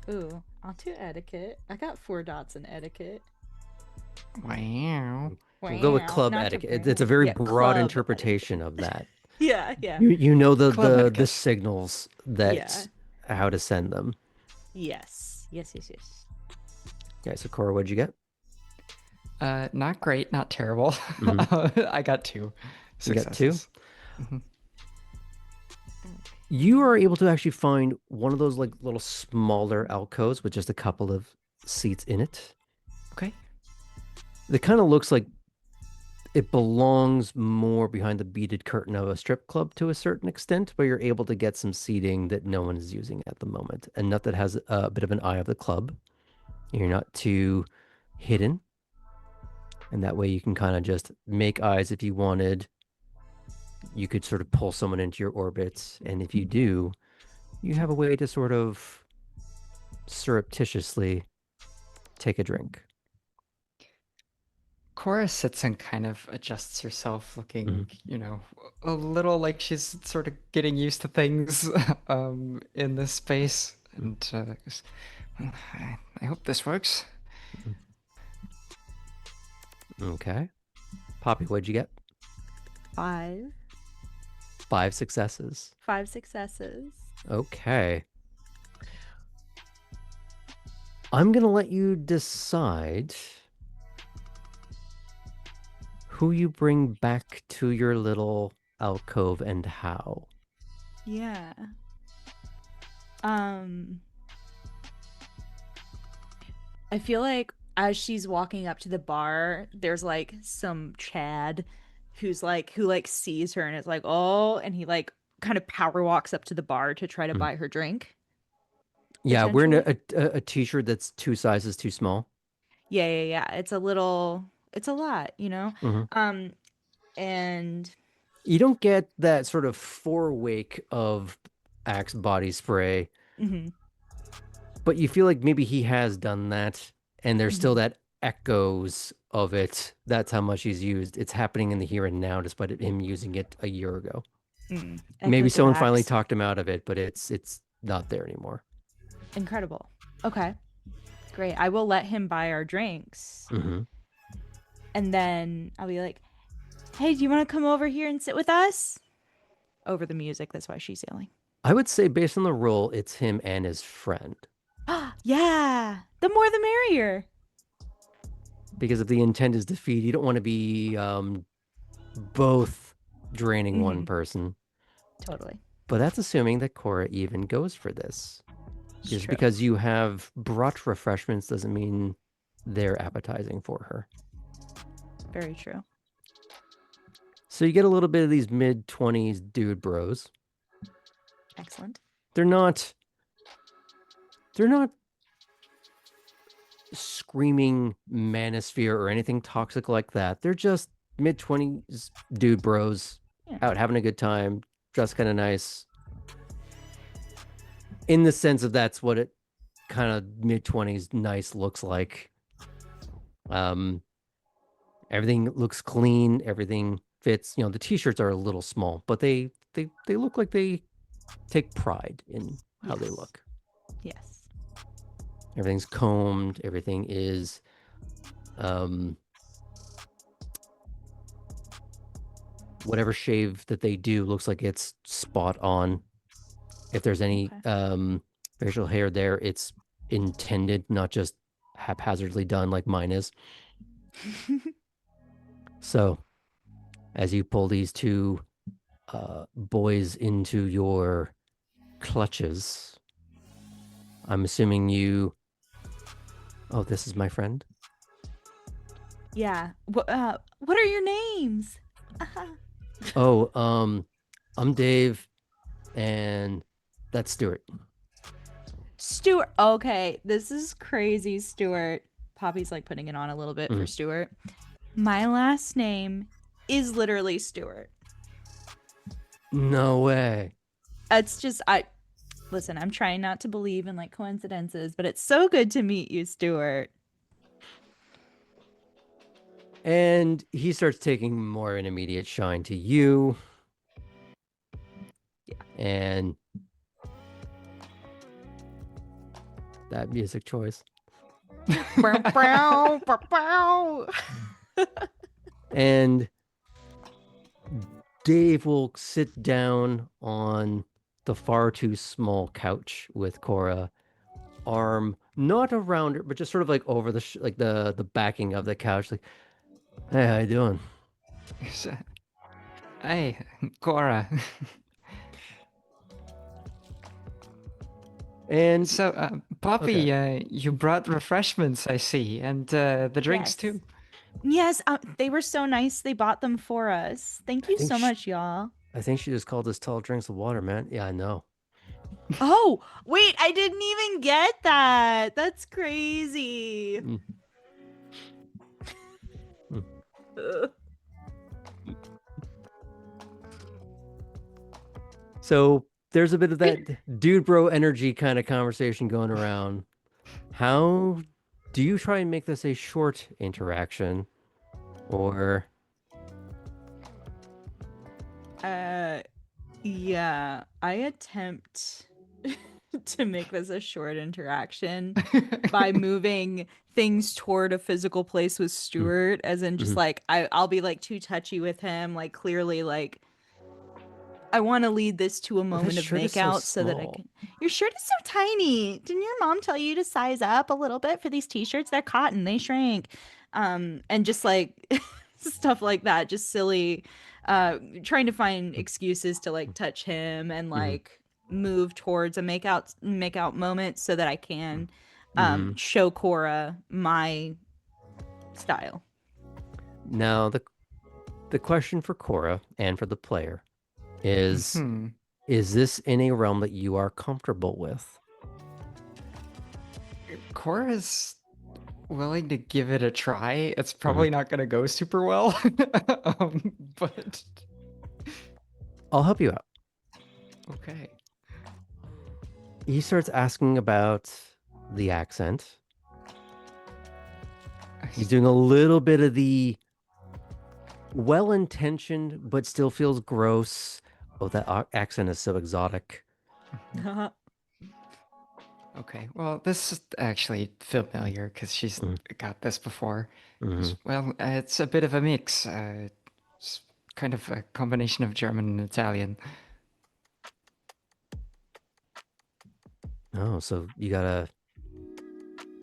Ooh, I'll do etiquette. I got 4 dots in etiquette.
Wow.
We'll go with
Wow,
club
not
etiquette.
to-
It's a very
Yeah,
broad
club
interpretation
etiquette.
of that.
Yeah.
You know
Club
the
etiquette.
signals that
Yeah.
how to send them.
Yes.
Okay, so Cora, what'd you get?
Not great, not terrible. I got 2
You got 2?
successes. Mhm.
You are able to actually find one of those like little smaller alcoves with just a couple of seats in it.
Okay.
It kind of looks like It belongs more behind the beaded curtain of a strip club to a certain extent, but you're able to get some seating that no one is using at the moment. Enough that has a bit of an eye of the club. You're not too hidden. And that way you can kind of just make eyes if you wanted. You could sort of pull someone into your orbit. And if you do, you have a way to sort of surreptitiously take a drink.
Cora sits and kind of adjusts herself, looking,
Mm-hmm.
you know, a little like she's sort of getting used to things in this space. And goes, "Well, I hope this works."
Okay. Poppy, what'd you get?
5.
5 successes.
5 successes.
Okay. I'm going to let you decide who you bring back to your little alcove and how.
Yeah. I feel like as she's walking up to the bar, there's like some Chad who sees her and is like, "Oh," and he like kind of power walks up to the bar to try to buy her drink.
Yeah, wearing
Potentially.
a t-shirt that's 2 sizes too small.
Yeah. It's a lot, you know?
Mm-hmm.
And
You don't get that sort of forewake of Axe body spray,
mhm,
but you feel like maybe he has done that, and there's still
mhm,
that echoes of it. That's how much he's used. It's happening in the here and now, despite him using it a year ago. Maybe
echoes of
someone finally
Axe.
talked him out of it, but it's not there anymore.
Incredible. Okay. Great. I will let him buy our drinks.
Mm-hmm.
And then I'll be like, "Hey, do you want to come over here and sit with us?" Over the music. That's why she's yelling.
I would say, based on the role, it's him and his friend.
Yeah. The more the merrier.
Because if the intent is defeat, you don't want to be both draining one person.
Totally.
But that's assuming that Cora even goes for this. Just because you have brought refreshments doesn't mean they're appetizing for her.
Very true.
So you get a little bit of these mid-20s dude bros.
Excellent.
They're not screaming manosphere or anything toxic like that. They're just mid-20s dude bros out having a good time, dressed kind of nice. In the sense of that's what it kind of mid-20s nice looks like. Everything looks clean, everything fits. You know, the t-shirts are a little small, but they look like they take pride in how they look.
Yes.
Everything's combed, everything is whatever shave that they do looks like it's spot on. If there's any facial hair there, it's intended, not just haphazardly done like mine is. So, as you pull these two boys into your clutches, I'm assuming you. Oh, this is my friend.
Yeah. What are your names?
Oh, I'm Dave, and that's Stuart.
Stuart. Okay, this is crazy, Stuart. Poppy's like putting it on a little bit for Stuart. My last name is literally Stuart.
No way.
It's just listen, I'm trying not to believe in like coincidences, but it's so good to meet you, Stuart.
And he starts taking more an immediate shine to you.
Yeah.
And that music choice. And Dave will sit down on the far too small couch with Cora, arm not around her, but just sort of like over the like the backing of the couch. Like, hey, how you doing?
Hey, Cora.
And
so, Poppy, you brought refreshments, I see, and the drinks
Yes.
too.
Yes, they were so nice. They bought them for us. Thank you so much, y'all.
I think she just called us tall drinks of water, man. Yeah, I know.
Oh, wait, I didn't even get that. That's crazy.
So there's a bit of that dude bro energy kind of conversation going around. How do you try and make this a short interaction, or
Yeah, I attempt to make this a short interaction by moving things toward a physical place with Stuart, as in just like I'll be like too touchy with him, like clearly like I want to lead this to a moment of
shirt is so
makeout so that I
small.
can. Your shirt is so tiny. Didn't your mom tell you to size up a little bit for these t-shirts? They're cotton, they shrink. And just like stuff like that, just silly trying to find excuses to like touch him and like move towards a makeout moment so that I can show Cora my style.
Now the question for Cora and for the player is this in a realm that you are comfortable with?
Cora's willing to give it a try. It's probably not going to go super well, but
I'll help you out.
okay.
He starts asking about the accent. He's doing a little bit of the well-intentioned but still feels gross. Oh, that accent is so exotic.
Okay, well, this is actually familiar because she's got this before. Well, it's a bit of a mix. It's kind of a combination of German and Italian.
Oh, so you gotta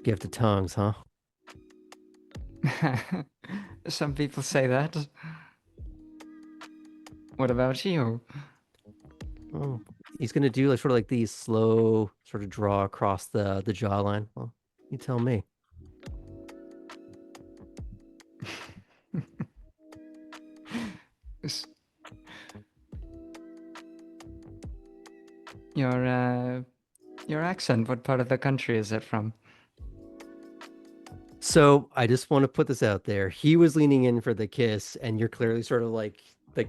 give the tongues, huh?
Some people say that. What about you?
Oh, he's gonna do like sort of like these slow sort of draw across the jawline. Well, you tell me.
Your accent, what part of the country is it from?
So I just want to put this out there. He was leaning in for the kiss, and you're clearly sort of like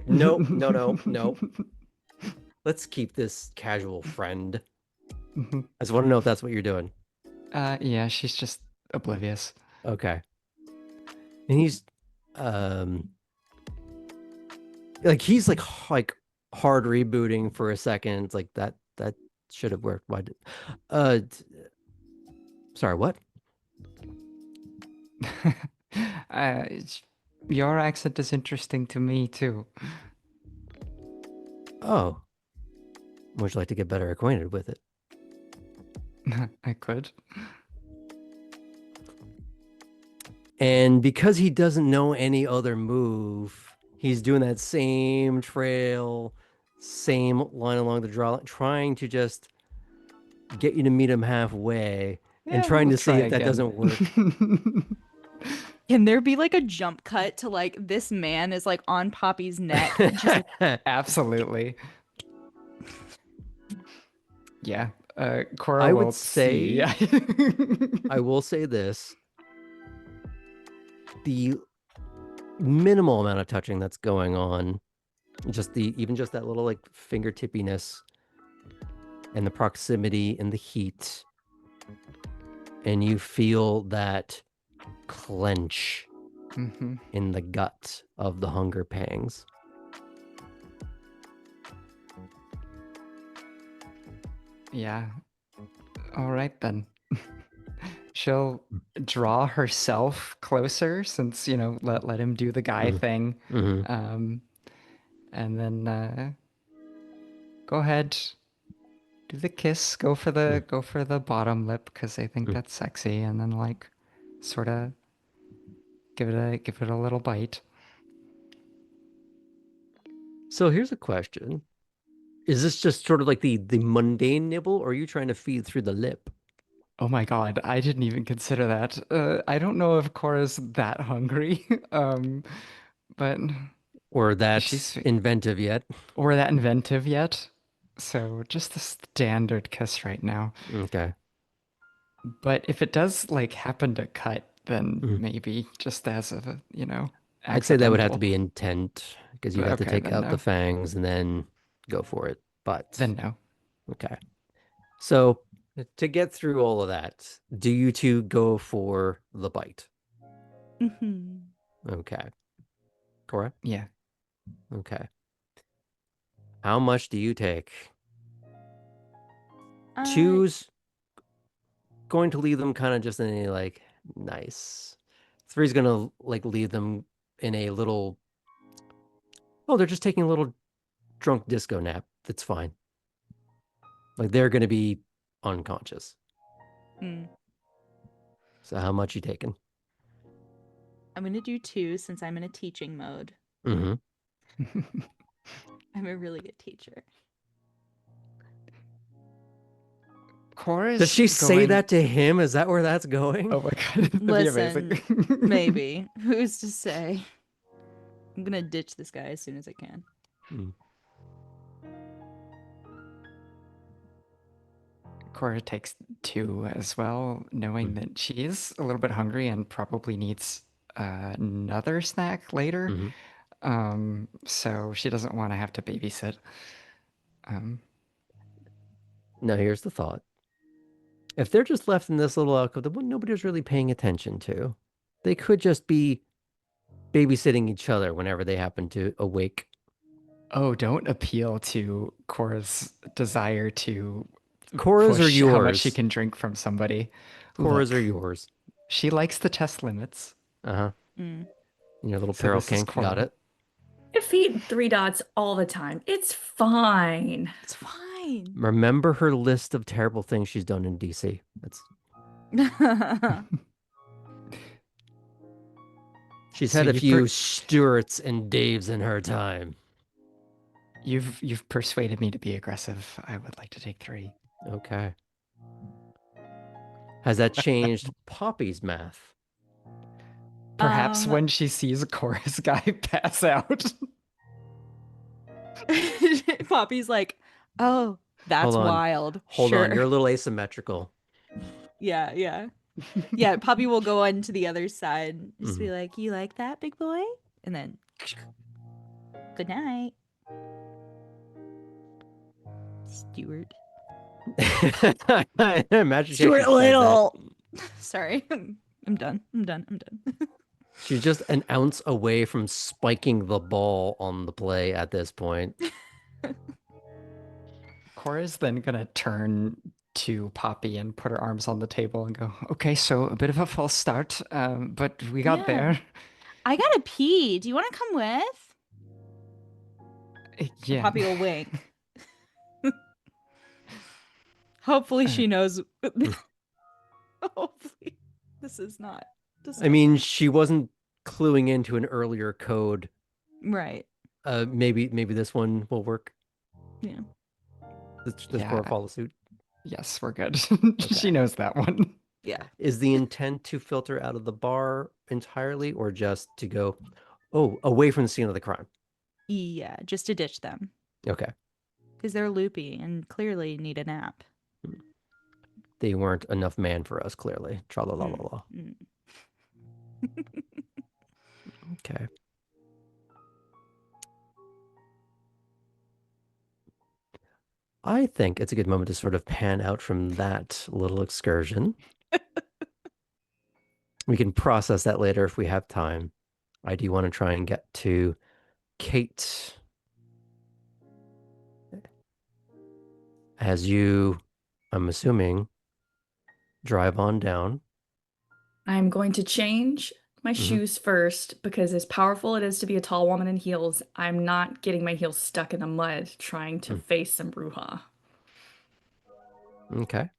nope, no. Let's keep this casual friend. I just want to know if that's what you're doing.
Yeah, she's just oblivious.
Okay. And he's he's like hard rebooting for a second. It's like that should have worked. Why did sorry, what?
Your accent is interesting to me too.
Oh. Would you like to get better acquainted with it?
I could.
And because he doesn't know any other move, he's doing that same trail, same line along the draw, trying to just get you to meet him halfway and trying to see if that doesn't work.
Can there be like a jump cut to like this man is like on Poppy's neck? Just
Absolutely. Yeah. Cora
I
will
would say,
see.
I will say this. The minimal amount of touching that's going on, even just that little like fingertippiness and the proximity and the heat, and you feel that clench in the gut of the hunger pangs.
Yeah. All right then. She'll draw herself closer since, let him do the guy thing. And then go ahead, do the kiss, go for the bottom lip because I think that's sexy, and then like sort of give it a little bite.
So here's a question. Is this just sort of like the mundane nibble, or are you trying to feed through the lip?
Oh my God, I didn't even consider that. I don't know if Cora's that hungry, but
Or
she's
that's inventive yet.
or that inventive yet. So just the standard kiss right now.
Okay.
But if it does like happen to cut, then
Mhm.
maybe just as a,
I'd say that would have to
accidental.
be intent because you'd
But
have to
okay,
take
then
out the
no.
fangs and then go for it. But
Then no.
okay. So to get through all of that, do you two go for the bite?
Mhm.
Okay. Cora?
Yeah.
Okay. How much do you take?
Uh,
Two's going to leave them kind of just in a like nice. Three's gonna like leave them in a little. Oh, they're just taking a little drunk disco nap. That's fine. Like they're gonna be unconscious.
mm.
So how much you taking?
I'm gonna do 2 since I'm in a teaching mode.
Mm-hmm.
I'm a really good teacher.
Cora's
Does she say
going.
that to him? Is that where that's going?
Oh my God, that'd be
Listen,
amazing.
maybe. Who's to say? I'm gonna ditch this guy as soon as I can.
Mm.
Cora takes 2 as well, knowing
Mm.
that she is a little bit hungry and probably needs another snack later.
Mm-hmm.
So she doesn't want to have to babysit.
Now here's the thought. If they're just left in this little alcove that nobody's really paying attention to, they could just be babysitting each other whenever they happen to awake.
Oh, don't appeal to Cora's desire to
Cora's are
push how much she
yours.
can drink from somebody.
Cora's
Look,
are yours.
she likes to test limits.
Uh-huh.
Mm.
Your little
So
peril
this is
kink. Got
Cora.
it.
I feed 3 dots all the time. It's fine.
It's fine.
Remember her list of terrible things she's done in DC. She's
So
had a few Stuarts and Daves in her time.
you've persuaded me to be aggressive. I would like to take 3.
Okay. Has that changed Poppy's math?
Perhaps when she sees Cora's guy pass out.
Poppy's like, oh, that's
Hold on.
wild.
Hold
Sure.
on, you're a little asymmetrical.
Yeah, yeah. Yeah, Poppy will go on to the other side. Just be
Mhm.
like, you like that, big boy? And then, good night. Stuart.
I imagine she
Stuart
actually said that.
Little. Sorry. I'm done.
She's just an ounce away from spiking the ball on the play at this point.
Cora's then gonna turn to Poppy and put her arms on the table and go, okay, so a bit of a false start, but we got
Yeah.
there.
I gotta pee. Do you want to come with?
Yeah.
Poppy will wink. Hopefully she knows. Hopefully this is not.
I mean, she wasn't cluing into an earlier code.
Right.
Maybe this one will work.
Yeah.
Does Cora follow suit?
Yes, we're good.
Okay.
She knows that one.
Yeah.
Is the intent to filter out of the bar entirely or just to go, away from the scene of the crime?
Yeah, just to ditch them.
Okay.
Because they're loopy and clearly need a nap.
They weren't enough man for us, clearly. Tra-la-la-la-la.
Mm.
Okay. I think it's a good moment to sort of pan out from that little excursion. We can process that later if we have time. I do want to try and get to Kate. As you, I'm assuming, drive on down.
I'm going to change my shoes first because as powerful it is to be a tall woman in heels, I'm not getting my heels stuck in the mud trying to face some brouhaha.
Okay.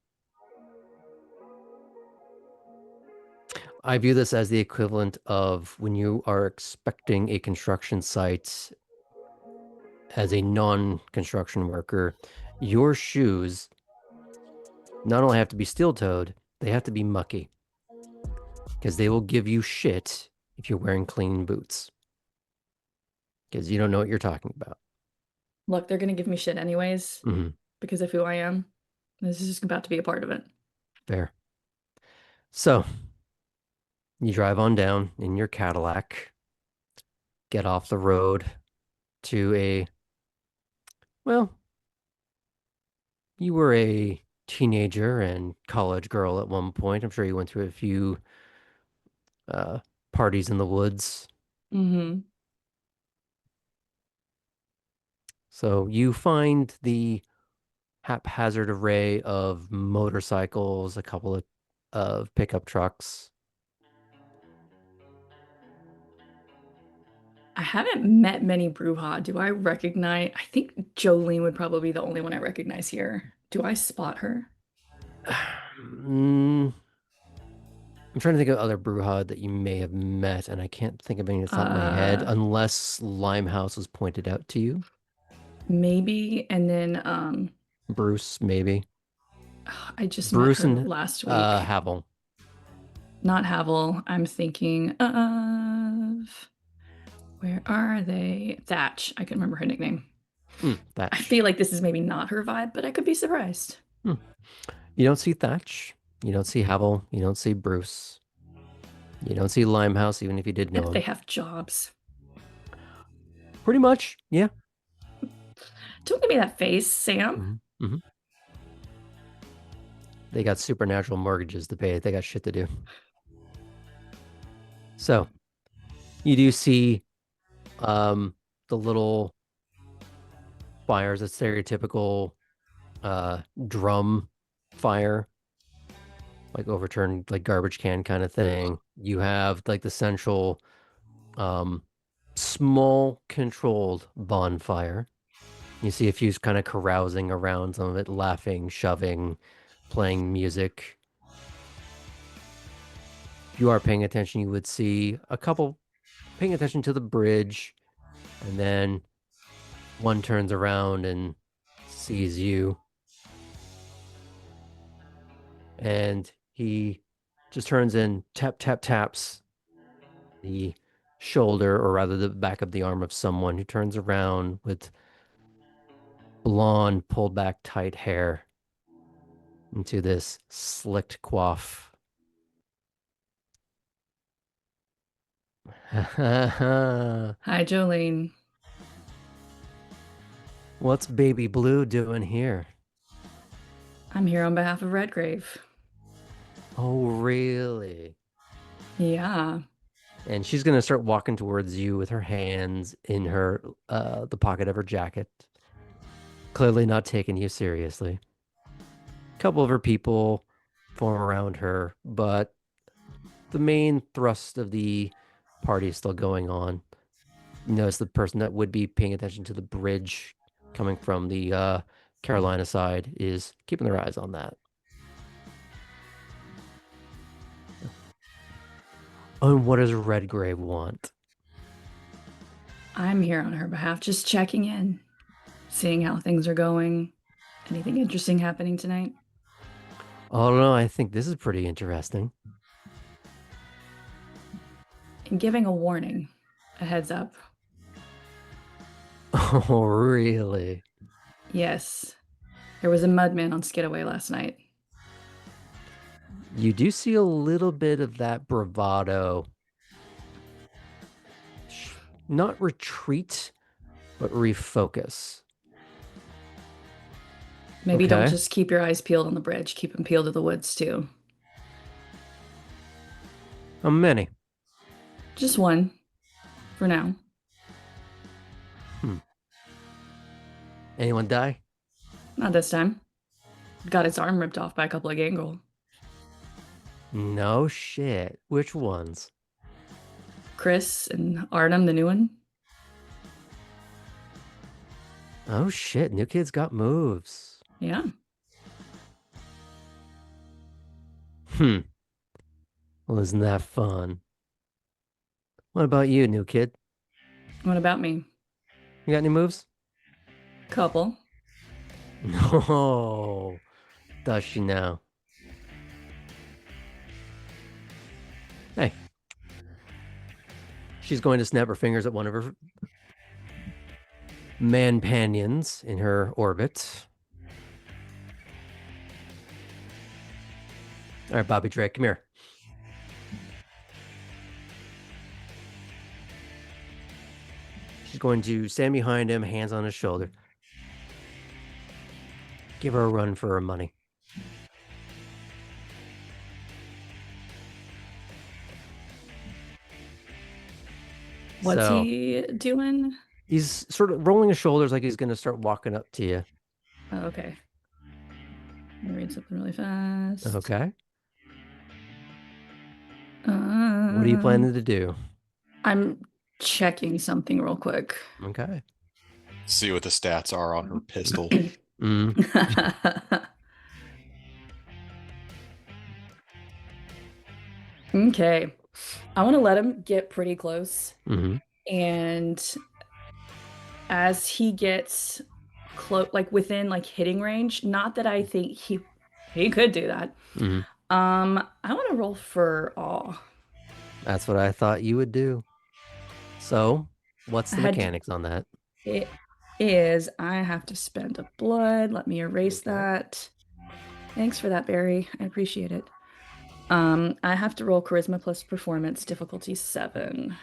I view this as the equivalent of when you are expecting a construction site as a non-construction worker, your shoes not only have to be steel-toed, They have to be mucky. Because they will give you shit if you're wearing clean boots. Because you don't know what you're talking about.
Look, they're gonna give me shit anyways
Mm-hmm.
because of who I am. This is just about to be a part of it.
Fair. So you drive on down in your Cadillac, get off the road to well, you were a teenager and college girl at one point. I'm sure you went to a few uh, parties in the woods.
Mm-hmm.
So you find the haphazard array of motorcycles, a couple of pickup trucks.
I haven't met many Bruja. Do I recognize? I think Jolene would probably be the only one I recognize here. Do I spot her?
Mm, I'm trying to think of other Brewhod that you may have met, and I can't think of any off the top of my head,
Uh,
unless Limehouse was pointed out to you.
maybe. And then
Bruce, maybe.
I just met
Bruce
her
and
last week.
Havel.
Not Havel. I'm thinking of where are they? Thatch. I can remember her nickname. I
Thatch.
feel like this is maybe not her vibe, but I could be surprised.
You don't see Thatch. You don't see Havel. You don't see Bruce. You don't see Limehouse, even if you did know
If
him.
they have jobs.
Pretty much, yeah.
Don't give me that face, Sam.
Mm-hmm. They got supernatural mortgages to pay. They got shit to do. So, you do see the little fires, a stereotypical drum fire, like overturned like garbage can kind of thing. You have like the central small controlled bonfire. You see a few kind of carousing around some of it, laughing, shoving, playing music. If you are paying attention, you would see a couple paying attention to the bridge, and then one turns around and sees you, and he just turns and taps the shoulder, or rather the back of the arm of someone who turns around with blonde, pulled back tight hair into this slicked coif.
Hi, Jolene.
What's Baby Blue doing here?
I'm here on behalf of Redgrave.
Oh, really?
Yeah.
And she's gonna start walking towards you with her hands in her the pocket of her jacket. Clearly not taking you seriously. A couple of her people form around her, but the main thrust of the party is still going on. You notice the person that would be paying attention to the bridge coming from the Carolina side is keeping their eyes on that. And what does Redgrave want?
I'm here on her behalf, just checking in, seeing how things are going. Anything interesting happening tonight?
Oh no, I think this is pretty interesting.
And giving a warning, a heads up.
Oh, really?
Yes, there was a mudman on Skidaway last night.
You do see a little bit of that bravado. Not retreat, but refocus.
Maybe don't
Okay.
just keep your eyes peeled on the bridge. Keep them peeled to the woods, too.
How many?
Just one, for now.
Anyone die?
Not this time. Got his arm ripped off by a couple of gangrel.
No shit. Which ones?
Chris and Artem, the new one.
Oh shit, new kid's got moves.
Yeah.
Well, isn't that fun? What about you, new kid?
What about me?
You got any moves?
Couple.
No. Does she now? She's going to snap her fingers at one of her manpanions in her orbit. All right, Bobby Drake, come here. She's going to stand behind him, hands on his shoulder. Give her a run for her money.
What's he doing?
He's sort of rolling his shoulders like he's going to start walking up to you.
Oh, okay. Let me read something really fast.
Okay. What are you planning to do?
I'm checking something real quick.
Okay.
See what the stats are on her pistol.
Okay. I want to let him get pretty close.
Mm-hmm.
And as he gets close, like within like hitting range, not that I think he could do that.
Mm-hmm.
I want to roll for awe.
That's what I thought you would do. So, what's the mechanics on that?
It is I have to spend a blood. Let me erase that. Thanks for that, Barry. I appreciate it. I have to roll charisma plus performance, difficulty 7.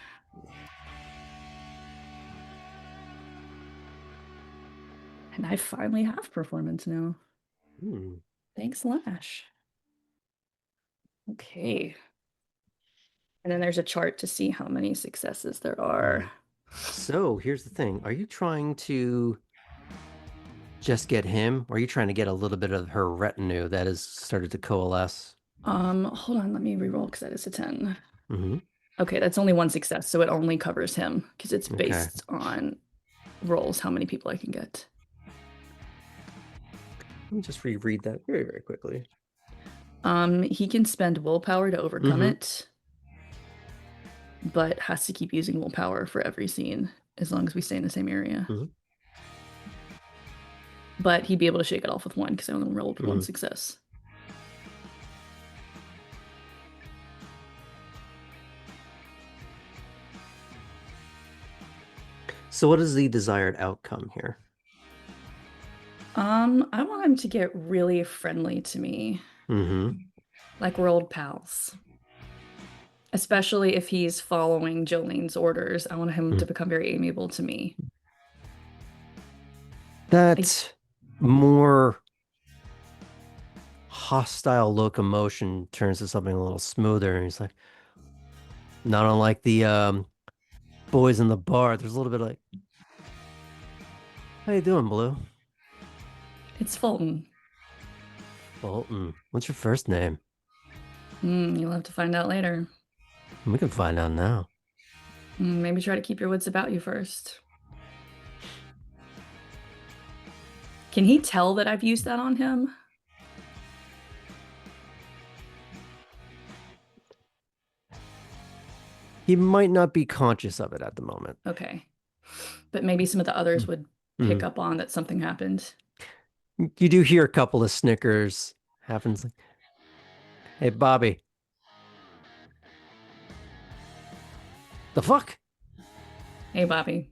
And I finally have performance now. Thanks, Lash. Okay. And then there's a chart to see how many successes there are.
So here's the thing. Are you trying to just get him, or are you trying to get a little bit of her retinue that has started to coalesce?
Hold on, let me reroll because that is a 10. Okay, that's only one success, so it only covers him because it's based on rolls, how many people I can get.
Let me just reread that very, very quickly.
He can spend willpower to overcome it, but has to keep using willpower for every scene as long as we stay in the same area. But he'd be able to shake it off with 1 because I only rolled 1 success.
So what is the desired outcome here?
I want him to get really friendly to me. Like we're old pals. Especially if he's following Jolene's orders. I want him to become very amiable to me.
That more hostile locomotion turns to something a little smoother, and he's like, not unlike the boys in the bar, there's a little bit like, how you doing, Blue?
It's Fulton.
Fulton. What's your first name?
You'll have to find out later.
We can find out now.
Maybe try to keep your wits about you first. Can he tell that I've used that on him?
He might not be conscious of it at the moment.
Okay. But maybe some of the others would pick up on that something happened.
You do hear a couple of snickers. Happens like, hey, Bobby. The fuck?
Hey, Bobby.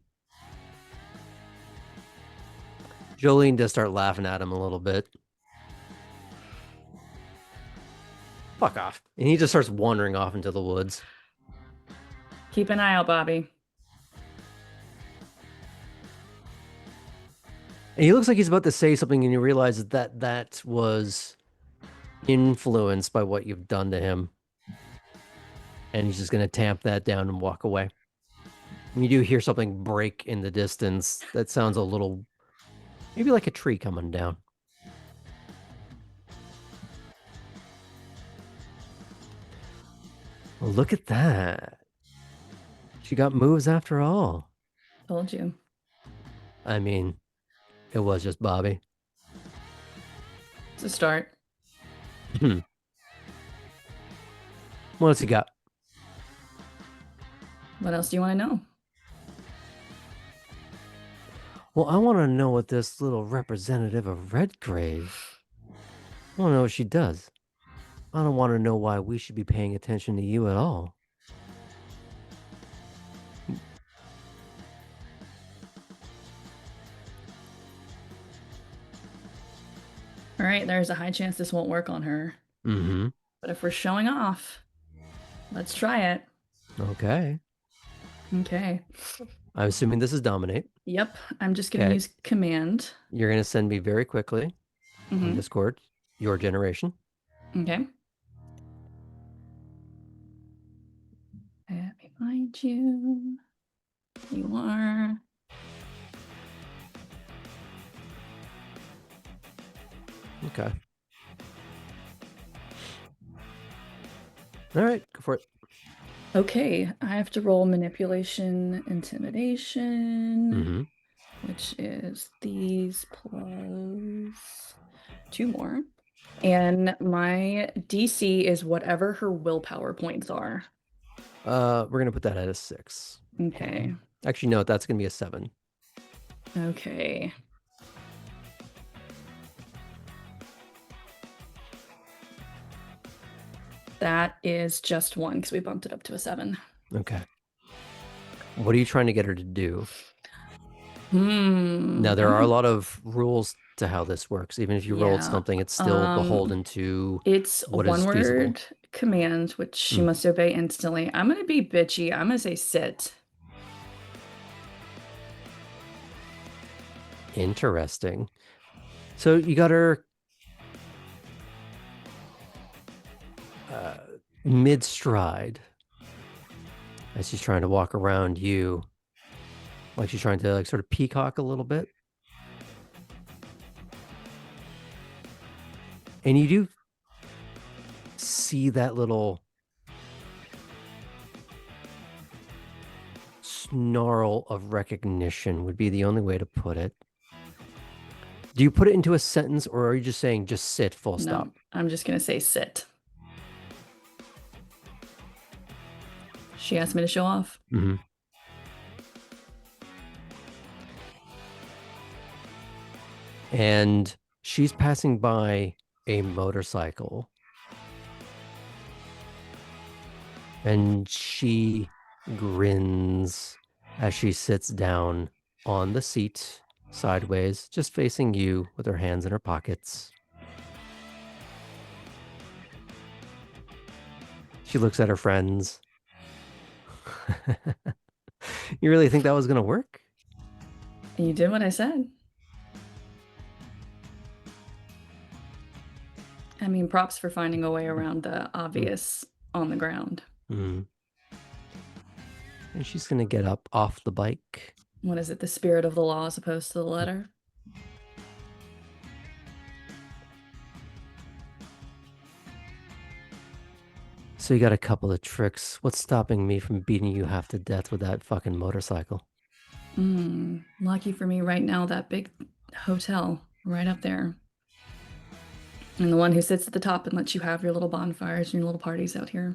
Jolene does start laughing at him a little bit. Fuck off. And he just starts wandering off into the woods.
Keep an eye out, Bobby.
And he looks like he's about to say something, and you realize that that was influenced by what you've done to him. And he's just going to tamp that down and walk away. And you do hear something break in the distance. That sounds a little, maybe like a tree coming down. Well, look at that. She got moves after all.
Told you.
I mean, it was just Bobby.
It's a start.
What else you got?
What else do you want to know?
Well, I want to know what this little representative of Redgrave, I want to know what she does. I don't want to know why we should be paying attention to you at all.
All right, there's a high chance this won't work on her.
Mm-hmm.
But if we're showing off, let's try it.
Okay.
Okay.
I'm assuming this is dominate.
Yep, I'm just going to
Okay.
use command.
You're going to send me very quickly on Discord your generation.
Okay. Let me find you. You are.
Okay. All right, go for it.
Okay, I have to roll manipulation, intimidation, which is these plus 2 more. And my DC is whatever her willpower points are.
We're going to put that at a 6.
Okay.
Actually, no, that's going to be a 7.
Okay. That is just 1 because we bumped it up to a 7.
Okay. What are you trying to get her to do? Now, there are a lot of rules to how this works. Even if you rolled something, it's still beholden to
it's
what
one
is feasible.
word command, which she must obey instantly. I'm going to be bitchy. I'm going to say sit.
Interesting. So you got her mid-stride as she's trying to walk around you, like she's trying to like sort of peacock a little bit. And you do see that little snarl of recognition would be the only way to put it. Do you put it into a sentence, or are you just saying just sit, full stop?
No, I'm just going to say sit. She asked me to show off.
And she's passing by a motorcycle. And she grins as she sits down on the seat, sideways, just facing you with her hands in her pockets. She looks at her friends. You really think that was going to work?
You did what I said. I mean, props for finding a way around the obvious on the ground.
And she's going to get up off the bike.
What is it? The spirit of the law as opposed to the letter?
So you got a couple of tricks. What's stopping me from beating you half to death with that fucking motorcycle?
Lucky for me right now, that big hotel right up there. And the one who sits at the top and lets you have your little bonfires and your little parties out here.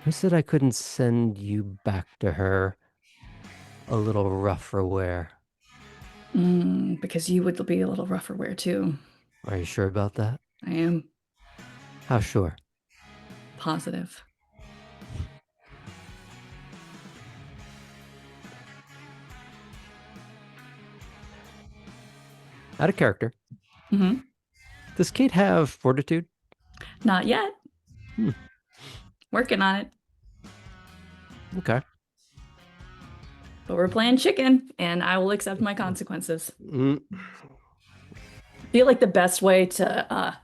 Who said I couldn't send you back to her a little rougher wear?
Because you would be a little rougher wear too.
Are you sure about that?
I am.
How sure?
Positive.
Out of character. Does Kate have fortitude?
Not yet. Working on it.
Okay.
But we're playing chicken, and I will accept my consequences. I feel like the best way to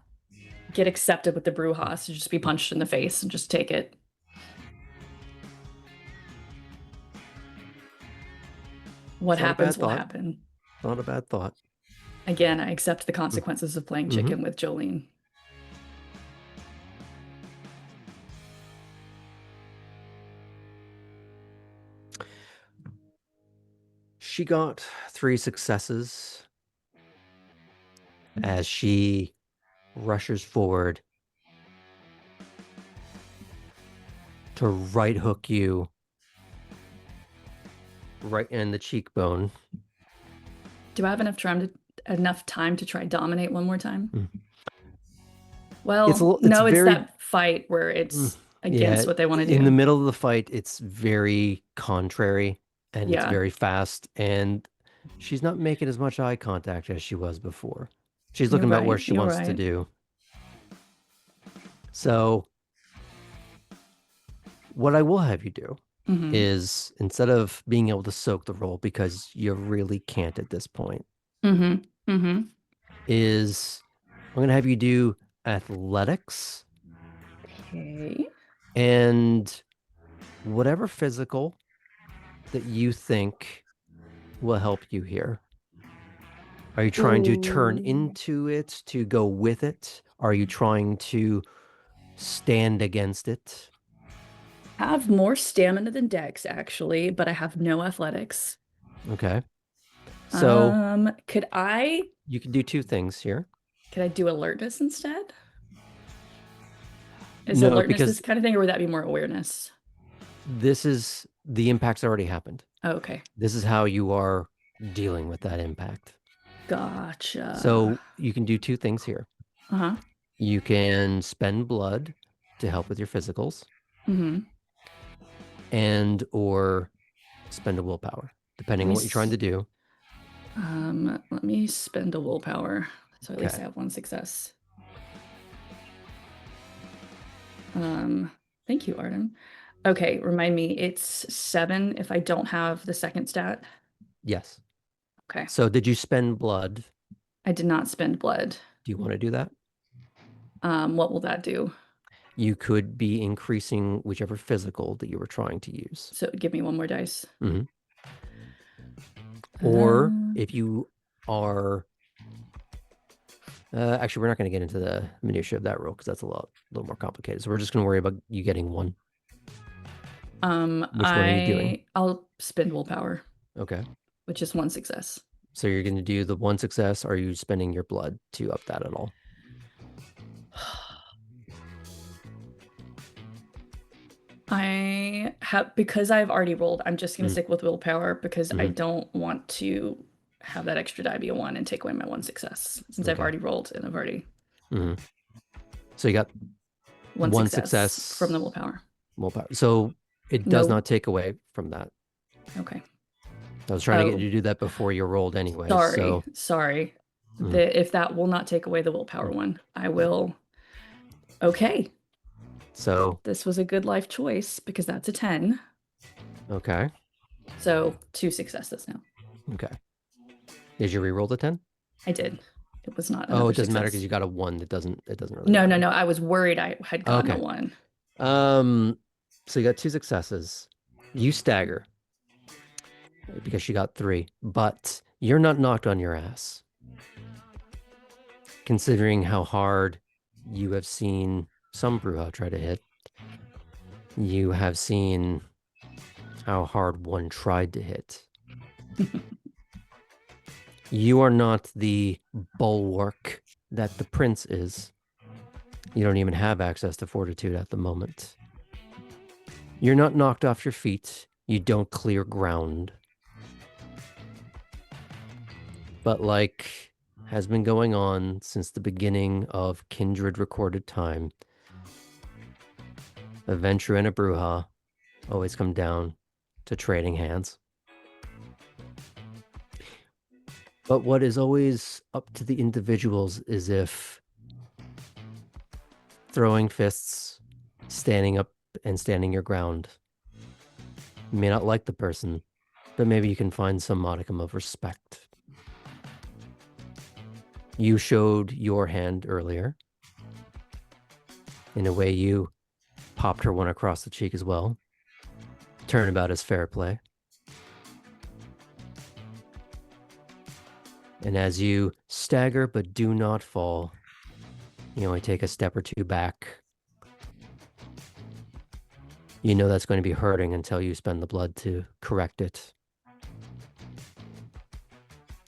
get accepted with the Brujas is just be punched in the face and just take it. What happens will happen.
Not a bad thought.
Again, I accept the consequences of playing chicken with Jolene.
She got 3 successes as she rushes forward to right hook you right in the cheekbone.
Do I have enough time to try dominate one more time? Well, it's that fight where it's against what they want to do.
In the middle of the fight, it's very contrary and it's
Yeah.
very fast, and she's not making as much eye contact as she was before. She's
You're
looking about where
right,
she
you're
wants to
right.
do. So what I will have you do
Mm-hmm.
is, instead of being able to soak the roll, because you really can't at this point,
Mm-hmm. Mm-hmm.
is I'm going to have you do athletics
Okay.
and whatever physical that you think will help you here. Are you trying to turn
Ooh.
into it, to go with it? Are you trying to stand against it?
I have more stamina than Dex, actually, but I have no athletics.
Okay. So
could I
you can do two things here.
do alertness instead? Is
No,
alertness
because
this kind of thing, or would that be more awareness?
this is the impact's already happened.
Oh, okay.
This is how you are dealing with that impact.
Gotcha.
So you can do two things here.
Uh-huh.
You can spend blood to help with your physicals,
Mm-hmm.
and or spend a willpower, depending on what you're trying to do.
Let me spend a willpower, so at least I
Okay.
have one success. Thank you, Arden. Okay, remind me, it's 7 if I don't have the second stat.
Yes.
Okay.
So did you spend blood?
I did not spend blood.
Do you want to do that?
What will that do?
You could be increasing whichever physical that you were trying to use.
So give me one more dice.
Mm-hmm. Or
Um,
if you are, actually, we're not going to get into the minutia of that roll because that's a little more complicated. So we're just going to worry about you getting one. Which one are you doing?
I'll spend willpower,
Okay.
which is one success.
So you're going to do the one success. Are you spending your blood to up that at all?
I have, because I've already rolled, I'm just going to stick with willpower because I
Mhm.
don't want to have that extra die be a 1 and take away my one success since I've
Okay.
already rolled and I've already
Mhm. So you got
one success from the willpower.
Willpower. So it does not take away from that.
Okay.
I was trying to get
Oh.
you to do that before you rolled anyway.
Sorry. If that will not take away the willpower one, I will. Okay.
So
this was a good life choice because that's a 10.
Okay.
So 2 successes now.
Okay. Did you re-roll the 10?
I did. It was not.
Oh, it doesn't matter because you got a 1. It doesn't really
No,
matter.
no. I was worried I had gotten a 1.
So you got 2 successes. You stagger because she got 3, but you're not knocked on your ass. Considering how hard you have seen some Bruja try to hit, you have seen how hard one tried to hit. You are not the bulwark that the prince is. You don't even have access to fortitude at the moment. You're not knocked off your feet. You don't clear ground. But like has been going on since the beginning of Kindred recorded time, a Ventrue and a Bruja always come down to trading hands. But what is always up to the individuals is if throwing fists, standing up and standing your ground. You may not like the person, but maybe you can find some modicum of respect. You showed your hand earlier. In a way, you popped her one across the cheek as well. Turnabout is fair play. And as you stagger but do not fall, you only take a step or 2 back. You know that's going to be hurting until you spend the blood to correct it.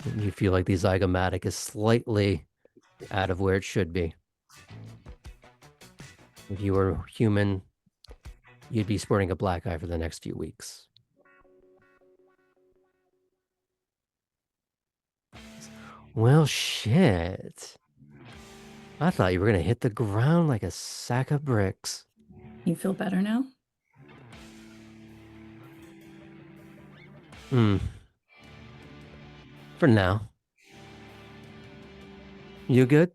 And you feel like the zygomatic is slightly out of where it should be. If you were human, you'd be sporting a black eye for the next few weeks. Well, shit. I thought you were going to hit the ground like a sack of bricks.
You feel better now?
For now. You good?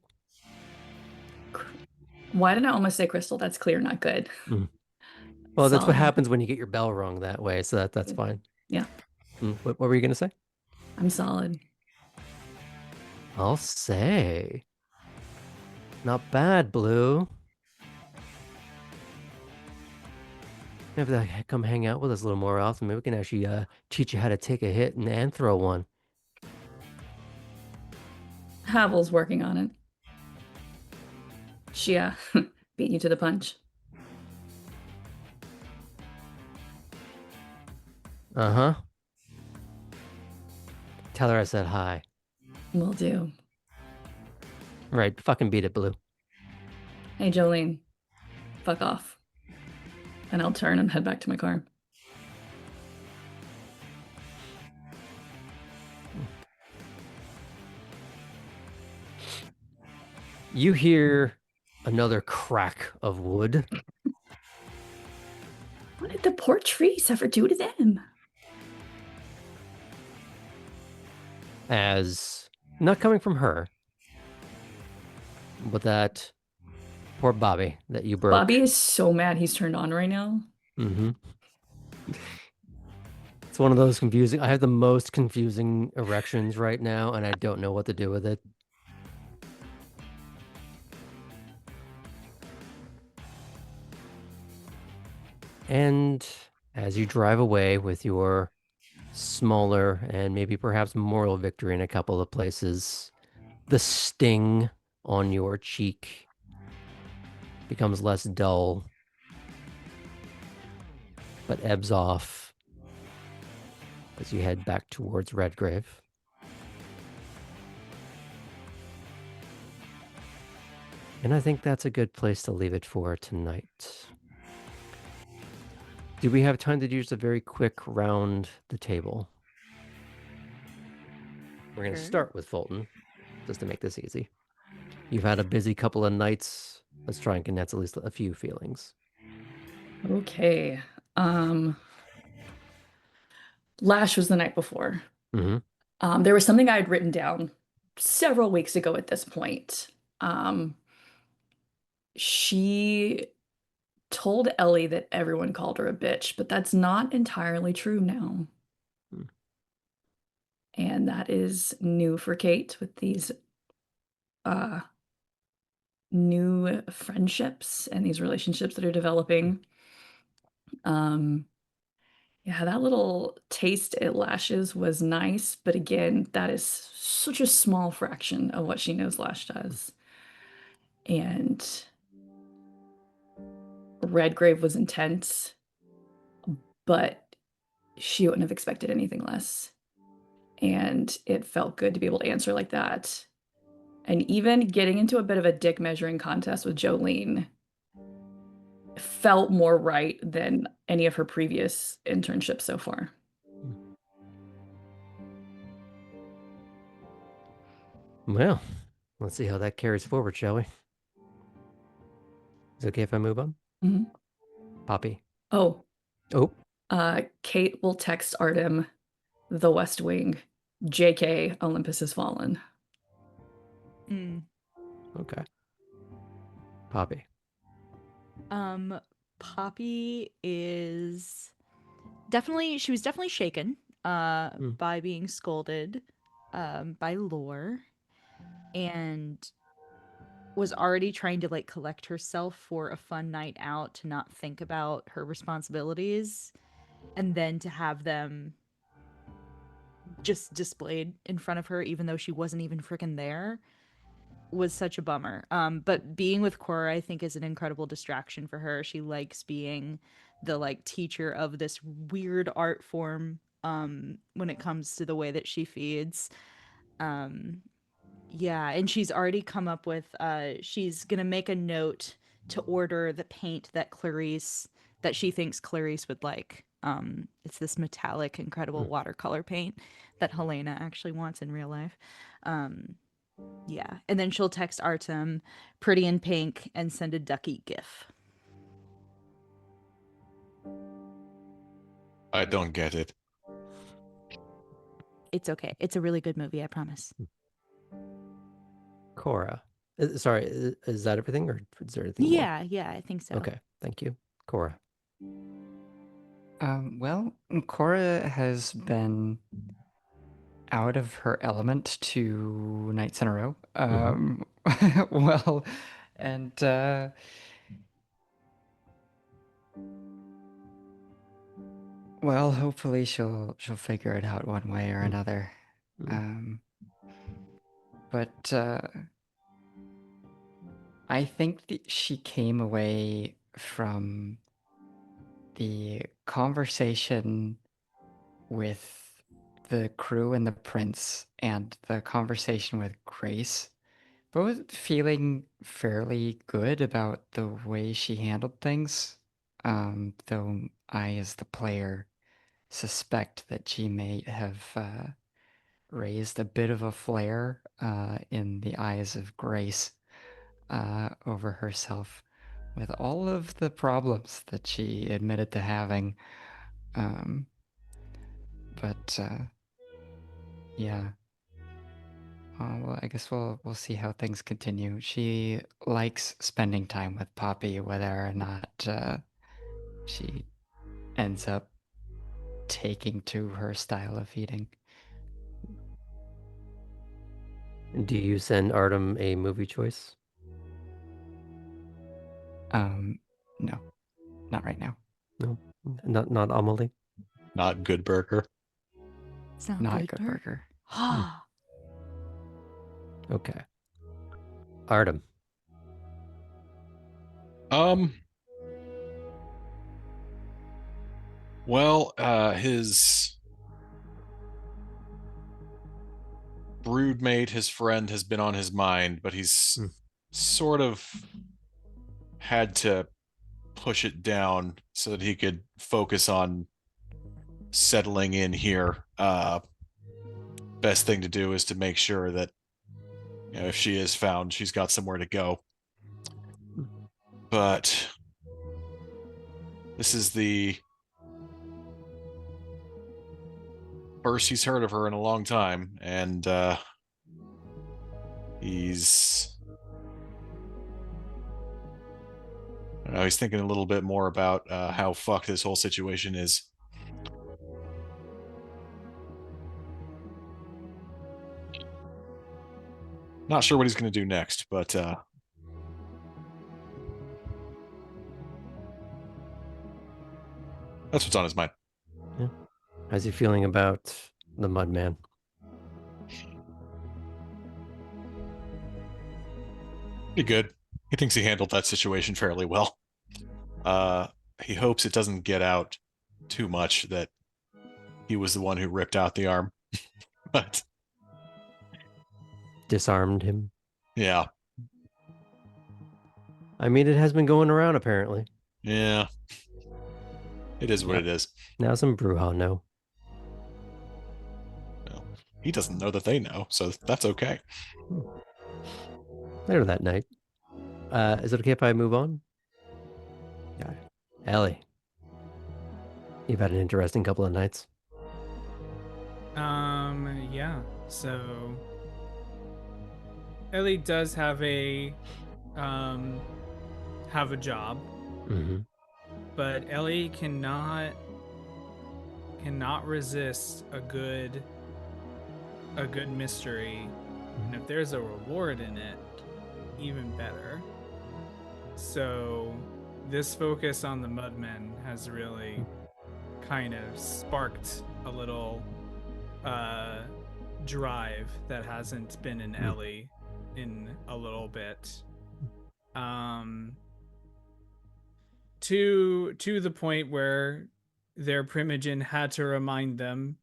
Why did I almost say Crystal? That's clear, not good.
Well, that's what
Solid.
happens when you get your bell rung that way, so that's fine.
Yeah,
What were you gonna say?
I'm solid.
I'll say. Not bad, Blue. You have to come hang out with us a little more often. Maybe we can actually teach you how to take a hit and throw one.
Havel's working on it. She beat you to the punch.
Uh-huh. Tell her I said hi.
Will do.
Right, fucking beat it, Blue.
Hey, Jolene. Fuck off. And I'll turn and head back to my car.
You hear another crack of wood.
What did the poor trees ever do to them?
As not coming from her, but that poor Bobby that you broke.
Bobby is so mad he's turned on right now.
Mm-hmm. It's one of those confusing. I have the most confusing erections right now, and I don't know what to do with it. And as you drive away with your smaller and maybe perhaps moral victory in a couple of places, the sting on your cheek becomes less dull, but ebbs off as you head back towards Redgrave. And I think that's a good place to leave it for tonight. Do we have time to do just a very quick round the table? We're going to start with Fulton, just to make this easy. You've had a busy couple of nights. Let's try and condense at least a few feelings.
Okay. Lash was the night before.
Mm-hmm.
There was something I had written down several weeks ago at this point. She told Ellie that everyone called her a bitch, but that's not entirely true now. And that is new for Kate with these new friendships and these relationships that are developing. Yeah, that little taste at Lashes was nice, but again, that is such a small fraction of what she knows Lash does. And Redgrave was intense, but she wouldn't have expected anything less. And it felt good to be able to answer like that. And even getting into a bit of a dick measuring contest with Jolene felt more right than any of her previous internships so far.
Well, let's see how that carries forward, shall we? Is it okay if I move on?
Mm-hmm.
Poppy.
Oh.
Oh.
Kate will text Artem, The West Wing, JK, Olympus Has Fallen.
Okay. Poppy.
Poppy is she was definitely shaken by being scolded by Lore, and was already trying to like collect herself for a fun night out, to not think about her responsibilities, and then to have them just displayed in front of her even though she wasn't even freaking there was such a bummer. But being with Cora, I think, is an incredible distraction for her. She likes being the like teacher of this weird art form when it comes to the way that she feeds. Yeah, and she's already come up with she's gonna make a note to order the paint that she thinks Clarice would like. It's this metallic, incredible watercolor paint that Helena actually wants in real life. Yeah, and then she'll text Artem, pretty in pink, and send a ducky gif.
I don't get it.
it's okay. It's a really good movie, I promise.
Cora. Sorry, is that everything, or is there anything more?
Yeah, I think so.
Okay, thank you. Cora.
Well, Cora has been out of her element 2 nights in a row. Well, and well, hopefully she'll figure it out one way or another. But I think that she came away from the conversation with the crew and the prince and the conversation with Grace, both feeling fairly good about the way she handled things. Though I, as the player, suspect that she may have raised a bit of a flare in the eyes of Grace over herself with all of the problems that she admitted to having. But yeah. Well, I guess we'll see how things continue. She likes spending time with Poppy, whether or not she ends up taking to her style of eating.
Do you send Artem a movie choice?
No, not right now.
No, not Amelie.
Not Good Burger.
It's not,
Not
good,
Good
Bert.
Burger.
Okay. Artem.
Well, his broodmate, his friend, has been on his mind, but he's sort of had to push it down so that he could focus on settling in here. Best thing to do is to make sure that, if she is found, she's got somewhere to go. But this is the first he's heard of her in a long time, and he's thinking a little bit more about how fucked this whole situation is. Not sure what he's going to do next, but that's what's on his mind.
Yeah. How's he feeling about the Mudman?
Pretty good. He thinks he handled that situation fairly well. He hopes it doesn't get out too much that he was the one who ripped out the arm. But
Disarmed him.
yeah.
I mean, it has been going around apparently.
Yeah. It is what it is.
Now some Bruja know.
Well, he doesn't know that they know, so that's okay.
Later that night. Is it okay if I move on? Yeah. Ellie. You've had an interesting couple of nights.
Yeah. So Ellie does have a job, but Ellie cannot resist a good mystery, and if there's a reward in it, even better. So this focus on the Mudmen has really kind of sparked a little drive that hasn't been in Ellie in a little bit. To the point where their Primogen had to remind them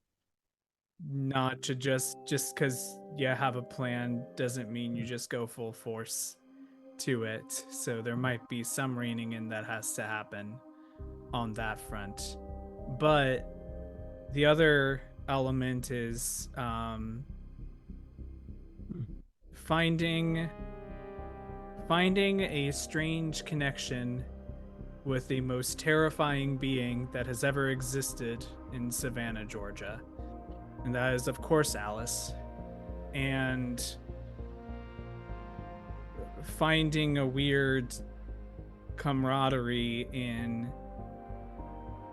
not to just because you have a plan doesn't mean you just go full force to it. So there might be some reining in that has to happen on that front. But the other element is finding a strange connection with the most terrifying being that has ever existed in Savannah, Georgia. And that is, of course, Alice. And finding a weird camaraderie in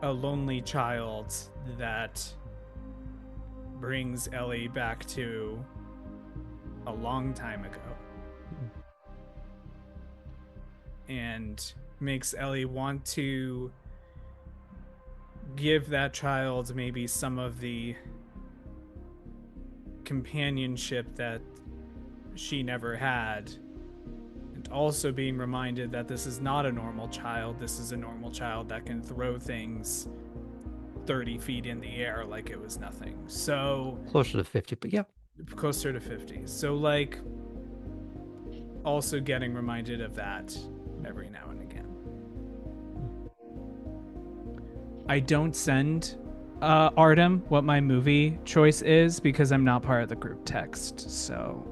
a lonely child that brings Ellie back to a long time ago. And makes Ellie want to give that child maybe some of the companionship that she never had. And also being reminded that this is not a normal child. This is a normal child that can throw things 30 feet in the air like it was nothing. So
Closer to 50, but yeah.
closer to 50. So like also getting reminded of that every now and again. I don't send Artem what my movie choice is because I'm not part of the group text. So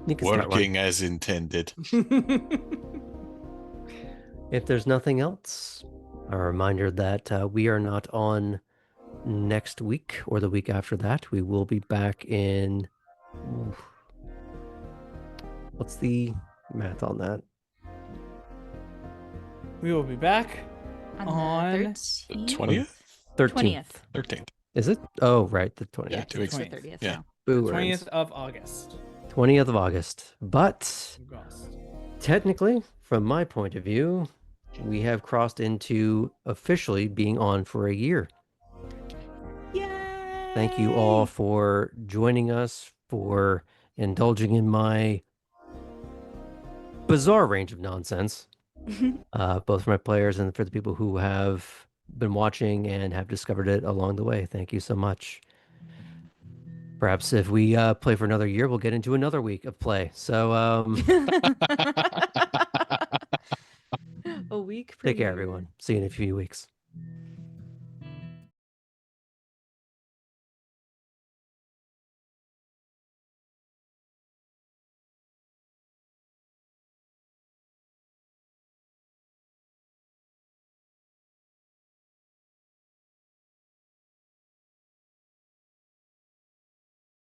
You can start one.
Working as intended.
If there's nothing else, a reminder that we are not on next week or the week after that. We will be back in. What's the math on that?
we will be back
On
on
the
The
13th?
20th?
13th.
13th.
Is it? Oh, right. The 20th.
Yeah,
2 weeks.
the
20th.
30th.
Yeah.
the
Boo
20th
earns.
of August.
20th of August. But
August.
technically, from my point of view, we have crossed into officially being on for a year.
Yay!
Thank you all for joining us, for indulging in my bizarre range of nonsense, both for my players and for the people who have been watching and have discovered it along the way. Thank you so much. Perhaps if we play for another year, we'll get into another week of play. So
A week per
take care,
year.
everyone. See you in a few weeks.